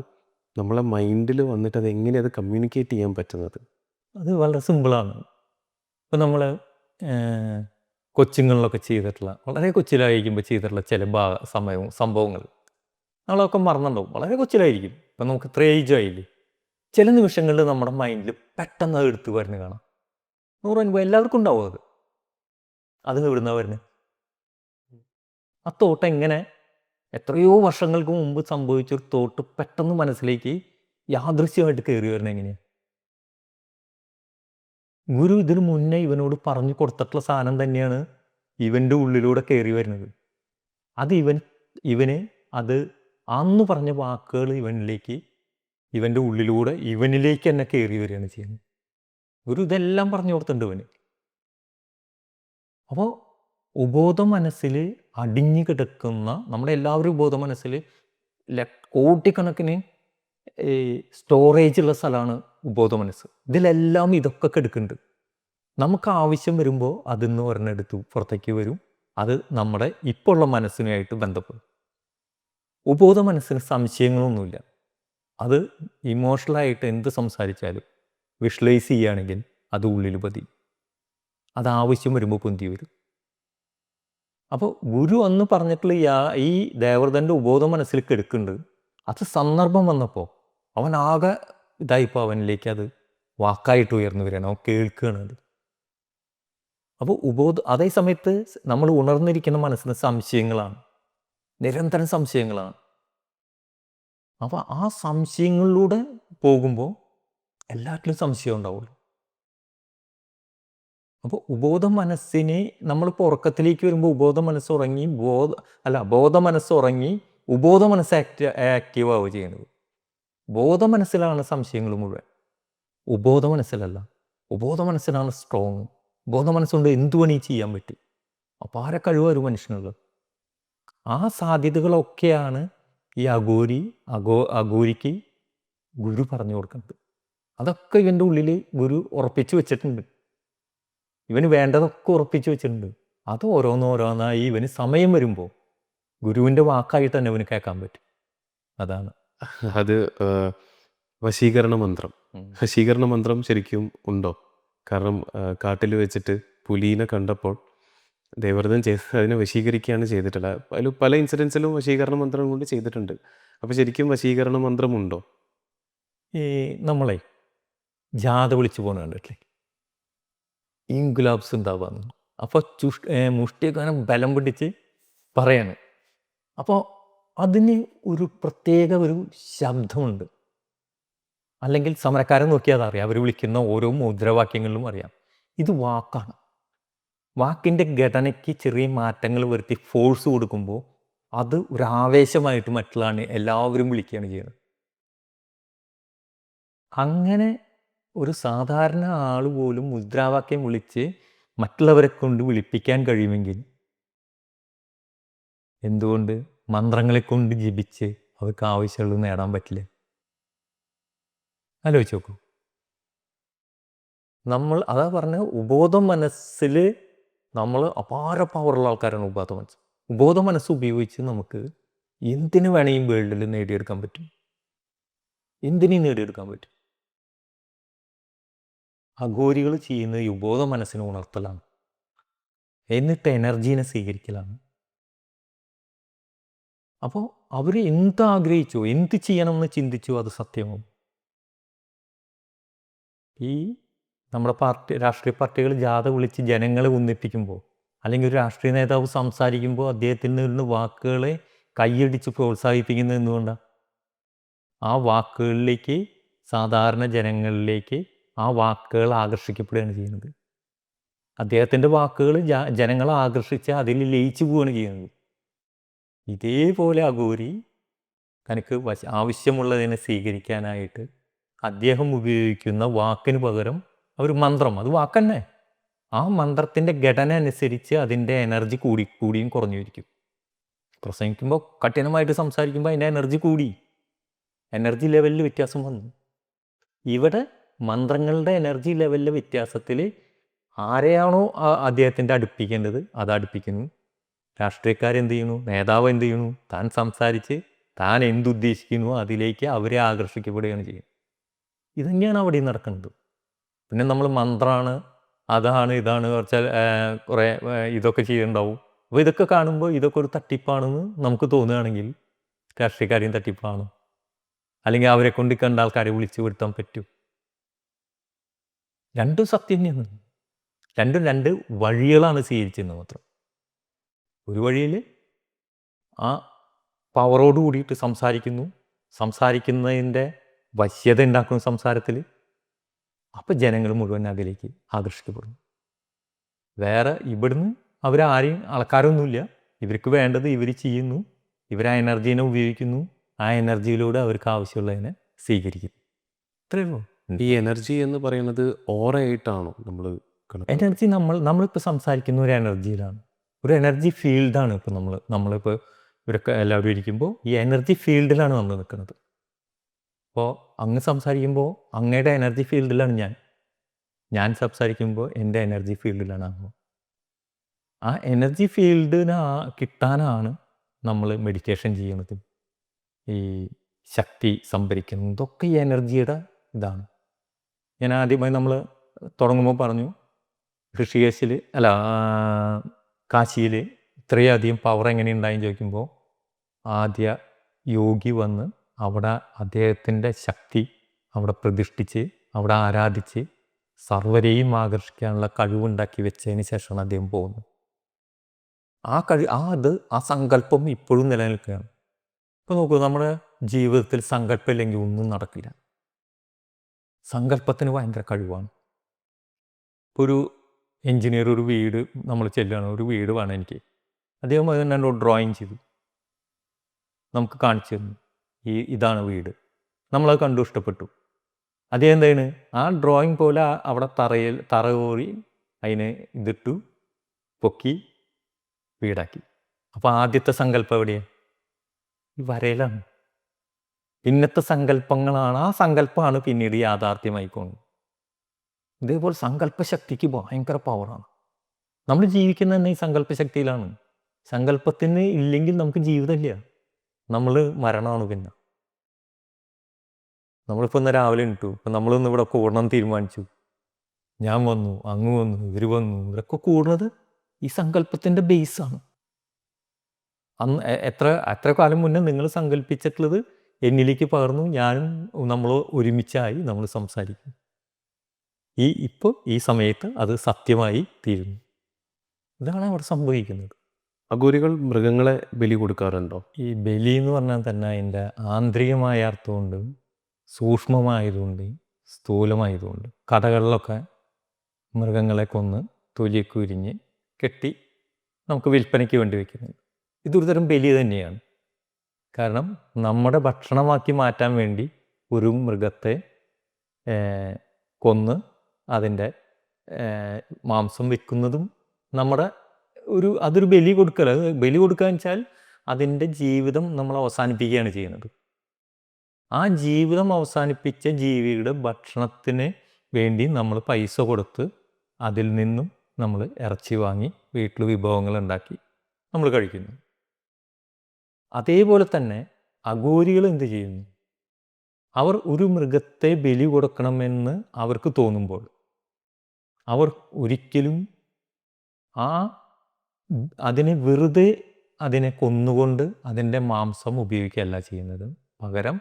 നമ്മളെ മൈൻഡിൽ വന്നിട്ട് അതെങ്ങനെ അത് കമ്മ്യൂണിക്കേറ്റ് ചെയ്യാൻ പറ്റുന്നത്?
അത് വളരെ സിമ്പിളാണ്. ഇപ്പം നമ്മൾ കൊച്ചുങ്ങളിലൊക്കെ ചെയ്തിട്ടുള്ള, വളരെ കൊച്ചിലായിരിക്കുമ്പോൾ ചെയ്തിട്ടുള്ള ചില സംഭവങ്ങൾ നമ്മളൊക്കെ മറന്നുണ്ടാവും. വളരെ കൊച്ചിലായിരിക്കും, ഇപ്പം നമുക്ക് ഇത്ര ഏജ് ആയില്ലേ, ചില നിമിഷങ്ങളിൽ നമ്മുടെ മൈൻഡിൽ പെട്ടെന്ന് അത് എടുത്ത് വരുന്നത് കാണാം. 100 അനുഭവം എല്ലാവർക്കും ഉണ്ടാവും. അത് എവിടുന്നാ വരുന്നത്? ആ തോട്ട് എങ്ങനെ എത്രയോ വർഷങ്ങൾക്ക് മുമ്പ് സംഭവിച്ചൊരു തോട്ട് പെട്ടെന്ന് മനസ്സിലേക്ക് യാദൃശ്യമായിട്ട് കയറി വരുന്നത് എങ്ങനെയാണ്? ഗുരു ഇതിനു മുന്നേ ഇവനോട് പറഞ്ഞു കൊടുത്തിട്ടുള്ള സാധനം തന്നെയാണ് ഇവൻ്റെ ഉള്ളിലൂടെ കയറി വരുന്നത്. അത് ഇവന് അത് അന്ന് പറഞ്ഞ വാക്കുകൾ ഇവൻ്റെ ഉള്ളിലൂടെ ഇവനിലേക്ക് തന്നെ കയറി വരികയാണ് ചെയ്യുന്നത്. ഗുരു ഇതെല്ലാം പറഞ്ഞു കൊടുത്തിട്ടുണ്ട് ഇവന്. അപ്പോൾ ഉബോധ മനസ്സിൽ അടിഞ്ഞു കിടക്കുന്ന നമ്മുടെ എല്ലാവരും ഉബോധ മനസ്സിൽ കോടിക്കണക്കിന് സ്റ്റോറേജ് ഉള്ള സ്ഥലമാണ് ഉബോധ മനസ്സ്. ഇതിലെല്ലാം ഇതൊക്കെ കിടക്കുന്നുണ്ട്. നമുക്ക് ആവശ്യം വരുമ്പോൾ അതിന്ന് ഒരെണ്ണെടുത്ത് പുറത്തേക്ക് വരും. അത് നമ്മുടെ ഇപ്പോൾ ഉള്ള മനസ്സിനുമായിട്ട് ബന്ധപ്പെടും. ഉബോധ മനസ്സിന് സംശയങ്ങളൊന്നുമില്ല. അത് ഇമോഷണലായിട്ട് എന്ത് സംസാരിച്ചാലും വിഷ്വലൈസ് ചെയ്യുകയാണെങ്കിൽ അത് ഉള്ളിൽ പതി, അത് ആവശ്യം വരുമ്പോൾ പൊന്തി വരും. അപ്പോൾ ഗുരു അന്ന് പറഞ്ഞിട്ടുള്ള ഈ ദേവവ്രതൻ്റെ ഉബോധ മനസ്സിൽ കിടക്കുന്നുണ്ട്. അത് സന്ദർഭം വന്നപ്പോൾ അവൻ ആകെ ഇതായിപ്പോൾ അവനിലേക്ക് അത് വാക്കായിട്ട് ഉയർന്നു വരികയാണ്, അവൻ കേൾക്കുകയാണ് അത്. അപ്പോൾ അതേ സമയത്ത് നമ്മൾ ഉണർന്നിരിക്കുന്ന മനസ്സിന് സംശയങ്ങളാണ്, നിരന്തരം സംശയങ്ങളാണ്. അപ്പോൾ ആ സംശയങ്ങളിലൂടെ പോകുമ്പോൾ എല്ലാറ്റിലും സംശയം ഉണ്ടാവുള്ളൂ. അപ്പോൾ ഉബോധ മനസ്സിനെ നമ്മളിപ്പോൾ ഉറക്കത്തിലേക്ക് വരുമ്പോൾ ബോധ മനസ്സ് ഉറങ്ങി ഉബോധ മനസ്സ് ആക്റ്റീവ് ആവുക ചെയ്യുന്നത്. ബോധ മനസ്സിലാണ് സംശയങ്ങൾ മുഴുവൻ, ഉബോധ മനസ്സിലല്ല. ഉബോധ മനസ്സിലാണ് സ്ട്രോങ്. ബോധ മനസ്സുകൊണ്ട് എന്തു വേണീ ചെയ്യാൻ പറ്റും. അപാര കഴിവ് ഒരു മനുഷ്യനുള്ളത്. ആ സാധ്യതകളൊക്കെയാണ് ഈ അഘോരിക്ക് ഗുരു പറഞ്ഞു കൊടുക്കുന്നത്. അതൊക്കെ ഇവൻ്റെ ഉള്ളിൽ ഗുരു ഉറപ്പിച്ചു വെച്ചിട്ടുണ്ട്. ഇവന് വേണ്ടതൊക്കെ ഉറപ്പിച്ചു വെച്ചിട്ടുണ്ട്. അത് ഓരോന്നോരോന്നായി ഇവന് സമയം വരുമ്പോൾ ഗുരുവിൻ്റെ വാക്കായിട്ട് തന്നെ ഇവന് കേൾക്കാൻ പറ്റും. അതാണ്
അത് വശീകരണ മന്ത്രം ശരിക്കും ഉണ്ടോ? കാരണം കാട്ടിൽ വെച്ചിട്ട് പുലീനെ കണ്ടപ്പോൾ ദേവവ്രതൻ അതിനെ വശീകരിക്കുകയാണ് ചെയ്തിട്ടുള്ളത്. അതിൽ പല ഇൻസിഡൻസിലും വശീകരണ മന്ത്രം കൊണ്ട് ചെയ്തിട്ടുണ്ട്. അപ്പോൾ ശരിക്കും വശീകരണ മന്ത്രമുണ്ടോ?
ഈ നമ്മളെ ജാഥ വിളിച്ചു പോകുന്ന കണ്ടിട്ടില്ലേ, ഇൻഗുലാബ്സ് ഉണ്ടാവാന്ന്. അപ്പോൾ മുഷ്ടിയൊക്കെ ബലം പിടിച്ച് പറയാണ്. അപ്പോൾ അതിന് ഒരു പ്രത്യേക ഒരു ശബ്ദമുണ്ട്. അല്ലെങ്കിൽ സമരക്കാരെ നോക്കിയാൽ അറിയാം, അവർ വിളിക്കുന്ന ഓരോ മുദ്രാവാക്യങ്ങളിലും അറിയാം ഇത് വാക്കാണ്. വാക്കിൻ്റെ ഘടനയ്ക്ക് ചെറിയ മാറ്റങ്ങൾ വരുത്തി ഫോഴ്സ് കൊടുക്കുമ്പോൾ അത് ഒരു ആവേശമായിട്ട് മറ്റുള്ളതാണ് എല്ലാവരും വിളിക്കുകയാണ് ചെയ്യുന്നത്. അങ്ങനെ ഒരു സാധാരണ ആൾ പോലും മുദ്രാവാക്യം വിളിച്ച് മറ്റുള്ളവരെ കൊണ്ട് വിളിപ്പിക്കാൻ കഴിയുമെങ്കിൽ എന്തുകൊണ്ട് മന്ത്രങ്ങളെ കൊണ്ട് ജപിച്ച് അവർക്ക് ആവശ്യമുള്ളത് നേടാൻ പറ്റില്ല? ആലോചിച്ച് നോക്കൂ. നമ്മൾ അതാ പറഞ്ഞ ഉബോധ മനസ്സിൽ നമ്മൾ അപാര പവറുള്ള ആൾക്കാരാണ് ഉബോധ മനസ്സ് ഉപയോഗിച്ച് നമുക്ക് എന്തിനു വേണമെങ്കിലും വേൾഡിൽ നേടിയെടുക്കാൻ പറ്റും. എന്തിനേയും നേടിയെടുക്കാൻ പറ്റും. അഘോരികൾ ചെയ്യുന്ന ഈ ഉബോധ മനസ്സിനെ ഉണർത്തലാണ്, എന്നിട്ട് എനർജീനെ സ്വീകരിക്കലാണ്. അപ്പോൾ അവർ എന്ത് ആഗ്രഹിച്ചോ, എന്ത് ചെയ്യണമെന്ന് ചിന്തിച്ചോ അത് സത്യമാവും. ഈ നമ്മുടെ രാഷ്ട്രീയ പാർട്ടികൾ ജാഥ വിളിച്ച് ജനങ്ങളെ ഒന്നിപ്പിക്കുമ്പോൾ, അല്ലെങ്കിൽ ഒരു രാഷ്ട്രീയ നേതാവ് സംസാരിക്കുമ്പോൾ അദ്ദേഹത്തിൽ നിന്ന് വാക്കുകളെ കൈയടിച്ച് പ്രോത്സാഹിപ്പിക്കുന്നത് എന്തുകൊണ്ടാണ്? ആ വാക്കുകളിലേക്ക്, സാധാരണ ജനങ്ങളിലേക്ക് ആ വാക്കുകൾ ആകർഷിക്കപ്പെടുകയാണ് ചെയ്യുന്നത്. അദ്ദേഹത്തിൻ്റെ വാക്കുകൾ ജനങ്ങളെ ആകർഷിച്ച് അതിൽ ലയിച്ചു പോവുകയാണ് ചെയ്യുന്നത്. ഇതേപോലെ അഘോരി തനിക്ക് ആവശ്യമുള്ളതിനെ സ്വീകരിക്കാനായിട്ട് അദ്ദേഹം ഉപയോഗിക്കുന്ന വാക്കിന് പകരം ഒരു മന്ത്രം, അത് വാക്കന്നെ, ആ മന്ത്രത്തിൻ്റെ ഘടന അനുസരിച്ച് അതിൻ്റെ എനർജി കൂടിയും കുറഞ്ഞിരിക്കും. പ്രസംഗിക്കുമ്പോൾ കഠിനമായിട്ട് സംസാരിക്കുമ്പോൾ അതിൻ്റെ എനർജി കൂടി, എനർജി ലെവലിൽ വ്യത്യാസം വന്നു. ഇവിടെ മന്ത്രങ്ങളുടെ എനർജി ലെവലിലെ വ്യത്യാസത്തിൽ ആരെയാണോ അദ്ദേഹത്തിൻ്റെ അടുപ്പിക്കേണ്ടത് അത് അടുപ്പിക്കുന്നു. രാഷ്ട്രീയക്കാരെന്ത് ചെയ്യുന്നു, നേതാവ് എന്ത് ചെയ്യുന്നു, താൻ സംസാരിച്ച് താൻ എന്തുദ്ദേശിക്കുന്നു അതിലേക്ക് അവരെ ആകർഷിക്കപ്പെടുകയാണ് ചെയ്യുന്നത്. ഇതുതന്നെയാണ് അവിടെ നടക്കുന്നത്. പിന്നെ നമ്മൾ മന്ത്രമാണ്, അതാണ് ഇതാണ് കുറച്ചാൽ കുറേ ഇതൊക്കെ ചെയ്യുന്നുണ്ടാവും. അപ്പോൾ ഇതൊക്കെ കാണുമ്പോൾ ഇതൊക്കെ ഒരു തട്ടിപ്പാണെന്ന് നമുക്ക് തോന്നുകയാണെങ്കിൽ രാഷ്ട്രീയക്കാരെയും തട്ടിപ്പാണ്, അല്ലെങ്കിൽ അവരെ കൊണ്ട് കണ്ട ആൾക്കാരെ വിളിച്ചു വരുത്താൻ പറ്റും. രണ്ടും സത്യം തന്നെയാണ്. രണ്ടും രണ്ട് വഴികളാണ് സ്വീകരിച്ചിരുന്നത് മാത്രം. ഒരു വഴിയിൽ ആ പവറോട് കൂടിയിട്ട് സംസാരിക്കുന്നതിൻ്റെ വശ്യത ഉണ്ടാക്കുന്ന സംസാരത്തിൽ, അപ്പം ജനങ്ങൾ മുഴുവൻ അതിലേക്ക് ആകർഷിക്കപ്പെടുന്നു. വേറെ ഇവിടുന്ന് അവരാരെയും ആൾക്കാരൊന്നുമില്ല, ഇവർക്ക് വേണ്ടത് ഇവർ ചെയ്യുന്നു, ഇവർ ആ എനർജീനെ ഉപയോഗിക്കുന്നു, ആ എനർജിയിലൂടെ അവർക്ക് ആവശ്യമുള്ളതിനെ സ്വീകരിക്കുന്നു. ഇത്രയേ ഉള്ളൂ.
ഈ എനർജി എന്ന് പറയുന്നത് ഓറയായിട്ടാണോ നമ്മൾ
എനർജി നമ്മളിപ്പോൾ സംസാരിക്കുന്ന ഒരു എനർജിയിലാണ്, ഒരു എനർജി ഫീൽഡാണ്. ഇപ്പോൾ നമ്മളിപ്പോൾ ഇവരൊക്കെ എല്ലാവരും ഇരിക്കുമ്പോൾ ഈ എനർജി ഫീൽഡിലാണ് നമ്മൾ നിൽക്കുന്നത്. അപ്പോൾ അങ്ങ് സംസാരിക്കുമ്പോൾ അങ്ങയുടെ എനർജി ഫീൽഡിലാണ് ഞാൻ സംസാരിക്കുമ്പോൾ എൻ്റെ എനർജി ഫീൽഡിലാണ് അങ്ങ്. ആ എനർജി ഫീൽഡിന് കിട്ടാനാണ് നമ്മൾ മെഡിറ്റേഷൻ ചെയ്യുന്നത്, ഈ ശക്തി സംഭരിക്കുന്നത്. ഇതൊക്കെ ഈ എനർജിയുടെ ഇതാണ്. ഞാൻ ആദ്യമായി നമ്മൾ തുടങ്ങുമ്പോൾ പറഞ്ഞു, ഋഷികേശിൽ കാശിയിൽ ഇത്രയധികം പവർ എങ്ങനെ ഉണ്ടായെന്ന് ചോദിക്കുമ്പോൾ ആദ്യ യോഗി വന്ന് അവിടെ അദ്ദേഹത്തിൻ്റെ ശക്തി അവിടെ പ്രതിഷ്ഠിച്ച് അവിടെ ആരാധിച്ച് സർവരെയും ആകർഷിക്കാനുള്ള കഴിവുണ്ടാക്കി വെച്ചതിന് ശേഷമാണ് അദ്ദേഹം പോകുന്നത്. ആ സങ്കല്പം ഇപ്പോഴും നിലനിൽക്കുകയാണ്. ഇപ്പോൾ നോക്കൂ, നമ്മുടെ ജീവിതത്തിൽ സങ്കല്പമില്ലെങ്കിൽ ഒന്നും നടക്കില്ല. സങ്കല്പത്തിന് ഭയങ്കര കഴിവാണ്. ഇപ്പോൾ ഒരു എൻജിനീയർ ഒരു വീട് നമ്മൾ ചെല്ലുകയാണ്, ഒരു വീട് വേണം എനിക്ക്, അദ്ദേഹം അതിന് ഡ്രോയിങ് ചെയ്തു നമുക്ക് കാണിച്ചു തന്നു, ഇതാണ് വീട്. നമ്മളത് കണ്ടു ഇഷ്ടപ്പെട്ടു. അദ്ദേഹം എന്താണ്, ആ ഡ്രോയിങ് പോലെ അവിടെ തറ കോരി അതിന് ഇതിട്ടു പൊക്കി വീടാക്കി. അപ്പോൾ ആദ്യത്തെ സങ്കല്പം എവിടെയാണ്? ഈ വരയിലാണ്. പിന്നത്തെ സങ്കല്പങ്ങളാണ്, ആ സങ്കല്പമാണ് പിന്നീട് യാഥാർത്ഥ്യമായിക്കൊണ്ടു. ഇതേപോലെ സങ്കല്പശക്തിക്ക് ഭയങ്കര പവറാണ്. നമ്മൾ ജീവിക്കുന്ന തന്നെ ഈ സങ്കല്പശക്തിയിലാണ്. സങ്കല്പത്തിന് ഇല്ലെങ്കിൽ നമുക്ക് ജീവിതമില്ല, നമ്മൾ മരണമാണ്. പിന്നെ നമ്മളിപ്പോൾ ഇന്ന് രാവിലെ ഇട്ടു, ഇപ്പം നമ്മളൊന്ന് ഇവിടെ കൂടണം തീരുമാനിച്ചു, ഞാൻ വന്നു, അങ്ങ് വന്നു, ഇവർ വന്നു, ഇവരൊക്കെ കൂടുന്നത് ഈ സങ്കല്പത്തിൻ്റെ ബേസാണ്. അന്ന് എത്ര കാലം മുന്നേ നിങ്ങൾ സങ്കല്പിച്ചിട്ടുള്ളത് എന്നിലേക്ക് പകർന്നു, ഞാനും നമ്മൾ ഒരുമിച്ചായി നമ്മൾ സംസാരിക്കും. ഇപ്പോൾ ഈ സമയത്ത് അത് സത്യമായി തീരുന്നു. ഇതാണ് അവിടെ സംഭവിക്കുന്നത്.
അഘോരികൾ മൃഗങ്ങളെ ബലി കൊടുക്കാറുണ്ടോ?
ഈ ബലി എന്ന് പറഞ്ഞാൽ തന്നെ അതിൻ്റെ ആന്തരികമായ അർത്ഥമുണ്ട്, സൂക്ഷ്മമായതുകൊണ്ട്, സ്ഥൂലമായതുകൊണ്ട്. കടകളിലൊക്കെ മൃഗങ്ങളെ കൊന്ന് തൊലിയൊക്കെ ഉരിഞ്ഞ് കെട്ടി നമുക്ക് വിൽപ്പനയ്ക്ക് വേണ്ടി വയ്ക്കുന്നുണ്ട്. ഇതൊരു തരം ബലി തന്നെയാണ്. കാരണം നമ്മുടെ ഭക്ഷണമാക്കി മാറ്റാൻ വേണ്ടി ഒരു മൃഗത്തെ കൊന്ന് അതിൻ്റെ മാംസം വിൽക്കുന്നതും അതൊരു ബലി കൊടുക്കൽ. അത് ബലി കൊടുക്കുക എന്ന് വെച്ചാൽ അതിൻ്റെ ജീവിതം നമ്മൾ അവസാനിപ്പിക്കുകയാണ് ചെയ്യുന്നത്. ആ ജീവിതം അവസാനിപ്പിച്ച ജീവിയുടെ ഭക്ഷണത്തിന് വേണ്ടി നമ്മൾ പൈസ കൊടുത്ത് അതിൽ നിന്നും നമ്മൾ ഇറച്ചി വാങ്ങി വീട്ടിൽ വിഭവങ്ങൾ ഉണ്ടാക്കി നമ്മൾ കഴിക്കുന്നു. അതേപോലെ തന്നെ അഘോരികൾ എന്ത് ചെയ്യുന്നു? അവർ ഒരു മൃഗത്തെ ബലി കൊടുക്കണമെന്ന് അവർക്ക് തോന്നുമ്പോൾ അവർ ഒരിക്കലും അതിനെ വെറുതെ അതിനെ കൊന്നുകൊണ്ട് അതിൻ്റെ മാംസം ഉപയോഗിക്കുകയല്ല ചെയ്യുന്നത്. പകരം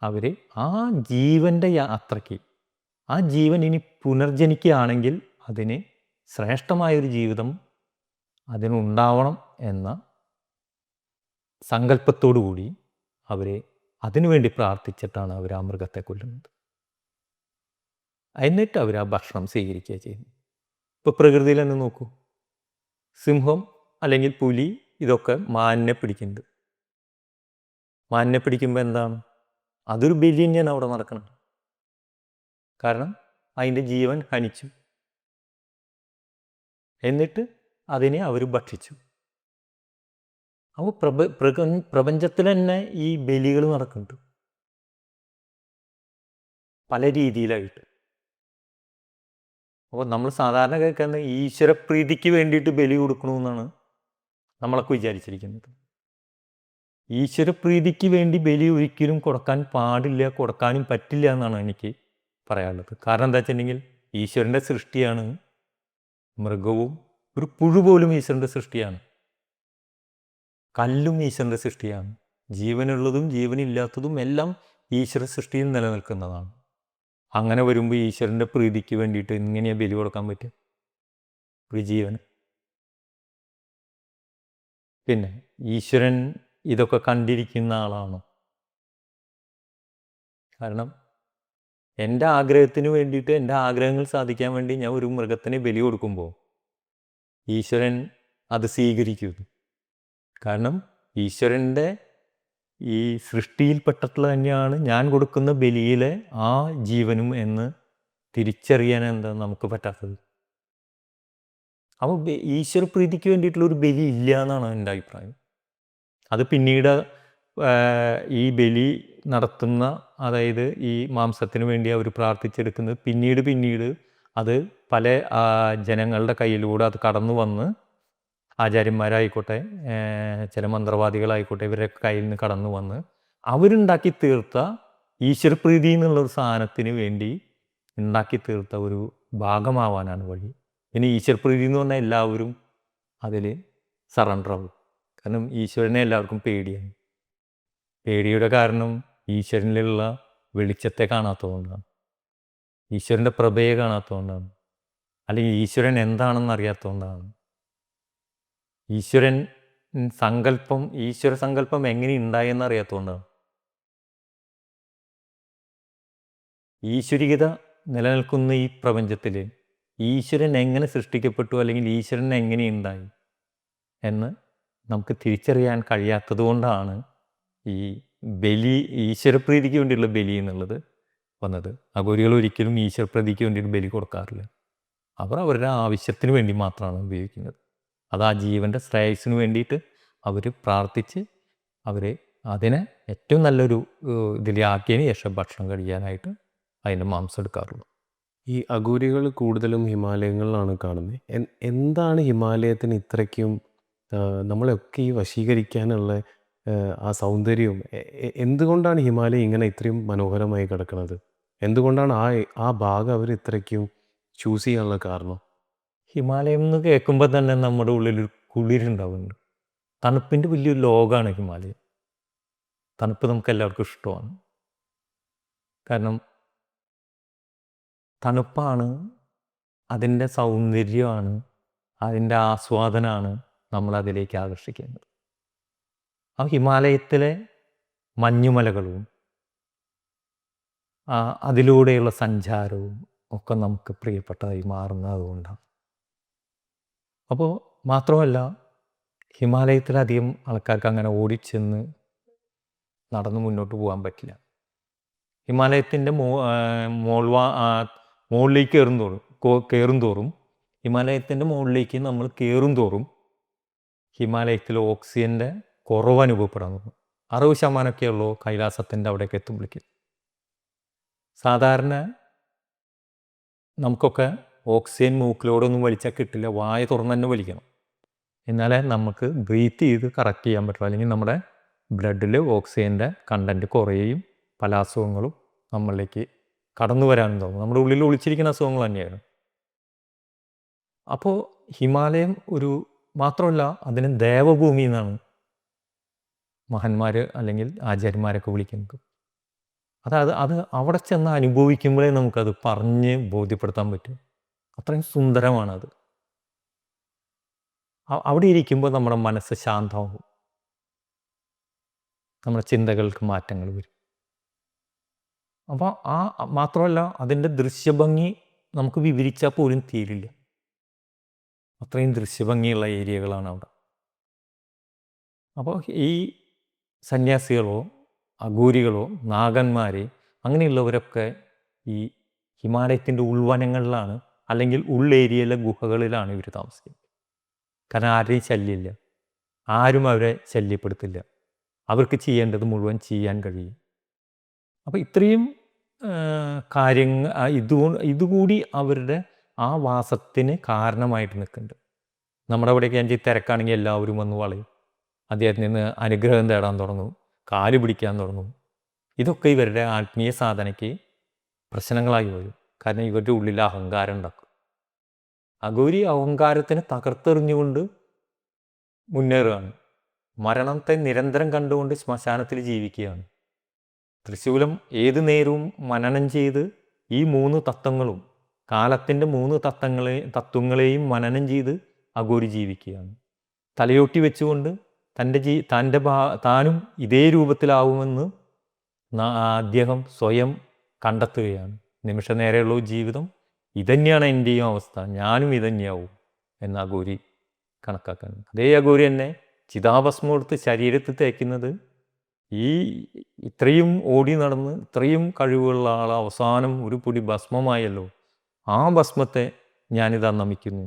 അവർ ആ ജീവൻ്റെ യാത്രയ്ക്ക്, ആ ജീവൻ ഇനി പുനർജനിക്കുകയാണെങ്കിൽ അതിന് ശ്രേഷ്ഠമായൊരു ജീവിതം അതിനുണ്ടാവണം എന്ന സങ്കല്പത്തോടു കൂടി അവർ അതിനുവേണ്ടി പ്രാർത്ഥിച്ചിട്ടാണ് അവർ ആ മൃഗത്തെ കൊല്ലുന്നത്. എന്നിട്ട് അവർ ആ ഭക്ഷണം സ്വീകരിക്കുക ചെയ്യുന്നു. ഇപ്പോൾ പ്രകൃതിയിൽ തന്നെ നോക്കൂ, സിംഹം അല്ലെങ്കിൽ പുലി ഇതൊക്കെ മാനിനെ പിടിക്കുന്നുണ്ട്. മാനിനെ പിടിക്കുമ്പോൾ എന്താണ്, അതൊരു ബലി തന്നെയാണ് അവിടെ നടക്കുന്നത്. കാരണം അതിൻ്റെ ജീവൻ ഹനിച്ചു, എന്നിട്ട് അതിനെ അവർ ഭക്ഷിച്ചു. അപ്പോൾ പ്രപഞ്ചത്തിൽ തന്നെ ഈ ബലികൾ നടക്കുന്നുണ്ട് പല രീതിയിലായിട്ട്. അപ്പോൾ നമ്മൾ സാധാരണ കേൾക്കുന്നത് ഈശ്വരപ്രീതിക്ക് വേണ്ടിയിട്ട് ബലി കൊടുക്കണമെന്നാണ് നമ്മളൊക്കെ വിചാരിച്ചിരിക്കുന്നത്. ഈശ്വരപ്രീതിക്ക് വേണ്ടി ബലി ഒരിക്കലും കൊടുക്കാൻ പാടില്ല, കൊടുക്കാനും പറ്റില്ല എന്നാണ് എനിക്ക് പറയാനുള്ളത്. കാരണം എന്താ വെച്ചിട്ടുണ്ടെങ്കിൽ ഈശ്വരൻ്റെ സൃഷ്ടിയാണ് മൃഗവും, ഒരു പുഴു പോലും ഈശ്വരൻ്റെ സൃഷ്ടിയാണ്, കല്ലും ഈശ്വരൻ്റെ സൃഷ്ടിയാണ്, ജീവനുള്ളതും ജീവനില്ലാത്തതും എല്ലാം ഈശ്വര സൃഷ്ടിയിൽ നിലനിൽക്കുന്നതാണ്. അങ്ങനെ വരുമ്പോൾ ഈശ്വരൻ്റെ പ്രീതിക്ക് വേണ്ടിയിട്ട് എങ്ങനെയാണ് ബലി കൊടുക്കാൻ പറ്റുക ഒരു ജീവന്? പിന്നെ ഈശ്വരൻ ഇതൊക്കെ കണ്ടിരിക്കുന്ന ആളാണോ? കാരണം എൻ്റെ ആഗ്രഹത്തിന് വേണ്ടിയിട്ട്, എൻ്റെ ആഗ്രഹങ്ങൾ സാധിക്കാൻ വേണ്ടി ഞാൻ ഒരു മൃഗത്തിന് ബലി കൊടുക്കുമ്പോൾ ഈശ്വരൻ അത് സ്വീകരിക്കുന്നു. കാരണം ഈശ്വരൻ്റെ ഈ സൃഷ്ടിയിൽപ്പെട്ടിട്ടുള്ള തന്നെയാണ് ഞാൻ കൊടുക്കുന്ന ബലിയിലെ ആ ജീവനും എന്ന് തിരിച്ചറിയാൻ എന്താ നമുക്ക് പറ്റാത്തത്? അപ്പോൾ ഈശ്വരപ്രീതിക്ക് വേണ്ടിയിട്ടുള്ള ഒരു ബലി ഇല്ല എന്നാണ് എൻ്റെ അഭിപ്രായം. അത് പിന്നീട് ഈ ബലി നടത്തുന്ന, അതായത് ഈ മാംസത്തിന് വേണ്ടി അവർ പ്രാർത്ഥിച്ചെടുക്കുന്നത് പിന്നീട് അത് പല ജനങ്ങളുടെ കയ്യിലൂടെ അത് കടന്നു വന്ന്, ആചാര്യന്മാരായിക്കോട്ടെ ചില മന്ത്രവാദികളായിക്കോട്ടെ, ഇവരുടെ കയ്യിൽ നിന്ന് കടന്നു വന്ന് അവരുണ്ടാക്കി തീർത്ത ഈശ്വരപ്രീതി എന്നുള്ളൊരു സാധനത്തിന് വേണ്ടി ഉണ്ടാക്കി തീർത്ത ഒരു ഭാഗമാവാനാണ് വഴി. ഇനി ഈശ്വരപ്രീതി എന്ന് പറഞ്ഞാൽ എല്ലാവരും അതിൽ സറണ്ടർ ആവും. കാരണം ഈശ്വരനെ എല്ലാവർക്കും പേടിയാണ്. പേടിയുടെ കാരണം ഈശ്വരനിലുള്ള വെളിച്ചത്തെ കാണാത്തതുകൊണ്ടാണ്, ഈശ്വരൻ്റെ പ്രഭയെ കാണാത്തതുകൊണ്ടാണ്, അല്ലെങ്കിൽ ഈശ്വരൻ എന്താണെന്ന് അറിയാത്തതുകൊണ്ടാണ്. ഈശ്വര സങ്കല്പം എങ്ങനെ ഉണ്ടായെന്ന് അറിയാത്തതുകൊണ്ടാണ്. ഈശ്വരികത നിലനിൽക്കുന്ന ഈ പ്രപഞ്ചത്തിൽ ഈശ്വരൻ എങ്ങനെ സൃഷ്ടിക്കപ്പെട്ടു, അല്ലെങ്കിൽ ഈശ്വരൻ എങ്ങനെ ഉണ്ടായി എന്ന് നമുക്ക് തിരിച്ചറിയാൻ കഴിയാത്തത് കൊണ്ടാണ് ഈ ബലി, ഈശ്വരപ്രീതിക്ക് വേണ്ടിയുള്ള ബലി എന്നുള്ളത് വന്നത്. അഘോരികൾ ഒരിക്കലും ഈശ്വരപ്രീതിക്ക് വേണ്ടിയിട്ട് ബലി കൊടുക്കാറില്ല. അവർ അവരുടെ ആവശ്യത്തിന് വേണ്ടി മാത്രമാണ് ഉപയോഗിക്കുന്നത്. അത് ആ ജീവൻ്റെ ശ്രേയസ്സിന് വേണ്ടിയിട്ട് അവർ പ്രാർത്ഥിച്ച് അവർ അതിനെ ഏറ്റവും നല്ലൊരു ഇതിലാക്കിയതിന് ശേഷം ഭക്ഷണം കഴിക്കാനായിട്ട് അതിൻ്റെ മാംസം എടുക്കാറുള്ളൂ.
ഈ അഘോരികൾ കൂടുതലും ഹിമാലയങ്ങളിലാണ് കാണുന്നത്. എന്താണ് ഹിമാലയത്തിന് ഇത്രയ്ക്കും നമ്മളെയൊക്കെ ഈ വശീകരിക്കാനുള്ള ആ സൗന്ദര്യവും, എന്തുകൊണ്ടാണ് ഹിമാലയം ഇങ്ങനെ ഇത്രയും മനോഹരമായി കിടക്കുന്നത്? എന്തുകൊണ്ടാണ് ആ ഭാഗം അവർ ഇത്രയ്ക്കും ചൂസ് ചെയ്യാനുള്ള കാരണം?
ഹിമാലയം എന്ന് കേൾക്കുമ്പോൾ തന്നെ നമ്മുടെ ഉള്ളിലൊരു കുളിരുണ്ടാവുന്നുണ്ട്. തണുപ്പിൻ്റെ വലിയൊരു ലോകമാണ് ഹിമാലയം. തണുപ്പ് നമുക്ക് എല്ലാവർക്കും ഇഷ്ടമാണ്. കാരണം തണുപ്പാണ്, അതിൻ്റെ സൗന്ദര്യമാണ്, അതിൻ്റെ ആസ്വാദനമാണ് നമ്മളതിലേക്ക് ആകർഷിക്കുന്നത്. ആ ഹിമാലയത്തിലെ മഞ്ഞുമലകളും അതിലൂടെയുള്ള സഞ്ചാരവും ഒക്കെ നമുക്ക് പ്രിയപ്പെട്ടതായി മാറുന്നത് കൊണ്ടാണ്. അപ്പോൾ മാത്രമല്ല, ഹിമാലയത്തിലധികം ആൾക്കാർക്ക് അങ്ങനെ ഓടിച്ചെന്ന് നടന്ന് മുന്നോട്ട് പോകാൻ പറ്റില്ല. ഹിമാലയത്തിൻ്റെ മുകളിലേക്ക് കയറും തോറും ഹിമാലയത്തിൻ്റെ മുകളിലേക്ക് നമ്മൾ കയറും തോറും ഹിമാലയത്തിൽ ഓക്സിജൻ്റെ കുറവ് അനുഭവപ്പെടാൻ തുടങ്ങും. 60% ഉള്ളൂ കൈലാസത്തിൻ്റെ അവിടേക്ക് എത്തുമ്പോഴേക്കും. സാധാരണ നമുക്കൊക്കെ ഓക്സിജൻ മൂക്കിലോടൊന്നും വലിച്ചാൽ കിട്ടില്ല, വായ തുറന്ന് തന്നെ വലിക്കണം, എന്നാലേ നമുക്ക് ബ്രീത്ത് ചെയ്ത് കറക്റ്റ് ചെയ്യാൻ പറ്റുള്ളൂ. അല്ലെങ്കിൽ നമ്മുടെ ബ്ലഡിൽ ഓക്സിജൻ്റെ കണ്ടൻറ്റ് കുറയുകയും പല അസുഖങ്ങളും നമ്മളിലേക്ക് കടന്നു വരാനും തോന്നും. നമ്മുടെ ഉള്ളിൽ ഒളിച്ചിരിക്കുന്ന അസുഖങ്ങൾ തന്നെയാണ്. അപ്പോൾ ഹിമാലയം ഒരു മാത്രമല്ല അതിനെ ദേവഭൂമി എന്നാണ് മഹാന്മാർ അല്ലെങ്കിൽ ആചാര്യന്മാരൊക്കെ വിളിക്കുന്നത്. അതായത് അത് അവിടെ ചെന്ന് അനുഭവിക്കുമ്പോഴേ നമുക്കത് പറഞ്ഞ് ബോധ്യപ്പെടുത്താൻ പറ്റും. അത്രയും സുന്ദരമാണത്. അവിടെ ഇരിക്കുമ്പോൾ നമ്മുടെ മനസ്സ് ശാന്തമാകും, നമ്മുടെ ചിന്തകൾക്ക് മാറ്റങ്ങൾ വരും. അപ്പോൾ മാത്രമല്ല അതിൻ്റെ ദൃശ്യഭംഗി നമുക്ക് വിവരിച്ചാൽ പോലും തീരില്ല. അത്രയും ദൃശ്യഭംഗിയുള്ള ഏരിയകളാണ് അവിടെ. അപ്പോൾ ഈ സന്യാസികളോ അഘോരികളോ നാഗന്മാർ അങ്ങനെയുള്ളവരൊക്കെ ഈ ഹിമാലയത്തിൻ്റെ ഉൾവനങ്ങളിലാണ് അല്ലെങ്കിൽ ഉള്ളേരിയയിലെ ഗുഹകളിലാണ് ഇവർ താമസിക്കുന്നത്. കാരണം ആരുടെയും ശല്യമില്ല, ആരും അവരെ ശല്യപ്പെടുത്തില്ല, അവർക്ക് ചെയ്യേണ്ടത് മുഴുവൻ ചെയ്യാൻ കഴിയും. അപ്പോൾ ഇത്രയും കാര്യങ്ങൾ ഇതുകൂടി അവരുടെ ആ വാസത്തിന് കാരണമായിട്ട് നിൽക്കുന്നുണ്ട്. നമ്മുടെ അവിടെയൊക്കെ ഞാൻ തിരക്കാണെങ്കിൽ എല്ലാവരും വന്ന് വളയും, അദ്ദേഹത്തിൽ നിന്ന് അനുഗ്രഹം തേടാൻ തുടങ്ങും, കാല് പിടിക്കാൻ തുടങ്ങും. ഇതൊക്കെ ഇവരുടെ ആത്മീയ സാധനയ്ക്ക് പ്രശ്നങ്ങളായി വരും. കാരണം ഇവരുടെ ഉള്ളിൽ അഹങ്കാരം ഉണ്ടാക്കും. അഘോരി അഹങ്കാരത്തിനെ തകർത്തെറിഞ്ഞുകൊണ്ട് മുന്നേറുകയാണ്. മരണത്തെ നിരന്തരം കണ്ടുകൊണ്ട് ശ്മശാനത്തിൽ ജീവിക്കുകയാണ്. തൃശൂലം ഏതു നേരവും മനനം ചെയ്ത് ഈ 3 തത്വങ്ങളും, കാലത്തിൻ്റെ 3 തത്വങ്ങളെയും മനനം ചെയ്ത് അഘോരി ജീവിക്കുകയാണ്. തലയോട്ടി വെച്ചുകൊണ്ട് താനും ഇതേ രൂപത്തിലാവുമെന്ന് അദ്ദേഹം സ്വയം കണ്ടെത്തുകയാണ്. നിമിഷ നേരെയുള്ള ജീവിതം ഇതന്നെയാണ് എൻ്റെയും അവസ്ഥ, ഞാനും ഇതന്നെയാവും എന്ന് അഘോരി കണക്കാക്കാൻ. അതേ അഘോരി തന്നെ ചിതാഭസ്മം എടുത്ത് ശരീരത്തിൽ തേക്കുന്നത് ഇത്രയും ഓടി നടന്ന് ഇത്രയും കഴിവുള്ള ആൾ അവസാനം ഒരു പൊടി ഭസ്മമായല്ലോ, ആ ഭസ്മത്തെ ഞാനിതാ നമിക്കുന്നു,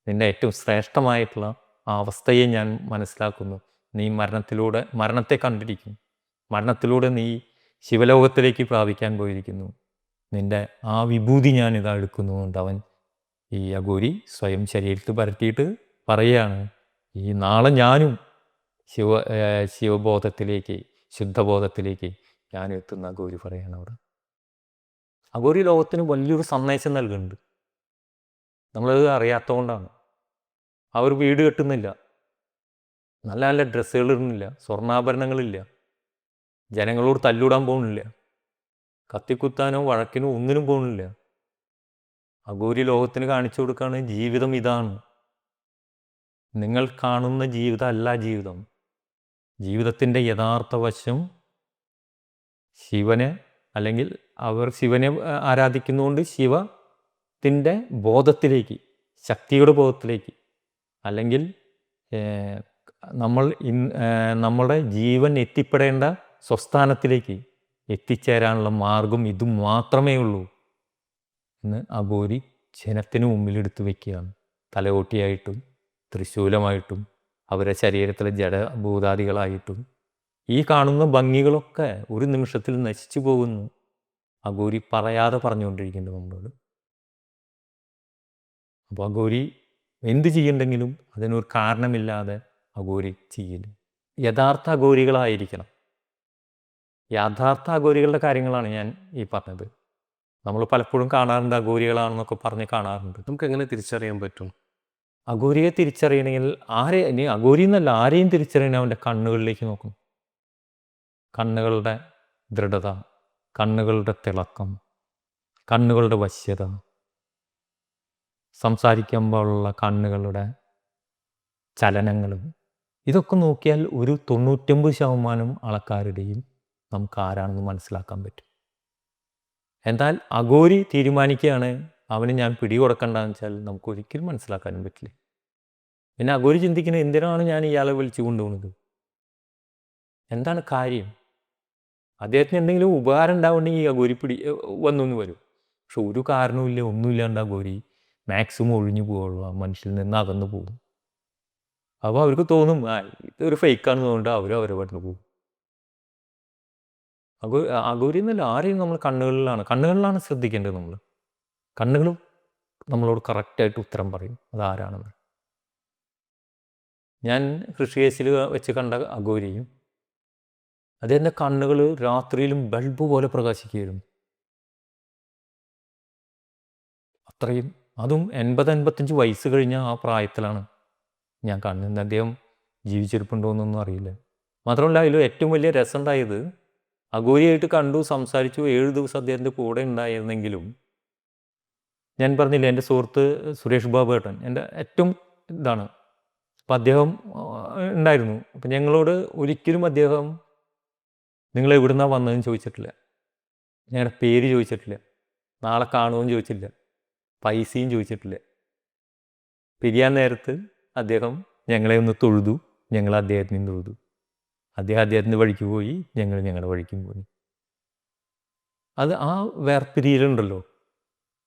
നിൻ്റെ ഏറ്റവും ശ്രേഷ്ഠമായിട്ടുള്ള ആ അവസ്ഥയെ ഞാൻ മനസ്സിലാക്കുന്നു, നീ മരണത്തെ കണ്ടിരിക്കുന്നു, മരണത്തിലൂടെ നീ ശിവലോകത്തിലേക്ക് പ്രാപിക്കാൻ പോയിരിക്കുന്നു, നിൻ്റെ ആ വിഭൂതി ഞാനിതാ എടുക്കുന്നുണ്ട്. അവൻ ഈ അഘോരി സ്വയം ശരീരത്തിൽ പരത്തിയിട്ട് പറയുകയാണ്, ഈ നാളെ ഞാനും ശിവബോധത്തിലേക്ക്, ശുദ്ധബോധത്തിലേക്ക് ഞാൻ എത്തുന്ന അഘോരി പറയാണ് അവിടെ. അഘോരി ലോകത്തിന് വലിയൊരു സന്ദേശം നൽകുന്നുണ്ട്. നമ്മളത് അറിയാത്തതുകൊണ്ടാണ്. അവർ വീട് കെട്ടുന്നില്ല, നല്ല നല്ല ഡ്രസ്സുകൾ ഇടുന്നില്ല, സ്വർണ്ണാഭരണങ്ങളില്ല, ജനങ്ങളോട് തല്ലൂടാൻ പോകുന്നില്ല, കത്തിക്കുത്താനോ വഴക്കിനോ ഒന്നിനും പോകുന്നില്ല. അഘോരി ലോകത്തിന് കാണിച്ചു കൊടുക്കുകയാണ്, ജീവിതം ഇതാണ്, നിങ്ങൾ കാണുന്ന ജീവിതമല്ല ജീവിതം. ജീവിതത്തിൻ്റെ യഥാർത്ഥ വശം ശിവനെ, അല്ലെങ്കിൽ അവർ ശിവനെ ആരാധിക്കുന്നതുകൊണ്ട് ശിവത്തിൻ്റെ ബോധത്തിലേക്ക്, ശക്തിയുടെ ബോധത്തിലേക്ക്, അല്ലെങ്കിൽ നമ്മുടെ ജീവൻ എത്തിപ്പെടേണ്ട സ്വസ്ഥാനത്തിലേക്ക് എത്തിച്ചേരാനുള്ള മാർഗം ഇത് മാത്രമേ ഉള്ളൂ എന്ന് അഘോരി ജനത്തിന് മുമ്പിലെടുത്ത് വയ്ക്കുകയാണ്. തലയോട്ടിയായിട്ടും തൃശൂലമായിട്ടും അവരുടെ ശരീരത്തിലെ ജഡഭൂതാദികളായിട്ടും ഈ കാണുന്ന ഭംഗികളൊക്കെ ഒരു നിമിഷത്തിൽ നശിച്ചു പോകുന്നു അഘോരി പറയാതെ പറഞ്ഞുകൊണ്ടിരിക്കുന്നുണ്ട് നമ്മളോട്. അപ്പോൾ അഘോരി എന്ത് ചെയ്യണ്ടെങ്കിലും അതിനൊരു കാരണമില്ലാതെ അഘോരി ചെയ്യില്ല. യഥാർത്ഥ അഘോരികളായിരിക്കണം. യഥാർത്ഥ അഘോരികളുടെ കാര്യങ്ങളാണ് ഞാൻ ഈ പറഞ്ഞത്. നമ്മൾ പലപ്പോഴും കാണാറുണ്ട് അഘോരികളാണെന്നൊക്കെ പറഞ്ഞ് കാണാറുണ്ട്.
നമുക്ക് എങ്ങനെ തിരിച്ചറിയാൻ പറ്റും?
അഘോരിയെ തിരിച്ചറിയണമെങ്കിൽ ഇനി അഘോരി എന്നല്ല, ആരെയും തിരിച്ചറിയണം അവൻ്റെ കണ്ണുകളിലേക്ക് നോക്കണം. കണ്ണുകളുടെ ദൃഢത, കണ്ണുകളുടെ തിളക്കം, കണ്ണുകളുടെ വശ്യത, സംസാരിക്കുമ്പോഴുള്ള കണ്ണുകളുടെ ചലനങ്ങളും, ഇതൊക്കെ നോക്കിയാൽ ഒരു 99% ആൾക്കാരുടെയും നമുക്ക് ആരാണെന്ന് മനസ്സിലാക്കാൻ പറ്റും. എന്നാൽ അഘോരി തീരുമാനിക്കുകയാണ് അവന് ഞാൻ പിടികൊടുക്കണ്ടെന്ന് വെച്ചാൽ നമുക്ക് ഒരിക്കലും മനസ്സിലാക്കാനും പറ്റില്ല. പിന്നെ അഘോരി ചിന്തിക്കുന്നത്, എന്തിനാണ് ഞാൻ ഇയാളെ വിളിച്ചു കൊണ്ടുപോകുന്നത്, എന്താണ് കാര്യം, അദ്ദേഹത്തിന് എന്തെങ്കിലും ഉപകാരം ഉണ്ടാവുണ്ടെങ്കിൽ ഈ അഘോരി വന്നൊന്ന് വരും. പക്ഷെ ഒരു കാരണവുമില്ല, ഒന്നുമില്ലാണ്ട് അഘോരി മാക്സിമം ഒഴിഞ്ഞു പോവുള്ളൂ, ആ മനുഷ്യരിൽ നിന്ന് അകന്നു പോകും. അപ്പോൾ അവർക്ക് തോന്നും ഇതൊരു ഫേക്കാണെന്ന് തോന്നിട്ട് അവരെ പെട്ടെന്ന് പോകും. അഘോരി എന്നല്ല, ആരെയും നമ്മൾ കണ്ണുകളിലാണ് ശ്രദ്ധിക്കേണ്ടത്. കണ്ണുകളും നമ്മളോട് കറക്റ്റായിട്ട് ഉത്തരം പറയും അതാരാണെന്ന്. ഞാൻ ഋഷികേശിൽ വെച്ച് കണ്ട അഘോരിയും അദ്ദേഹത്തിൻ്റെ കണ്ണുകൾ രാത്രിയിലും ബൾബ് പോലെ പ്രകാശിക്കുകയായിരുന്നു. അത്രയും, അതും 80-85 വയസ്സ് കഴിഞ്ഞ ആ പ്രായത്തിലാണ് ഞാൻ കാണുന്നത്. അദ്ദേഹം ജീവിച്ചിരിപ്പുണ്ടോ എന്നൊന്നും അറിയില്ല. മാത്രമല്ല അതിൽ ഏറ്റവും വലിയ രസം ഉണ്ടായത്, അഘോരിയായിട്ട് കണ്ടു, സംസാരിച്ചു, 7 ദിവസം അദ്ദേഹത്തിൻ്റെ കൂടെ ഉണ്ടായിരുന്നെങ്കിലും ഞാൻ പറഞ്ഞില്ലേ എൻ്റെ സുഹൃത്ത് സുരേഷ് ബാബു ഏട്ടൻ എൻ്റെ ഏറ്റവും ഇതാണ്. അപ്പം അദ്ദേഹം ഉണ്ടായിരുന്നു. അപ്പം ഞങ്ങളോട് ഒരിക്കലും അദ്ദേഹം നിങ്ങൾ എവിടുന്നാണ് വന്നതെന്ന് ചോദിച്ചിട്ടില്ല, ഞങ്ങളുടെ പേര് ചോദിച്ചിട്ടില്ല, നാളെ കാണുമെന്ന് ചോദിച്ചില്ല, പൈസയും ചോദിച്ചിട്ടില്ല. പിരിയാൻ നേരത്ത് അദ്ദേഹം ഞങ്ങളെ ഒന്ന് തൊഴുതു, ഞങ്ങൾ അദ്ദേഹത്തിനും തൊഴുതു. അദ്ദേഹത്തിൻ്റെ വഴിക്ക് പോയി, ഞങ്ങൾ ഞങ്ങളുടെ വഴിക്കും പോയി. അത് ആ വേർപിരിയലുണ്ടല്ലോ,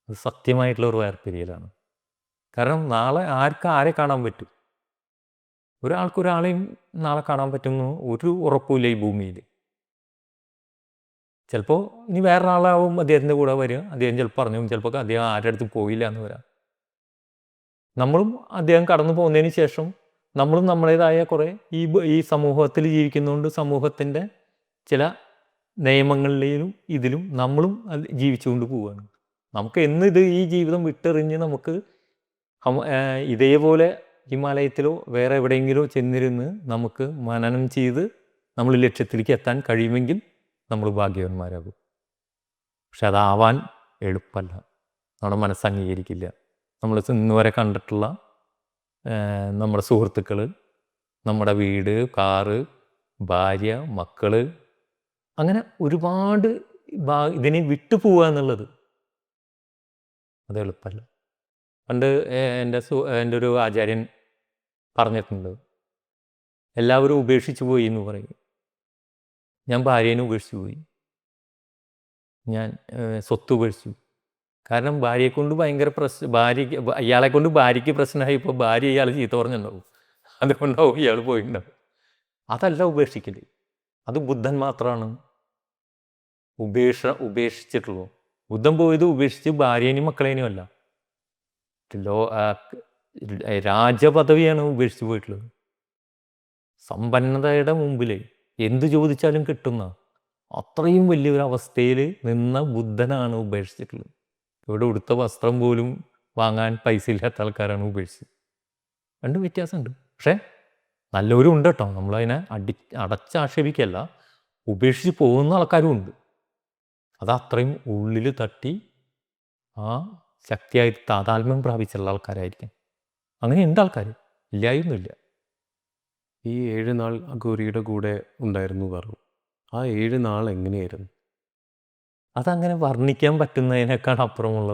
അത് സത്യമായിട്ടുള്ള ഒരു വേർപിരിയലാണ്. കാരണം നാളെ ആരെ കാണാൻ പറ്റും? ഒരാൾക്ക് ഒരാളെയും നാളെ കാണാൻ പറ്റുമെന്ന് ഒരു ഉറപ്പുമില്ല ഈ ഭൂമിയിൽ. ചിലപ്പോൾ ഇനി വേറൊരാളാവും അദ്ദേഹത്തിൻ്റെ കൂടെ വരിക, അദ്ദേഹം ചിലപ്പോൾ പറഞ്ഞു, ചിലപ്പോൾ അദ്ദേഹം ആരുടെ അടുത്ത് പോയില്ല എന്ന് വരാം. നമ്മളും അദ്ദേഹം കടന്നു പോകുന്നതിന് ശേഷം നമ്മളും നമ്മുടേതായ കുറേ ഈ സമൂഹത്തിൽ ജീവിക്കുന്നതുകൊണ്ട് സമൂഹത്തിൻ്റെ ചില നിയമങ്ങളിലും ഇതിലും നമ്മളും ജീവിച്ചുകൊണ്ട് പോവുകയാണ്. നമുക്ക് ഇത് ഈ ജീവിതം വിട്ടെറിഞ്ഞ് നമുക്ക് ഇതേപോലെ ഹിമാലയത്തിലോ വേറെ എവിടെയെങ്കിലോ ചെന്നിരുന്ന് നമുക്ക് മനനം ചെയ്ത് നമ്മൾ ലക്ഷ്യത്തിലേക്ക് എത്താൻ കഴിയുമെങ്കിൽ നമ്മൾ ഭാഗ്യവാന്മാരാകും. പക്ഷെ അതാവാൻ എളുപ്പമല്ല, നമ്മുടെ മനസ്സ് അംഗീകരിക്കില്ല. നമ്മൾ ഇന്ന് വരെ കണ്ടിട്ടുള്ള നമ്മുടെ സുഹൃത്തുക്കൾ, നമ്മുടെ വീട്, കാറ്, ഭാര്യ, മക്കൾ, അങ്ങനെ ഒരുപാട് ഇതിനെ വിട്ടു പോവുക എന്നുള്ളത് അത് എളുപ്പമല്ല. പണ്ട് എൻ്റെ ഒരു ആചാര്യൻ പറഞ്ഞിട്ടുണ്ട്, എല്ലാവരും ഉപേക്ഷിച്ചു പോയി എന്ന് പറയും. ഞാൻ ഭാര്യേനെ ഉപേക്ഷിച്ചു പോയി, ഞാൻ സ്വത്ത് ഉപേക്ഷിച്ചു. കാരണം ഭാര്യയെക്കൊണ്ട് ഭയങ്കര ഇയാളെ കൊണ്ട് ഭാര്യയ്ക്ക് പ്രശ്നമായി. ഇപ്പോൾ ഭാര്യ ഇയാൾ ചീത്ത പറഞ്ഞിട്ടുണ്ടാവും, അതുകൊണ്ടാവും ഇയാൾ പോയിട്ടുണ്ടാവും. അതല്ല ഉപേക്ഷിക്കൽ, അത് ബുദ്ധൻ മാത്രമാണ് ഉപേക്ഷിച്ചിട്ടുള്ളൂ. ബുദ്ധൻ പോയത് ഉപേക്ഷിച്ച് ഭാര്യേനെയും മക്കളേനെയും അല്ല, രാജപദവിയാണ് ഉപേക്ഷിച്ച് പോയിട്ടുള്ളത്. സമ്പന്നതയുടെ മുമ്പിൽ എന്ത് ചോദിച്ചാലും കിട്ടുന്ന അത്രയും വലിയൊരു അവസ്ഥയിൽ നിന്ന ബുദ്ധനാണ് ഉപേക്ഷിച്ചിട്ടുള്ളത്. ഇവിടെ ഉടുത്ത വസ്ത്രം പോലും വാങ്ങാൻ പൈസ ഇല്ലാത്ത ആൾക്കാരാണ് ഉപേക്ഷിച്ചത്. രണ്ട് വ്യത്യാസമുണ്ട്. പക്ഷേ നല്ലവരും ഉണ്ട് കേട്ടോ, നമ്മളതിനെ അടച്ചാക്ഷേപിക്കല്ല. ഉപേക്ഷിച്ച് പോകുന്ന ആൾക്കാരും ഉണ്ട്. അത് അത്രയും ഉള്ളിൽ തട്ടി ആ ശക്തിയായി താതാത്മ്യം പ്രാപിച്ചുള്ള ആൾക്കാരായിരിക്കും. അങ്ങനെയുണ്ട് ആൾക്കാർ, ഇല്ലായൊന്നുമില്ല.
ഈ 7 നാൾ അഘോരിയുടെ കൂടെ ഉണ്ടായിരുന്നു പറഞ്ഞു. ആ 7 നാൾ എങ്ങനെയായിരുന്നു?
അതങ്ങനെ വർണ്ണിക്കാൻ പറ്റുന്നതിനേക്കാൾ അപ്പുറമുള്ള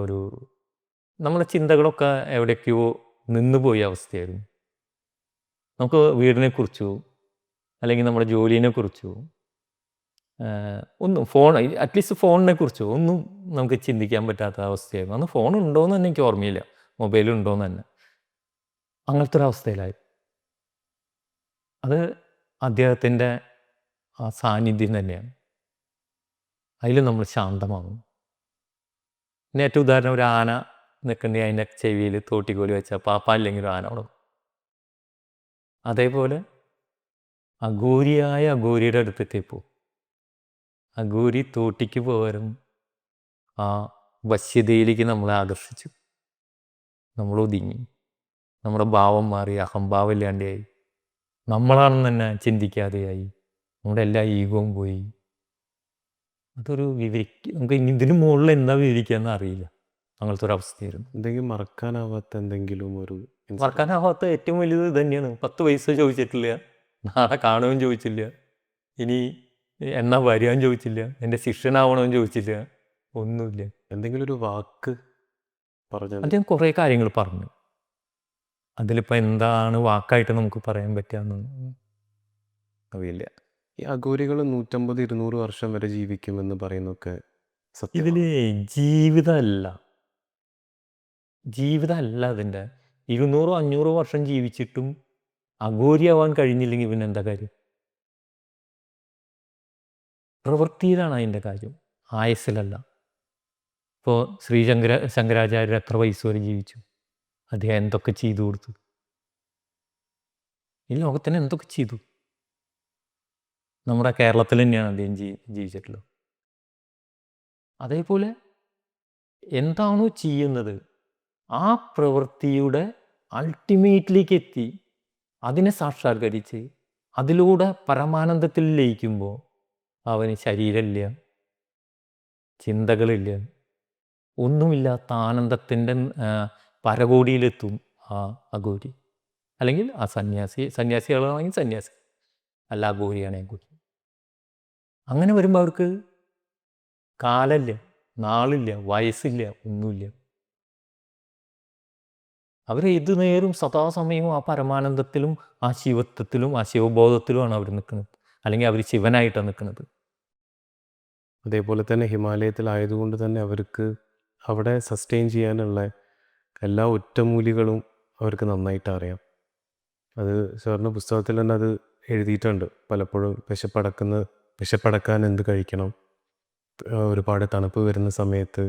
നമ്മുടെ ചിന്തകളൊക്കെ എവിടേക്കോ നിന്നുപോയ അവസ്ഥയായിരുന്നു. നമുക്ക് വീടിനെക്കുറിച്ചോ അല്ലെങ്കിൽ നമ്മുടെ ജോലിനെക്കുറിച്ചോ ഒന്നും അറ്റ്ലീസ്റ്റ് ഫോണിനെ കുറിച്ചോ ഒന്നും നമുക്ക് ചിന്തിക്കാൻ പറ്റാത്ത അവസ്ഥയായിരുന്നു. അന്ന് ഫോൺ ഉണ്ടോയെന്ന് തന്നെ എനിക്ക് ഓർമ്മയില്ല, മൊബൈൽ ഉണ്ടോയെന്ന് തന്നെ. അങ്ങനത്തെ ഒരു അവസ്ഥയിലായി. അത് അദ്ദേഹത്തിൻ്റെ ആ സാന്നിധ്യം തന്നെയാണ്. അതിൽ നമ്മൾ ശാന്തമാകും. പിന്നെ ഏറ്റവും ഉദാഹരണം, ഒരു ആന നിൽക്കണ്ടെങ്കിൽ അതിൻ്റെ ചെവിയിൽ തോട്ടിക്കോലി വെച്ചാൽ പാപ്പ അല്ലെങ്കിൽ ഒരു ആന ഉടക്കും. അതേപോലെ അഘോരിയുടെ അടുത്തെത്തിയപ്പോൾ അഘോരി തോട്ടിക്ക് പകരം ആ വശ്യതയിലേക്ക് നമ്മളെ ആകർഷിച്ചു. നമ്മൾ ഒതുങ്ങി, നമ്മുടെ ഭാവം മാറി, അഹംഭാവം ഇല്ലാണ്ടായി, നമ്മളാണെന്ന് തന്നെ ചിന്തിക്കാതെയായി, നമ്മുടെ എല്ലാ ഈഗോവും പോയി. അതൊരു നമുക്ക് ഇതിന് മുകളിൽ എന്താ വിവരിക്കാന്ന് അറിയില്ല. അങ്ങനത്തെ ഒരു അവസ്ഥയായിരുന്നു.
എന്തെങ്കിലും മറക്കാനാവാത്ത എന്തെങ്കിലും ഒരു
മറക്കാനാവാത്ത ഏറ്റവും വലുത് ഇത് തന്നെയാണ്. 10 പൈസ ചോദിച്ചിട്ടില്ല, നാളെ കാണുമെന്ന് ചോദിച്ചില്ല, ഇനി എന്നാ വരികയെന്ന് ചോദിച്ചില്ല, എൻ്റെ ശിഷ്യനാവണമെന്ന് ചോദിച്ചില്ല, ഒന്നുമില്ല.
എന്തെങ്കിലും ഒരു വാക്ക് പറഞ്ഞത്?
അദ്ദേഹം കുറേ കാര്യങ്ങൾ പറഞ്ഞു. അതിലിപ്പോൾ എന്താണ് വാക്കായിട്ട് നമുക്ക് പറയാൻ പറ്റുകയെന്നൊന്നും അറിയില്ല.
ഈ അഘോരികൾ 150-200 വർഷം വരെ ജീവിക്കുമെന്ന് പറയുന്നൊക്കെ സത്യം?
ഇതിൽ ജീവിതമല്ല അതിൻ്റെ. 200-500 വർഷം ജീവിച്ചിട്ടും അഘോരിയാവാൻ കഴിഞ്ഞില്ലെങ്കിൽ പിന്നെ എന്താ കാര്യം? പ്രവൃത്തിയിലാണ് അതിൻ്റെ കാര്യം, ആയുസ്സിലല്ല. ഇപ്പോൾ ശങ്കരാചാര്യർ എത്ര വയസ്സ് വരെ ജീവിച്ചു? അദ്ദേഹം എന്തൊക്കെ ചെയ്തു കൊടുത്തു? ഈ ലോകത്തിന് എന്തൊക്കെ ചെയ്തു? നമ്മുടെ കേരളത്തിൽ തന്നെയാണ് അദ്ദേഹം ജീവിച്ചിട്ടുള്ളത്. അതേപോലെ എന്താണോ ചെയ്യുന്നത് ആ പ്രവൃത്തിയുടെ അൾട്ടിമേറ്റിലേക്ക് എത്തി അതിനെ സാക്ഷാത്കരിച്ച് അതിലൂടെ പരമാനന്ദത്തിൽ ലയിക്കുമ്പോൾ അവന് ശരീരമില്ല, ചിന്തകളില്ല, ഒന്നുമില്ലാത്ത ആനന്ദത്തിൻ്റെ പരകോടിയിലെത്തും ആ അഘോരി, അല്ലെങ്കിൽ ആ സന്യാസികളാണെങ്കിൽ സന്യാസി, അല്ല അഘോരിയാണെങ്കിൽ. അങ്ങനെ വരുമ്പോൾ അവർക്ക് കാലമില്ല, നാളില്ല, വയസ്സില്ല, ഒന്നുമില്ല. അവർ ഏത് നേരം സദാസമയവും ആ പരമാനന്ദത്തിലും ആ ശിവത്വത്തിലും ആ ശിവബോധത്തിലുമാണ് അവർ നിൽക്കുന്നത്, അല്ലെങ്കിൽ അവർ ശിവനായിട്ടാണ് നിൽക്കുന്നത്.
അതേപോലെ തന്നെ ഹിമാലയത്തിലായതുകൊണ്ട് തന്നെ അവർക്ക് അവിടെ സസ്റ്റെയിൻ ചെയ്യാനുള്ള എല്ലാ ഒറ്റമൂലികളും അവർക്ക് നന്നായിട്ട് അറിയാം. അത് സാറിൻ്റെ പുസ്തകത്തിൽ തന്നെ അത് എഴുതിയിട്ടുണ്ട്. പലപ്പോഴും വിശപ്പടക്കാൻ എന്ത് കഴിക്കണം, ഒരുപാട് തണുപ്പ് വരുന്ന സമയത്ത്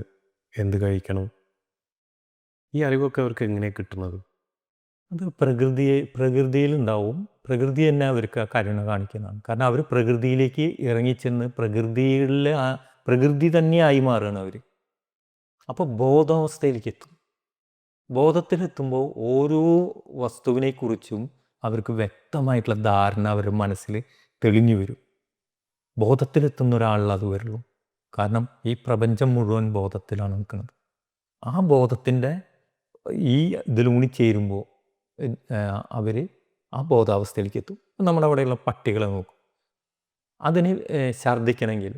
എന്ത് കഴിക്കണം, ഈ അറിവൊക്കെ അവർക്ക് എങ്ങനെയാണ് കിട്ടുന്നത്?
അത് പ്രകൃതിയിലുണ്ടാവും. പ്രകൃതി തന്നെ അവർക്ക് ആ കരുണ കാണിക്കുന്നതാണ്. കാരണം അവർ പ്രകൃതിയിലേക്ക് ഇറങ്ങിച്ചെന്ന് പ്രകൃതി തന്നെയായി മാറുകയാണ് അവർ. അപ്പോൾ ബോധാവസ്ഥയിലേക്ക് എത്തും. ബോധത്തിലെത്തുമ്പോൾ ഓരോ വസ്തുവിനെക്കുറിച്ചും അവർക്ക് വ്യക്തമായിട്ടുള്ള ധാരണ അവരുടെ മനസ്സിൽ തെളിഞ്ഞു വരും. ബോധത്തിലെത്തുന്ന ഒരാളിൽ അത് വരുള്ളൂ. കാരണം ഈ പ്രപഞ്ചം മുഴുവൻ ബോധത്തിലാണ് നിൽക്കുന്നത്. ആ ബോധത്തിൻ്റെ ഈ ഇതിലൂണി ചേരുമ്പോൾ അവർ ആ ബോധാവസ്ഥയിലേക്ക് എത്തും. നമ്മുടെ അവിടെയുള്ള പട്ടികളെ നോക്കും, അതിന് ഛർദ്ദിക്കണമെങ്കിൽ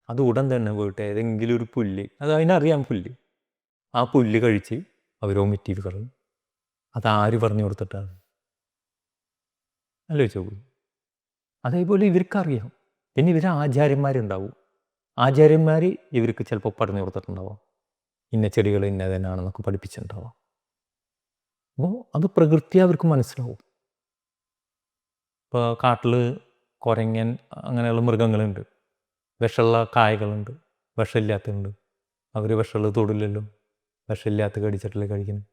അത് ഉടൻ തന്നെ പോയിട്ട് ഏതെങ്കിലും ഒരു പുല്ല്, അത് അതിനറിയാം പുല്ല്, ആ പുല്ല് കഴിച്ച് അവർ വൊമിറ്റ് ചെയ്ത് കളയും. അതാര് പറഞ്ഞു കൊടുത്തിട്ടാണ്? ആലോചിച്ച് നോക്കൂ. അതേപോലെ ഇവർക്കറിയാം. പിന്നെ ഇവർ ആചാര്യന്മാരുണ്ടാവും. ആചാര്യന്മാർ ഇവർക്ക് ചിലപ്പോൾ പറഞ്ഞു കൊടുത്തിട്ടുണ്ടാവാം, ഇന്ന ചെടികൾ ഇന്നതന്നെയാണെന്നൊക്കെ പഠിപ്പിച്ചിട്ടുണ്ടാവാം. അപ്പോൾ അത് പ്രകൃതി അവർക്ക് മനസ്സിലാവും. ഇപ്പോൾ കാട്ടിൽ കുരങ്ങൻ അങ്ങനെയുള്ള മൃഗങ്ങളുണ്ട്, വിഷമുള്ള കായകളുണ്ട്, വിഷമില്ലാത്തതുണ്ട്. അവർ വിഷമുള്ളത് തൊടില്ലല്ലോ, വിഷമില്ലാത്ത കടിച്ചിട്ടല്ലേ കഴിക്കുന്നത്.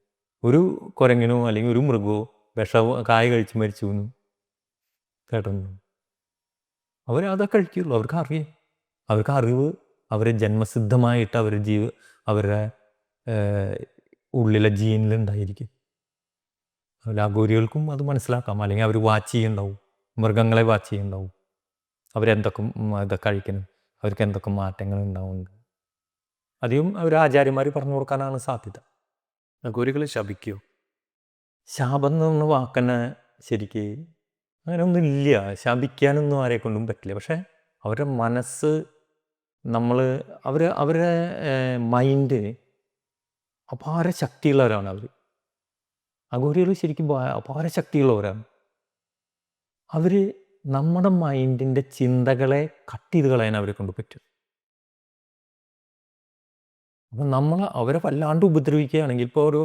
ഒരു കുരങ്ങനോ അല്ലെങ്കിൽ ഒരു മൃഗമോ കായ കഴിച്ച് മരിച്ചു എന്നും കേട്ടിട്ടുണ്ടോ? അവരതൊക്കെ കഴിക്കുള്ളൂ. അവർക്ക് അറിവ് അവരെ ജന്മസിദ്ധമായിട്ട് അവരുടെ ഉള്ളിലെ ജീനിലുണ്ടായിരിക്കും. ലാഗോരികൾക്കും അത് മനസ്സിലാക്കാം. അല്ലെങ്കിൽ അവർ വാച്ച് ചെയ്യുന്നുണ്ടാവും, മൃഗങ്ങളെ വാച്ച് ചെയ്യുന്നുണ്ടാവും. അവരെന്തൊക്കെ ഇതൊക്കെ കഴിക്കണം, അവർക്ക് എന്തൊക്കെ മാറ്റങ്ങൾ ഉണ്ടാവുന്നുണ്ട്. അധികം അവർ ആചാര്യന്മാർ പറഞ്ഞു കൊടുക്കാനാണ് സാധ്യത.
അഘോരികളെ ശപിക്കുമോ?
ശാപം എന്ന വാക്കന്നെ ശരിക്ക് അങ്ങനെ ഒന്നും ഇല്ല. ശപിക്കാനൊന്നും ആരെ കൊണ്ടും പറ്റില്ല. പക്ഷേ അവരുടെ മനസ്സ് അവരുടെ മൈൻഡ് അപാര ശക്തിയുള്ളവരാണ് അവർ. അഘോരികൾ ശരിക്കും അപാര ശക്തിയുള്ളവരാണ്. അവർ നമ്മുടെ മൈൻഡിൻ്റെ ചിന്തകളെ കട്ട് ചെയ്ത് കളയാൻ അവരെ കൊണ്ട് പറ്റും. അപ്പം അവരെ വല്ലാണ്ട് ഉപദ്രവിക്കുകയാണെങ്കിൽ, ഇപ്പോൾ ഒരു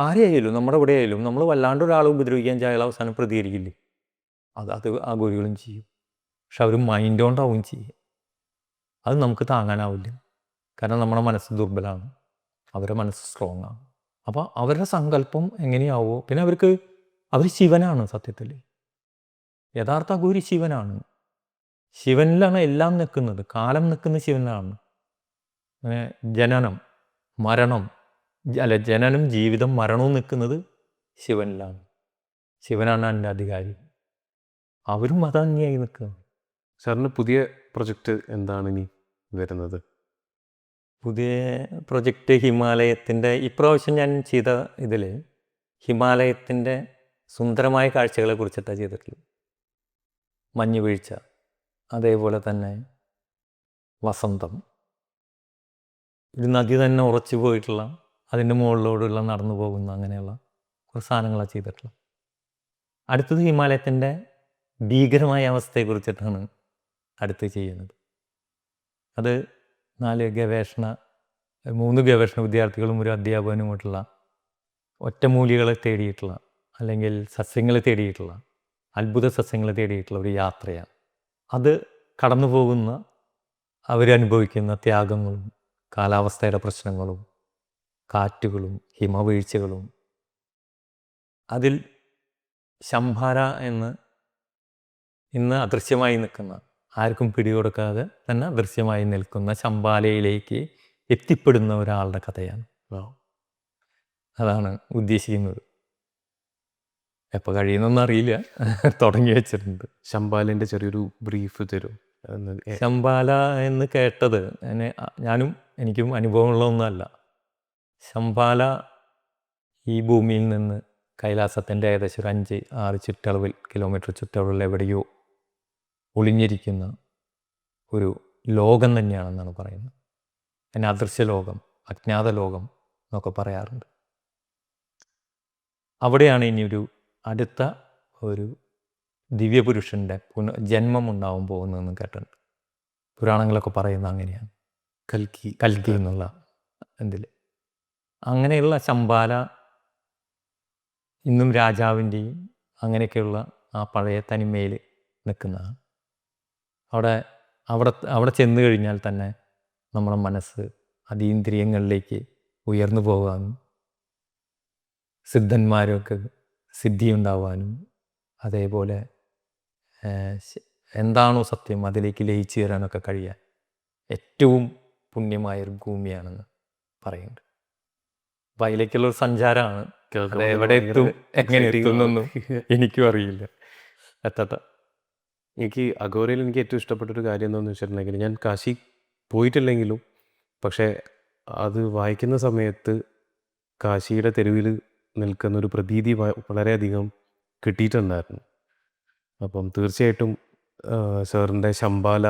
ആരെയായാലും നമ്മുടെ ഇവിടെ ആയാലും നമ്മൾ വല്ലാണ്ട് ഒരാളെ ഉപദ്രവിക്കാൻ അയാൾ അവസാനം പ്രതികരിക്കില്ലേ? അത് അഘോരികളും ചെയ്യും. പക്ഷെ അവർ മൈൻഡ് കൊണ്ടാവും ചെയ്യും. അത് നമുക്ക് താങ്ങാനാവില്ല. കാരണം നമ്മുടെ മനസ്സ് ദുർബലമാണ്, അവരുടെ മനസ്സ് സ്ട്രോങ് ആണ്. അപ്പോൾ അവരുടെ സങ്കല്പം എങ്ങനെയാവോ. പിന്നെ അവർ ശിവനാണ് സത്യത്തിൽ. യഥാർത്ഥ അഘോരി ശിവനാണ്. ശിവനിലാണ് എല്ലാം നിൽക്കുന്നത്. കാലം നിൽക്കുന്ന ശിവനിലാണ്. ജനനം, ജീവിതം, മരണവും നിൽക്കുന്നത് ശിവനിലാണ്. ശിവനാണ് എൻ്റെ അധികാരി. അവരും അതങ്ങനെയായി നിൽക്കുക.
സാറിന് പുതിയ പ്രൊജക്റ്റ് എന്താണ് ഇനി വരുന്നത്?
പുതിയ പ്രൊജക്റ്റ് ഹിമാലയത്തിൻ്റെ ഇപ്രാവശ്യം ഞാൻ ചെയ്ത ഇതിൽ ഹിമാലയത്തിൻ്റെ സുന്ദരമായ കാഴ്ചകളെ കുറിച്ചിട്ടാണ് ചെയ്തിട്ടുള്ളത്. മഞ്ഞ് വീഴ്ച, അതേപോലെ തന്നെ വസന്തം, ഒരു നദി തന്നെ ഉറച്ചു പോയിട്ടുള്ള അതിൻ്റെ മുകളിലൂടെയുള്ള നടന്നു പോകുന്ന അങ്ങനെയുള്ള കുറച്ച് സാധനങ്ങളാണ് ചെയ്തിട്ടുള്ളത്. അടുത്തത് ഹിമാലയത്തിൻ്റെ ഭീകരമായ അവസ്ഥയെക്കുറിച്ചിട്ടാണ് അടുത്ത് ചെയ്യുന്നത്. അത് 3 ഗവേഷണ വിദ്യാർത്ഥികളും ഒരു അധ്യാപകനുമായിട്ടുള്ള ഒറ്റമൂലികളെ തേടിയിട്ടുള്ള, അല്ലെങ്കിൽ സസ്യങ്ങളെ തേടിയിട്ടുള്ള, അത്ഭുത സസ്യങ്ങളെ തേടിയിട്ടുള്ള ഒരു യാത്രയാണ്. അത് കടന്നു പോകുന്ന അവരനുഭവിക്കുന്ന ത്യാഗങ്ങളും കാലാവസ്ഥയുടെ പ്രശ്നങ്ങളും കാറ്റുകളും ഹിമവീഴ്ചകളും, അതിൽ ശംഭാര ഇന്ന് അദൃശ്യമായി നിൽക്കുന്ന, ആർക്കും പിടികൊടുക്കാതെ തന്നെ അദൃശ്യമായി നിൽക്കുന്ന ശംഭാലയിലേക്ക് എത്തിപ്പെടുന്ന ഒരാളുടെ കഥയാണ്. അതാണ് ഉദ്ദേശിക്കുന്നത്. എപ്പോൾ കഴിയുന്നൊന്നും അറിയില്ല. തുടങ്ങി വെച്ചിട്ടുണ്ട്.
ശമ്പാലിൻ്റെ ചെറിയൊരു ബ്രീഫ് തരും.
ശമ്പാല എന്ന് കേട്ടത് ഞാനും എനിക്കും അനുഭവമുള്ളതൊന്നുമല്ല. ശമ്പാല ഈ ഭൂമിയിൽ നിന്ന് കൈലാസത്തിൻ്റെ ഏകദേശം ഒരു 5-6 കിലോമീറ്റർ ചുറ്റളവിൽ എവിടെയോ ഒളിഞ്ഞിരിക്കുന്ന ഒരു ലോകം തന്നെയാണെന്നാണ് പറയുന്നത്. അതിന് അദൃശ്യ ലോകം, അജ്ഞാത ലോകം എന്നൊക്കെ പറയാറുണ്ട്. അവിടെയാണ് ഇനിയൊരു അടുത്ത ഒരു ദിവ്യപുരുഷൻ്റെ ജന്മം ഉണ്ടാവാൻ പോകുന്നതെന്ന് കേട്ടിട്ടുണ്ട്. പുരാണങ്ങളൊക്കെ പറയുന്നത് അങ്ങനെയാണ്. കൽക്കി എന്നുള്ള ഇതിൽ അങ്ങനെയുള്ള ശമ്പാല ഇന്നും രാജാവിൻ്റെയും അങ്ങനെയൊക്കെയുള്ള ആ പഴയ തനിമയിൽ നിൽക്കുന്നതാണ്. അവിടെ ചെന്ന് കഴിഞ്ഞാൽ തന്നെ നമ്മുടെ മനസ്സ് അതീന്ദ്രിയങ്ങളിലേക്ക് ഉയർന്നു പോകാനും സിദ്ധന്മാരൊക്കെ സിദ്ധി ഉണ്ടാവാനും അതേപോലെ എന്താണോ സത്യം അതിലേക്ക് ലയിച്ചു ചേരാനൊക്കെ കഴിയാൻ ഏറ്റവും പുണ്യമായൊരു ഭൂമിയാണെന്ന് പറയുന്നുണ്ട്. അപ്പം അതിലേക്കുള്ളൊരു സഞ്ചാരമാണ്. അത് എവിടെ എത്തും എങ്ങനെ എത്തുന്നൊന്നും എനിക്കും അറിയില്ല. എത്തട്ടെ.
എനിക്ക് അഗോരയിൽ എനിക്ക് ഏറ്റവും ഇഷ്ടപ്പെട്ടൊരു കാര്യം എന്താണെന്ന് വെച്ചിട്ടുണ്ടെങ്കിൽ, ഞാൻ കാശി പോയിട്ടില്ലെങ്കിലും പക്ഷേ അത് വായിക്കുന്ന സമയത്ത് കാശിയുടെ തെരുവിൽ നിൽക്കുന്നൊരു പ്രതീതി വളരെയധികം കിട്ടിയിട്ടുണ്ടായിരുന്നു. അപ്പം തീർച്ചയായിട്ടും സാറിൻ്റെ ശമ്പാല